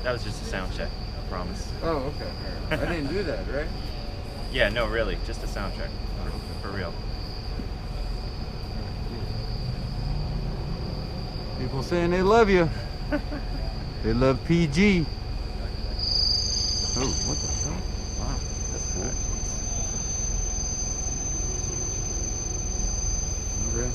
That was just a sound check, I promise. Oh, okay. All right. I didn't do that, right? Yeah, no, really, just a sound check, for real. People saying they love you. They love PG. Oh, what the hell? Wow, that's cool. Okay.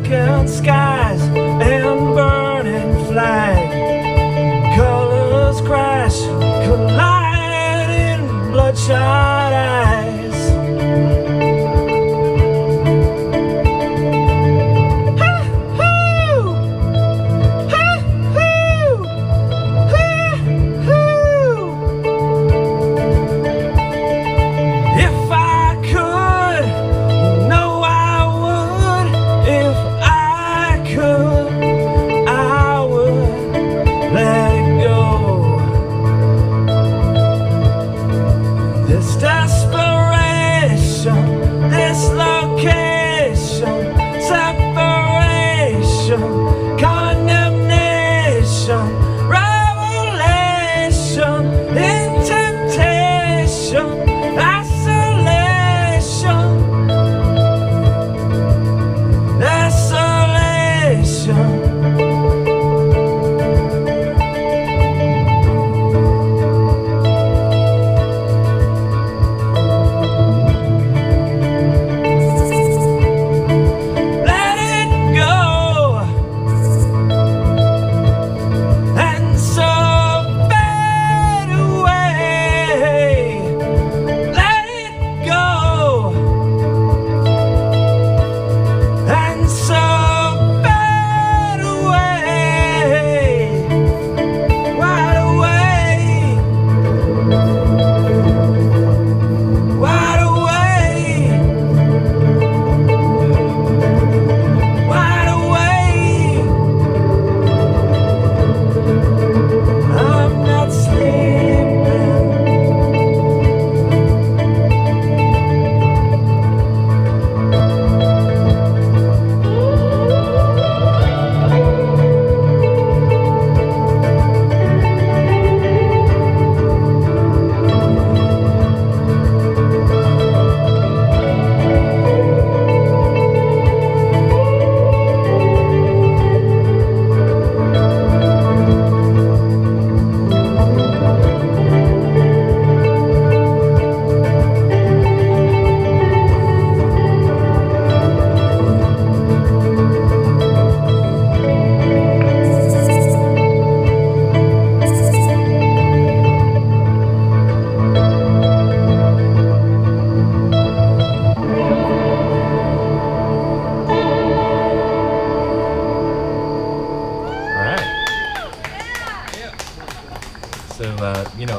broken skies and burning flag. Colors crash, collide in bloodshot eyes.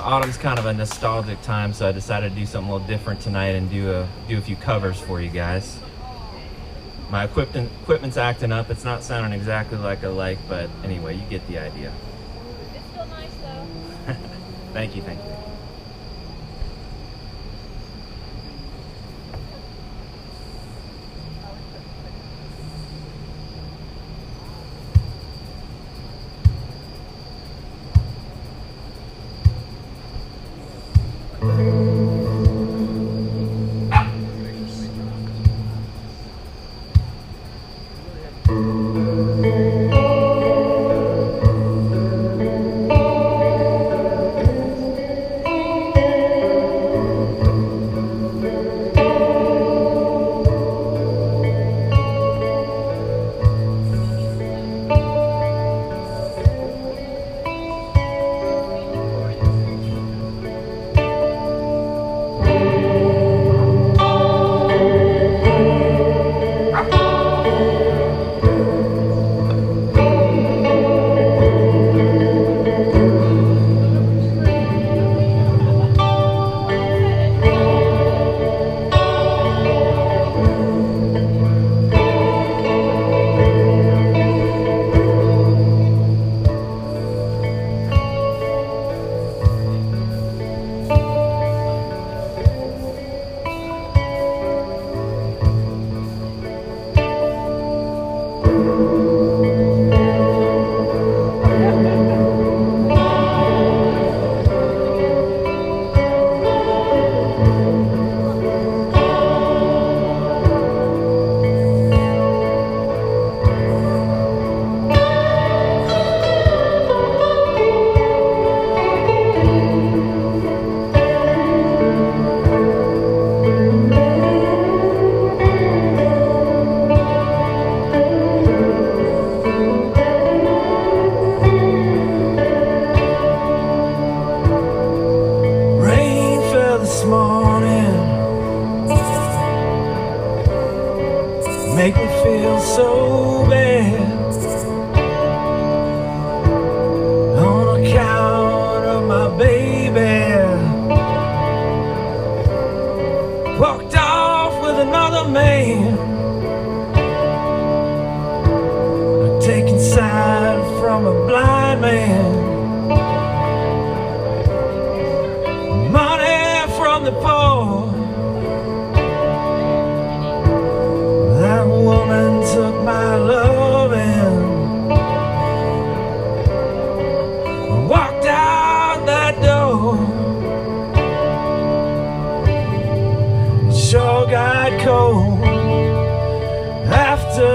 Autumn's kind of a nostalgic time, so I decided to do something a little different tonight and do a few covers for you guys. My equipment's acting up. It's not sounding exactly like I like, but anyway, you get the idea. It's still nice though. Thank you, thank you. feel so bad on account of my baby. Walked off with another man, taking side from a blind man. Money from the poor. That woman took my loving, walked out that door. It sure got cold after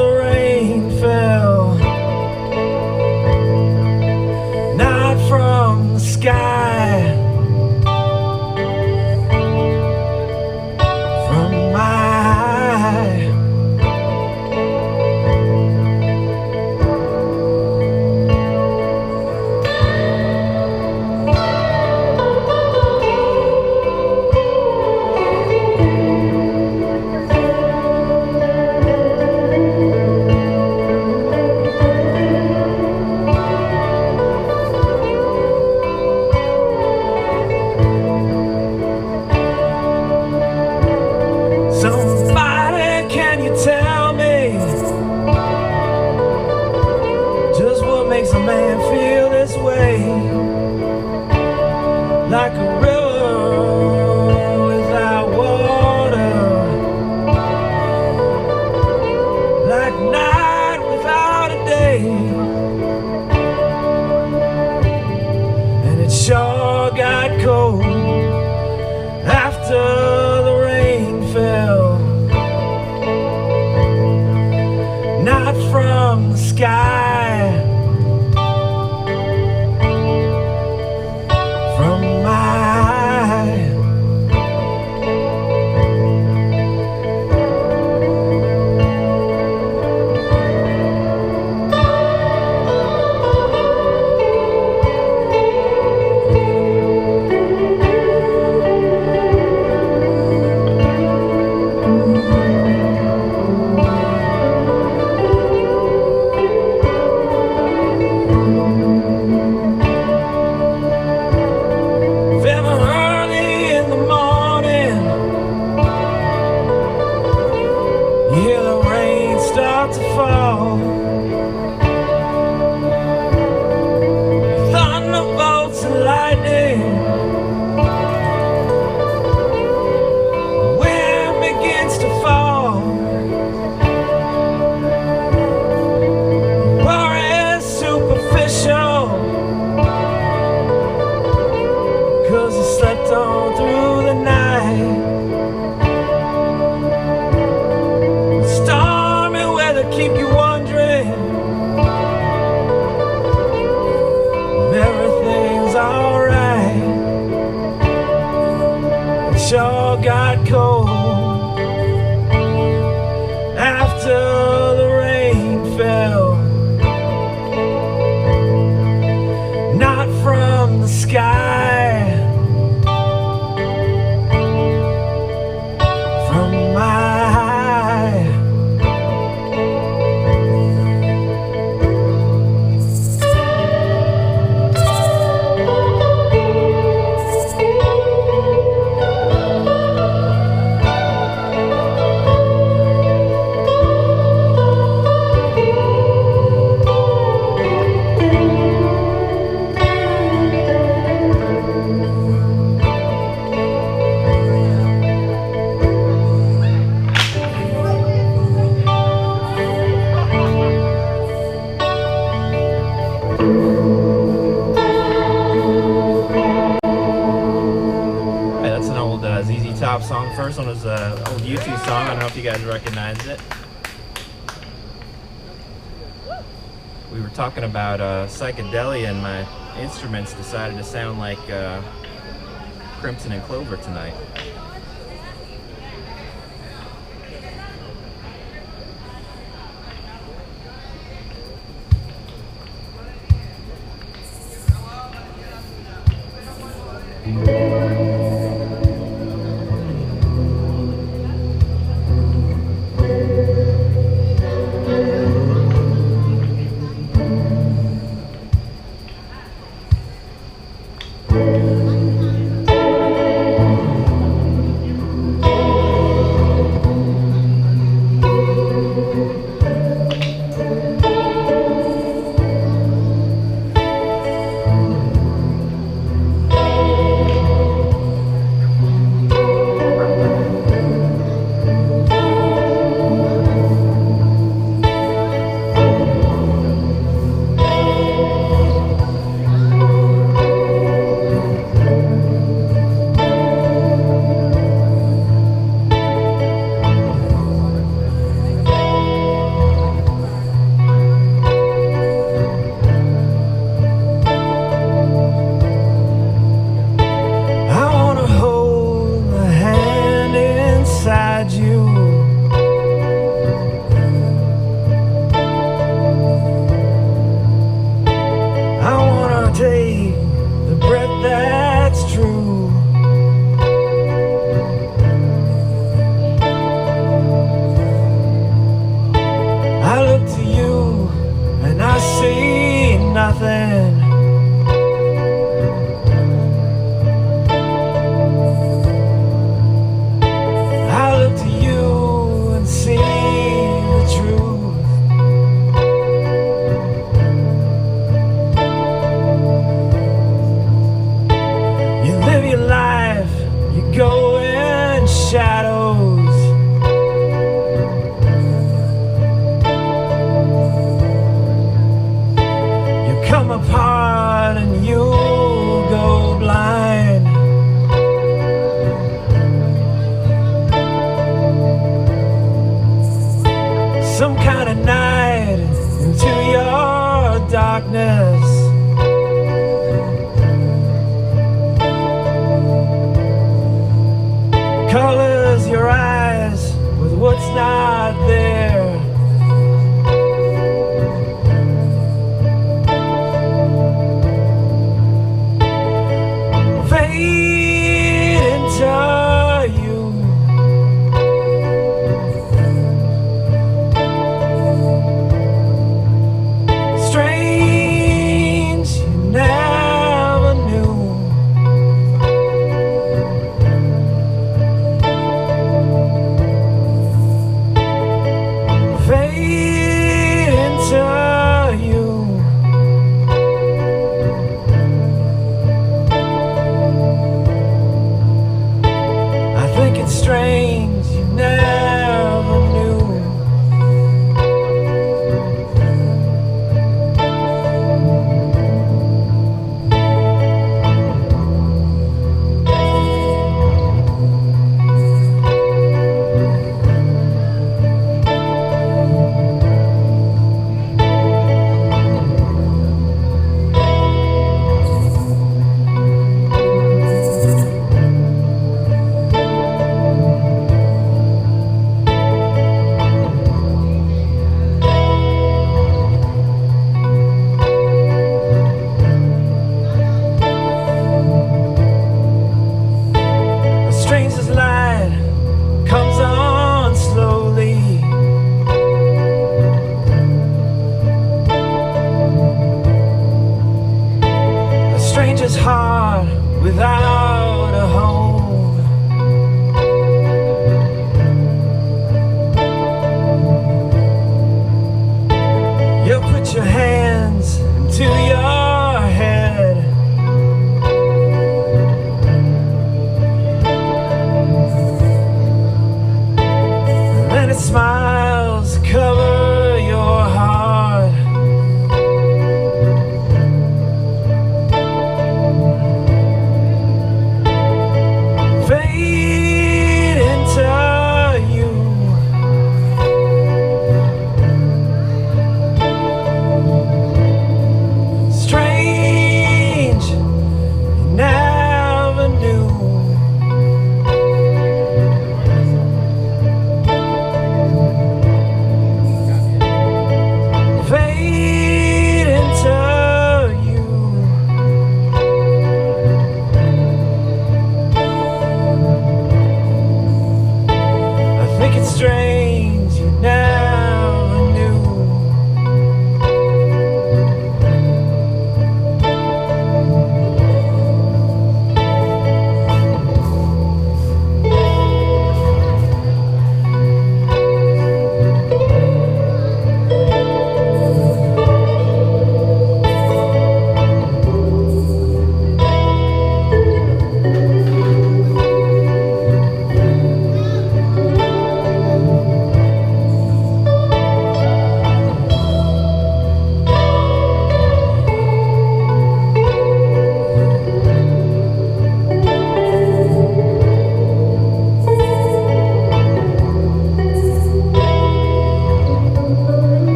the rain fell, not from the sky, from my eye. Somebody, can you tell me just what makes a man feel this way? Like a river without water, like night without a day. And it sure got cold after the rain fell, not from the sky, from my eye. Thunderbolts and lightning, the wind begins to fall. Worry is superficial, 'cause he slept on through the night. Stormy weather keep you wondering if everything's alright. It sure got cold after the rain fell, not from the sky, from my eye. Top song. First one was an old YouTube song. I don't know if you guys recognize it. We were talking about psychedelia, and my instruments decided to sound like Crimson and Clover tonight. I look to you and I see nothing. I look to you and see the truth. You live your life, you go in shadows. You come apart and you go blind. Some kind of night into your darkness. Colors your eyes with what's not there. Fade into you. Strange, you never knew.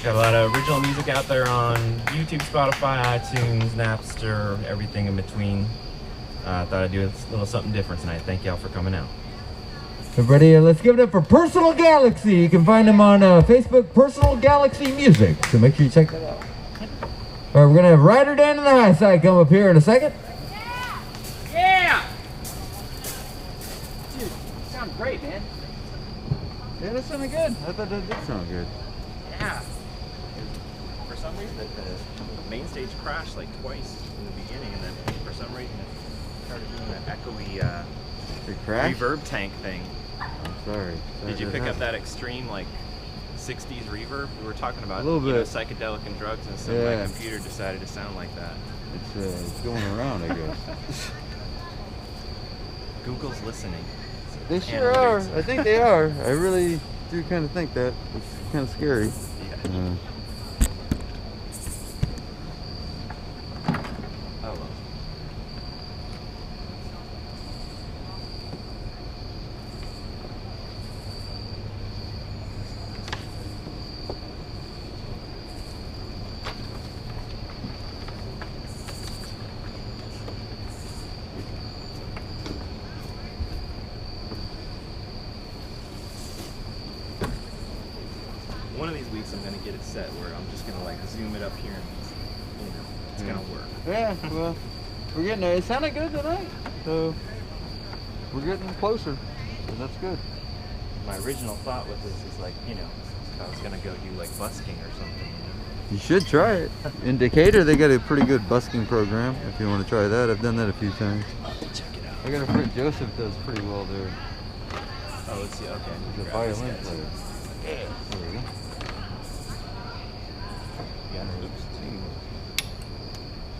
Got a lot of original music out there on YouTube, Spotify, iTunes, Napster, everything in between. I thought I'd do a little something different tonight. Thank y'all for coming out. Everybody, let's give it up for Personal Galaxy. You can find them on Facebook, Personal Galaxy Music. So make sure you check that out. All right, we're going to have Ryder Dan and the High Side come up here in a second. Yeah! Dude, you sound great, man. Yeah, that sounded good. I thought that did sound good. Yeah. For some reason, the main stage crashed like twice in the beginning, and then for some reason it started doing that echoey reverb tank thing. I'm sorry. Did you pick up that extreme like 60s reverb? We were talking about A little you know, bit. psychedelic and drugs, and so Yeah. my computer decided to sound like that. It's going around, I guess. Google's listening. They sure are. I think they are. I really do kind of think that. It's kind of scary. Yeah. Oh well. One of these weeks I'm gonna get it set where I'm just gonna like zoom it up here and you know, it's gonna work. Yeah, well, we're getting there. It sounded good tonight, so we're getting closer, and that's good. My original thought with this is like, you know, I was gonna go do like busking or something, you know. You should try it. In Decatur, they got a pretty good busking program if you want to try that. I've done that a few times. Check it out. I got a friend, Joseph, does pretty well there. Oh, let's see. Okay. He's a Grab this violin guy. player. Yeah. There we go. Yeah, oops, too.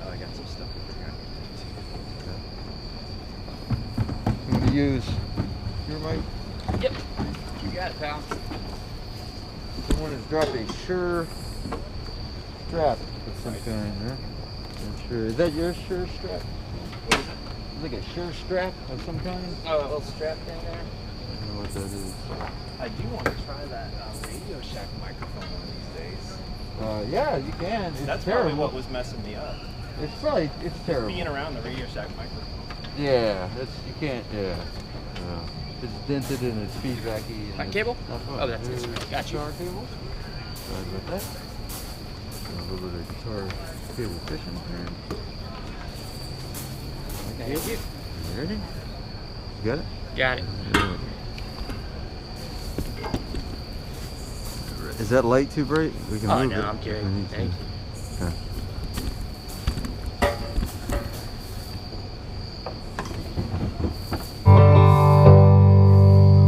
Oh, I got some stuff I forgot. I'm going to use your mic. Yep. You got it, pal. Someone has dropped a Shure strap of some kind, huh? Sure. Is that your Shure strap? What is it? It's like a Shure strap of some kind? Oh, a little strap thing there? I don't know what that is. I do want to try that Radio Shack microphone one of these days. Yeah, you can. It's That's terrible. probably what was messing me up. It's probably, it's terrible. Being around the Radio Shack microphone. Yeah, that's, you can't, yeah. It's dented and it's feedbacky. And My it's cable? not fun. Oh, that's it. There's Got you. Guitar cable. Sorry about that. A little bit of guitar cable fishing here. Thank you. You ready? You got it? Got it. Good. Is that light too bright? We can Oh, move no, it I'm if good. we need Thank to. you. Okay.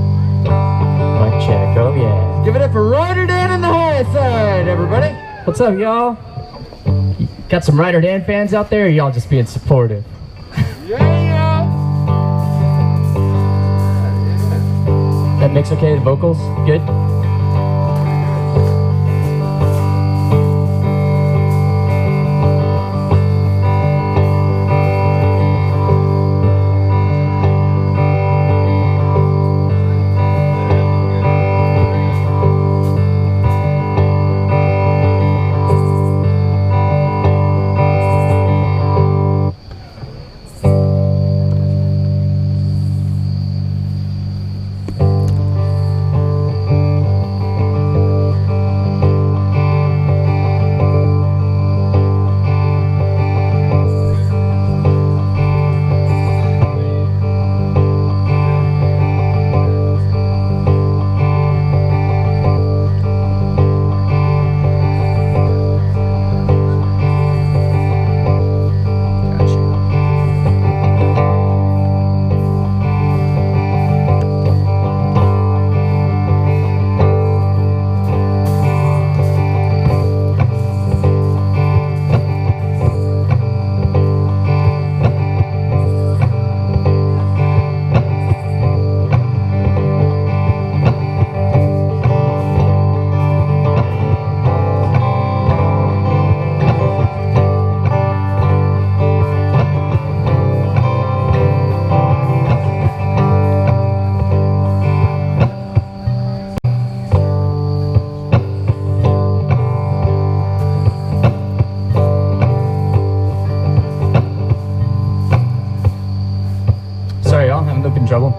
Mic check. Oh yeah. Give it up for Ryder Dan and the High Side, everybody. What's up, y'all? Got some Ryder Dan fans out there, or y'all just being supportive? Yeah. That mix okay? The vocals good?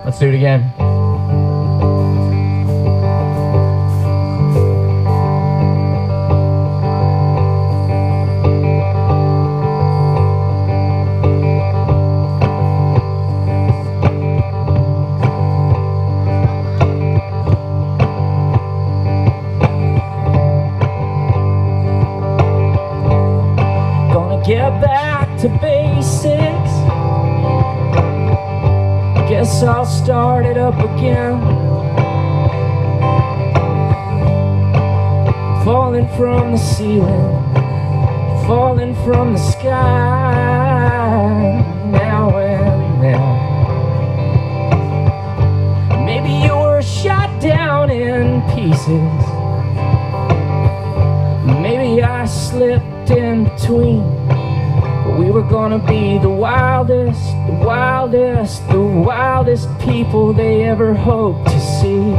Let's do it again. Get back to basics. Guess I'll start it up again. Falling from the ceiling, falling from the sky. Now and then, maybe you were shot down in pieces. Maybe I slipped in between. We were gonna be the wildest, the wildest, the wildest people they ever hoped to see.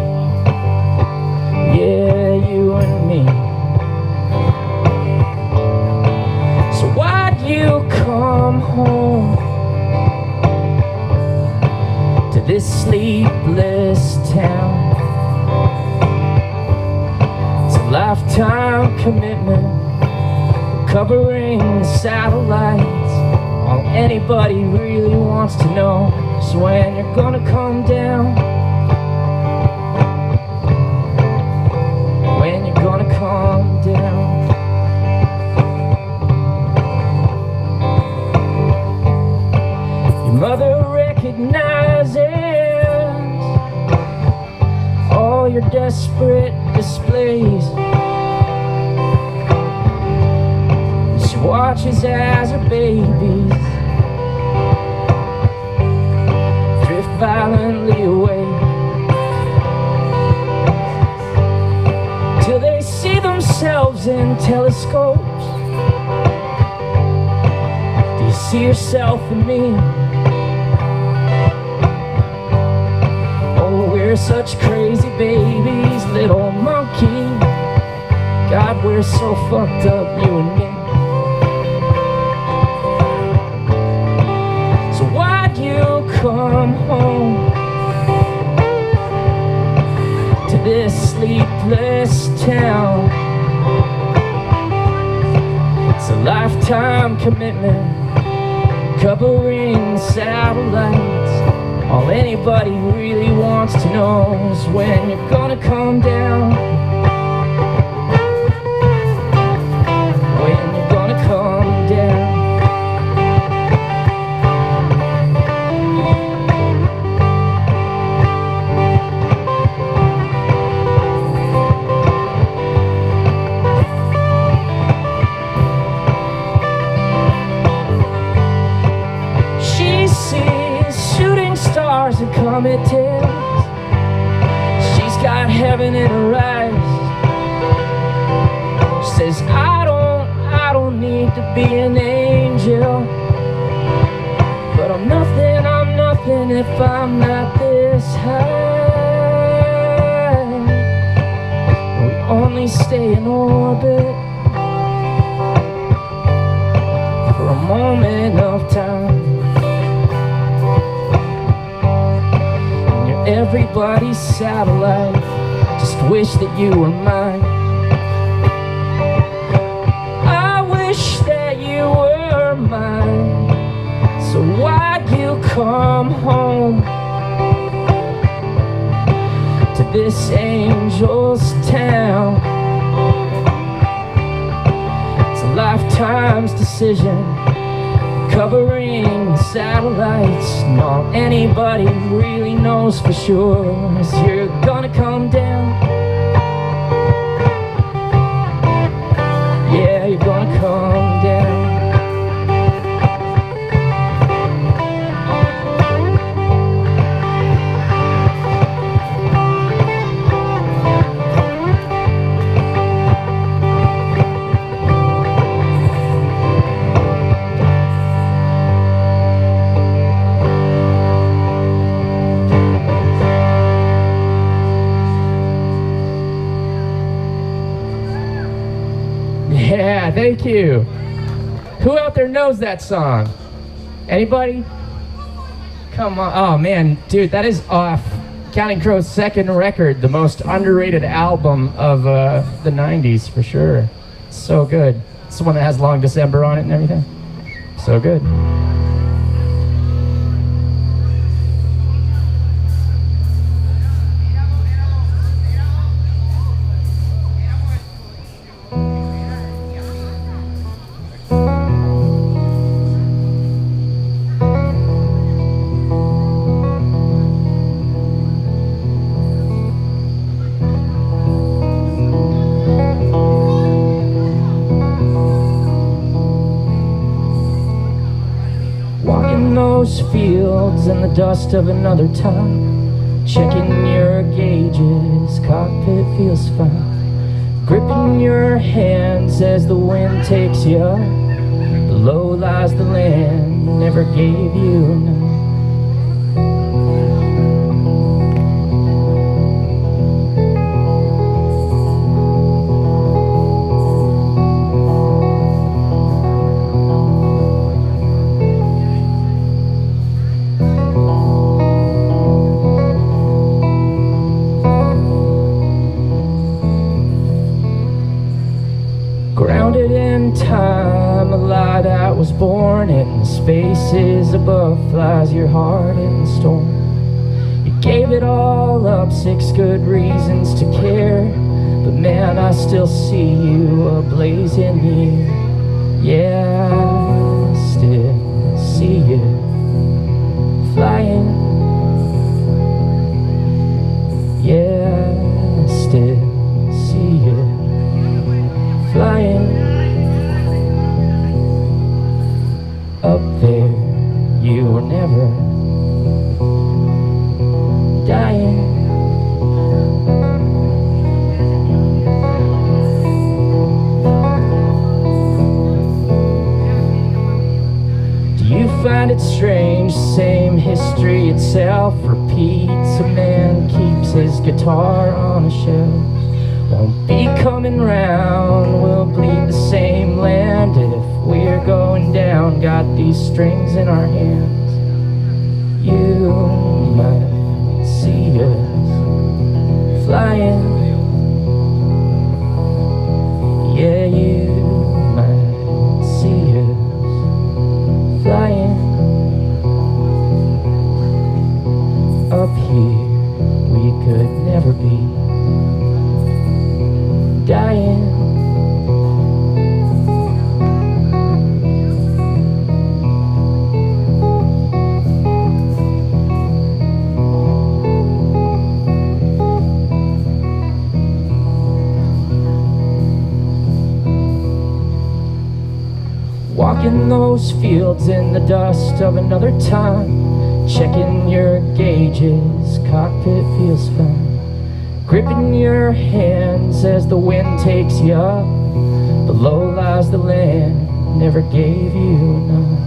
Yeah, you and me. So why'd you come home to this sleepless town? It's a lifetime commitment, covering satellites. All anybody really wants to know is when you're gonna come down. When you're gonna come down. Your mother recognizes all your desperate displays. Watches as her babies drift violently away, till they see themselves in telescopes. Do you see yourself in me? Oh, we're such crazy babies, little monkey. God, we're so fucked up, you and me. Come home to this sleepless town. It's a lifetime commitment, covering satellites. All anybody really wants to know is when you're gonna come down. When you're gonna come down. And comet tails, she's got heaven in her eyes. She says, I don't need to be an angel, but I'm nothing if I'm not this high. We only stay in orbit for a moment of time. Everybody's satellite, just wish that you were mine. I wish that you were mine. So why'd you come home to this angel's town? It's a lifetime's decision, covering satellites. And all anybody really knows for sure is you're gonna come down. Yeah, you're gonna come down. Yeah, thank you. Who out there knows that song? Anybody? Come on. Oh, man. Dude, that is off Counting Crow's second record, the most underrated album of the 90s, for sure. So good. It's the one that has Long December on it and everything. So good. Those fields in the dust of another time, checking your gauges, cockpit feels fine, gripping your hands as the wind takes you up. Below lies the land never gave you enough. Grounded in time, a lie that was born in the spaces above flies your heart in the storm. You gave it all up, 6 good reasons to care, but man, I still see you ablaze in the air. Yeah, I still see you flying. Yeah, I still see you flying up there. You were never dying. Do you find it strange? Same history itself repeats. A man keeps his guitar on a shelf. Won't be coming round, we'll bleed the same land if we're going down. Got these strings in our hands. You might see us flying. Yeah, you might see us flying. Up here we could never be dying. Walking those fields in the dust of another time, checking your gauges, cockpit feels fine. Gripping your hands as the wind takes you up. Below lies the land never gave you enough.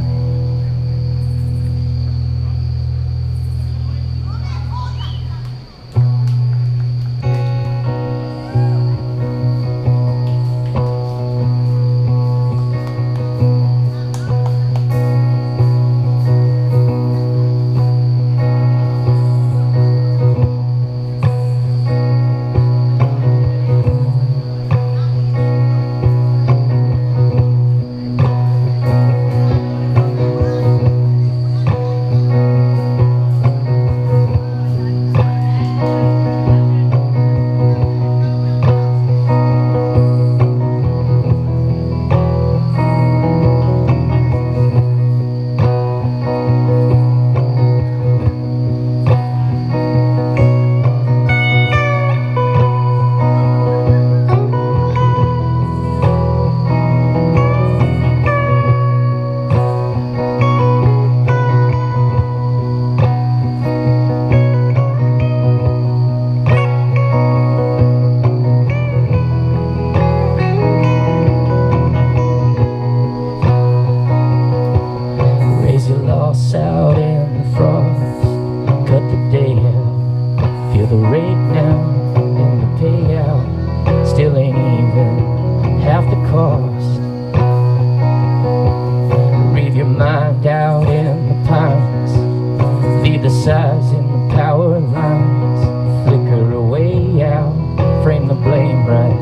Exercising the power lines, flicker away out, frame the blame right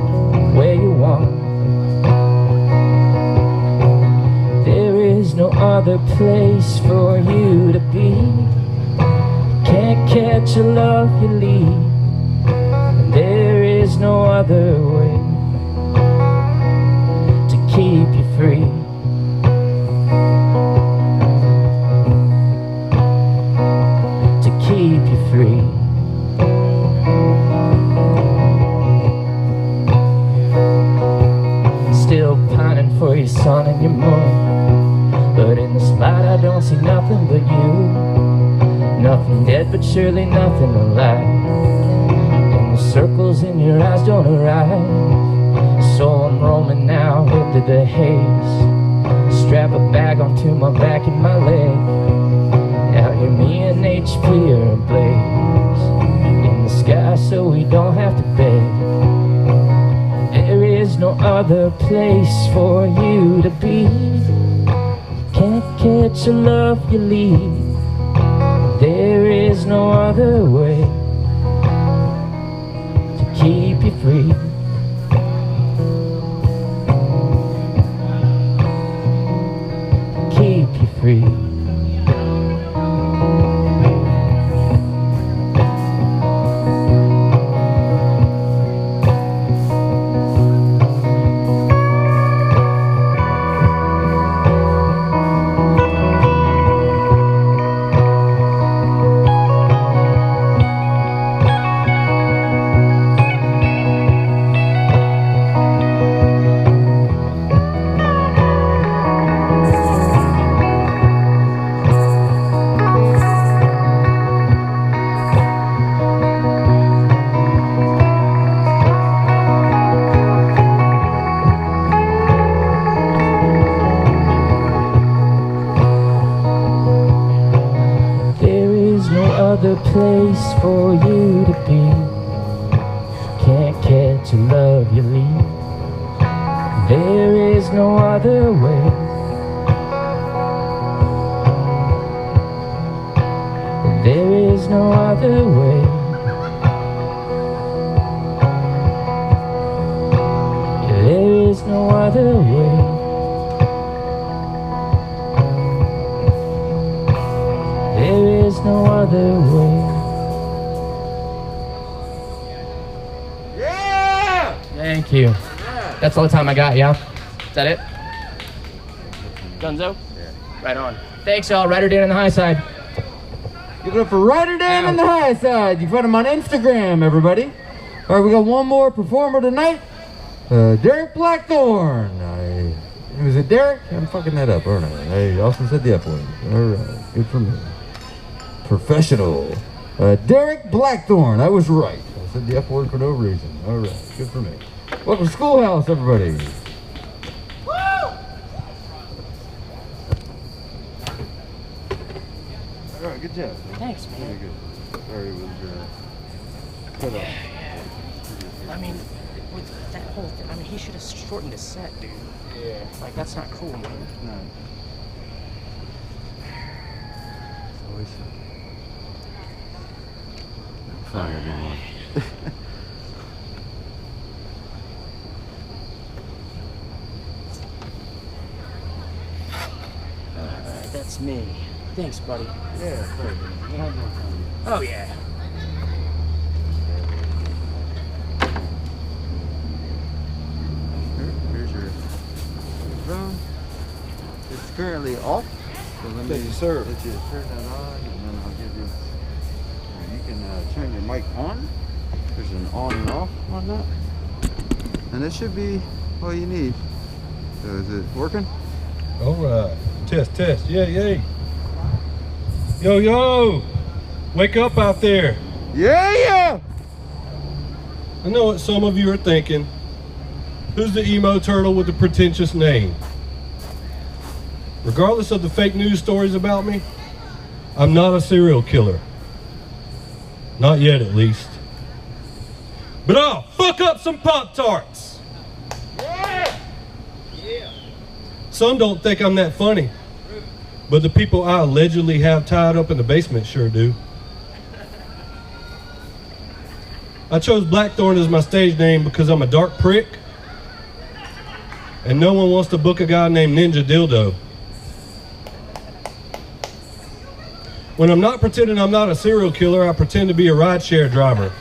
where you want. There is no other place for you to be. Can't catch a love you leave, and there is no other way to keep you free. To keep you free. Still pining for your sun and your moon, but in the spot I don't see nothing but you. Nothing dead, but surely nothing alive. And the circles in your eyes don't arrive. So I'm roaming now into the haze. Strap a bag onto my back and my leg. Out here me and HP are ablaze in the sky, so we don't have to beg. There is no other place for you to be. Can't catch a love you leave. There is no other way to keep you free. Keep you free. Other place for you to be. Can't catch a love you leave. There is no other way. There is no other way. There is no other way. There is no other way. Yeah! Thank you. That's all the time I got, yeah? Is that it? Gunzo? Yeah. Right on. Thanks, y'all. Ryder Dan on the high side. Give it up for Ryder Dan on the high side. You can find him on Instagram, everybody. All right, we got one more performer tonight. Derek Blackthorn. Was it Derek? I'm fucking that up, aren't I? I also said the F word. All right, good for me. Professional. Derek Blackthorn. I was right. I said the F word for no reason. All right, good for me. Welcome to Schoolhouse, everybody. Woo! All right, good job. Thanks, man. Very good. Sorry, it was cut off. I mean, with that whole thing, I mean, he should have shortened his set, dude. Yeah. Like, that's not cool, man. No. Always fire, everyone. That's me. Thanks, buddy. Yeah, sorry, man. Oh, yeah. Here's your phone. It's currently off. So let me let you turn that on, and then I'll give you. You can turn your mic on. There's an on and off on that, and that should be all you need. So is it working? All right. Test, test. Yeah, yay. Yo, yo. Wake up out there. Yeah, yeah. I know what some of you are thinking. Who's the emo turtle with the pretentious name? Regardless of the fake news stories about me, I'm not a serial killer. Not yet, at least. But I'll fuck up some Pop-Tarts. Yeah! Yeah. Some don't think I'm that funny, but the people I allegedly have tied up in the basement sure do. I chose Blackthorn as my stage name because I'm a dark prick, and no one wants to book a guy named Ninja Dildo. When I'm not pretending I'm not a serial killer, I pretend to be a rideshare driver.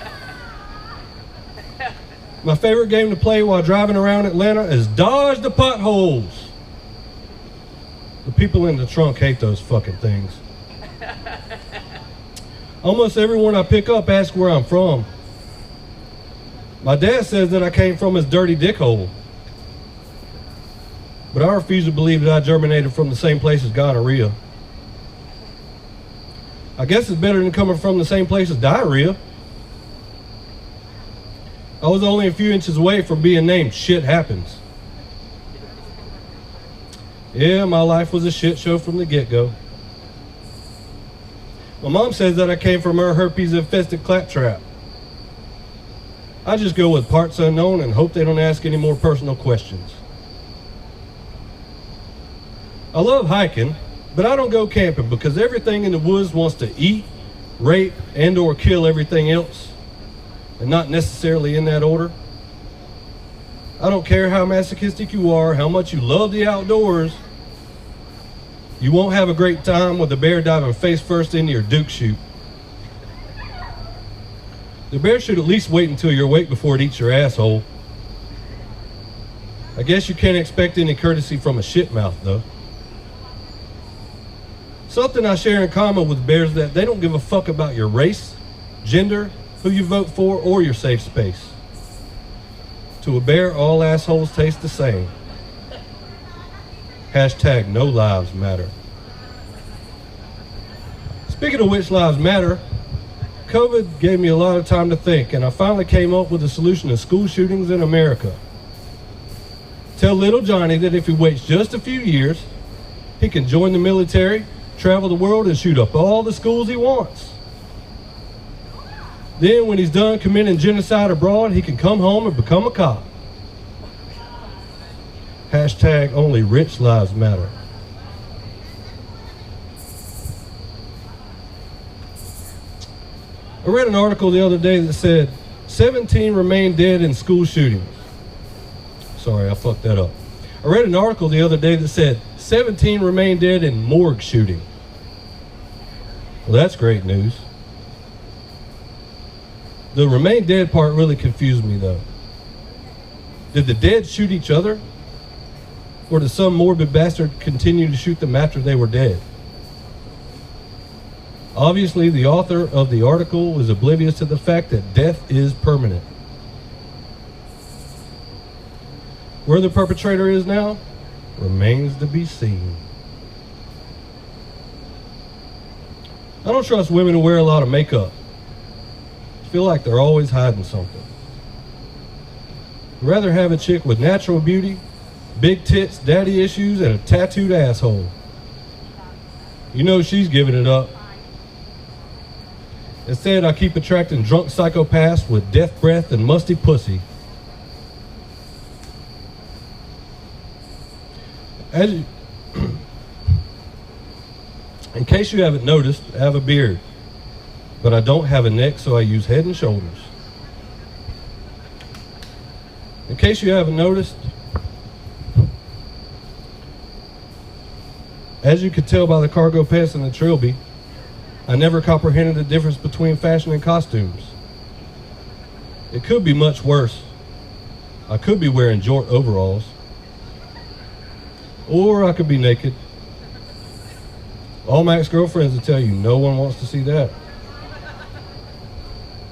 My favorite game to play while driving around Atlanta is Dodge the Potholes. The people in the trunk hate those fucking things. Almost everyone I pick up asks where I'm from. My dad says that I came from his dirty dickhole. But I refuse to believe that I germinated from the same place as gonorrhea. I guess it's better than coming from the same place as diarrhea. I was only a few inches away from being named Shit Happens. Yeah, my life was a shit show from the get-go. My mom says that I came from her herpes-infested claptrap. I just go with parts unknown and hope they don't ask any more personal questions. I love hiking, but I don't go camping because everything in the woods wants to eat, rape, and or kill everything else, and not necessarily in that order. I don't care how masochistic you are, how much you love the outdoors, you won't have a great time with a bear diving face first into your Duke chute. The bear should at least wait until you're awake before it eats your asshole. I guess you can't expect any courtesy from a shit mouth though. Something I share in common with bears is that they don't give a fuck about your race, gender, who you vote for, or your safe space. To a bear, all assholes taste the same. Hashtag no lives matter. Speaking of which lives matter, COVID gave me a lot of time to think, and I finally came up with a solution to school shootings in America. Tell little Johnny that if he waits just a few years, he can join the military, travel the world, and shoot up all the schools he wants. Then when he's done committing genocide abroad, he can come home and become a cop. Hashtag only rich lives matter. I read an article the other day that said 17 remain dead in school shootings. Sorry, I fucked that up. I read an article the other day that said 17 remain dead in morgue shooting. Well, that's great news. The remain dead part really confused me though. Did the dead shoot each other? Or did some morbid bastard continue to shoot them after they were dead? Obviously, the author of the article was oblivious to the fact that death is permanent. Where the perpetrator is now remains to be seen. I don't trust women who wear a lot of makeup. I feel like they're always hiding something. I'd rather have a chick with natural beauty, big tits, daddy issues, and a tattooed asshole. You know she's giving it up. Instead, I keep attracting drunk psychopaths with death breath and musty pussy. In case you haven't noticed, I have a beard, but I don't have a neck, so I use Head and Shoulders. In case you haven't noticed, as you could tell by the cargo pants and the trilby, I never comprehended the difference between fashion and costumes. It could be much worse. I could be wearing jort overalls. Or I could be naked. All my ex-girlfriends will tell you no one wants to see that.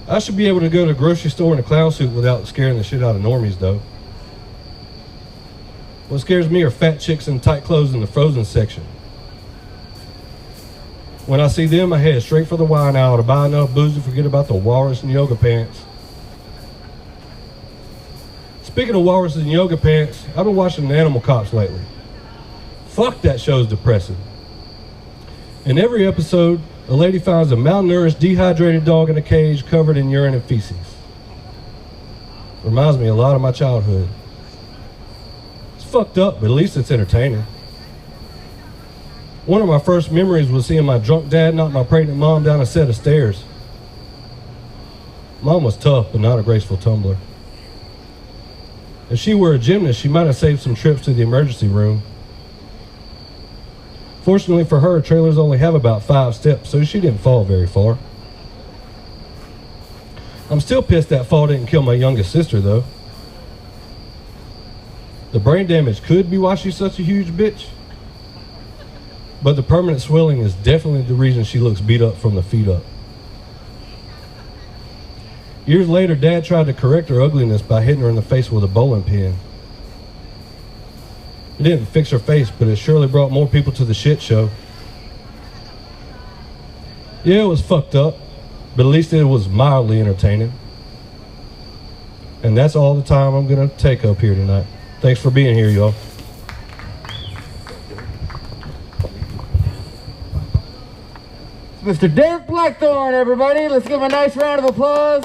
I should be able to go to a grocery store in a clown suit without scaring the shit out of normies though. What scares me are fat chicks in tight clothes in the frozen section. When I see them, I head straight for the wine aisle to buy enough booze to forget about the walrus and yoga pants. Speaking of walrus and yoga pants, I've been watching Animal Cops lately. Fuck, that show's depressing. In every episode, a lady finds a malnourished, dehydrated dog in a cage covered in urine and feces. Reminds me a lot of my childhood. It's fucked up, but at least it's entertaining. One of my first memories was seeing my drunk dad knock my pregnant mom down a set of stairs. Mom was tough, but not a graceful tumbler. If she were a gymnast, she might have saved some trips to the emergency room. Fortunately for her, trailers only have about 5 steps, so she didn't fall very far. I'm still pissed that fall didn't kill my youngest sister, though. The brain damage could be why she's such a huge bitch, but the permanent swelling is definitely the reason she looks beat up from the feet up. Years later, Dad tried to correct her ugliness by hitting her in the face with a bowling pin. It didn't fix her face, but it surely brought more people to the shit show. Yeah, it was fucked up, but at least it was mildly entertaining. And that's all the time I'm gonna take up here tonight. Thanks for being here, y'all. It's Mr. Derek Blackthorne, everybody. Let's give him a nice round of applause.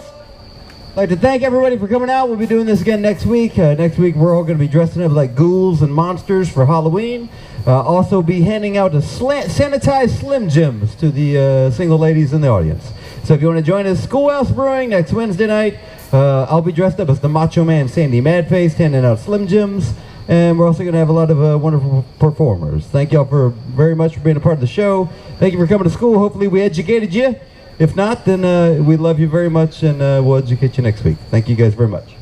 I'd like to thank everybody for coming out. We'll be doing this again next week. Next week, we're all going to be dressing up like ghouls and monsters for Halloween. Also be handing out sanitized Slim Jims to the single ladies in the audience. So if you want to join us, Schoolhouse Brewing next Wednesday night. I'll be dressed up as the Macho Man Sandy Madface, handing out Slim Jims. And we're also going to have a lot of wonderful performers. Thank y'all very much for being a part of the show. Thank you for coming to school. Hopefully we educated you. If not, then we love you very much, and we'll educate you next week. Thank you guys very much.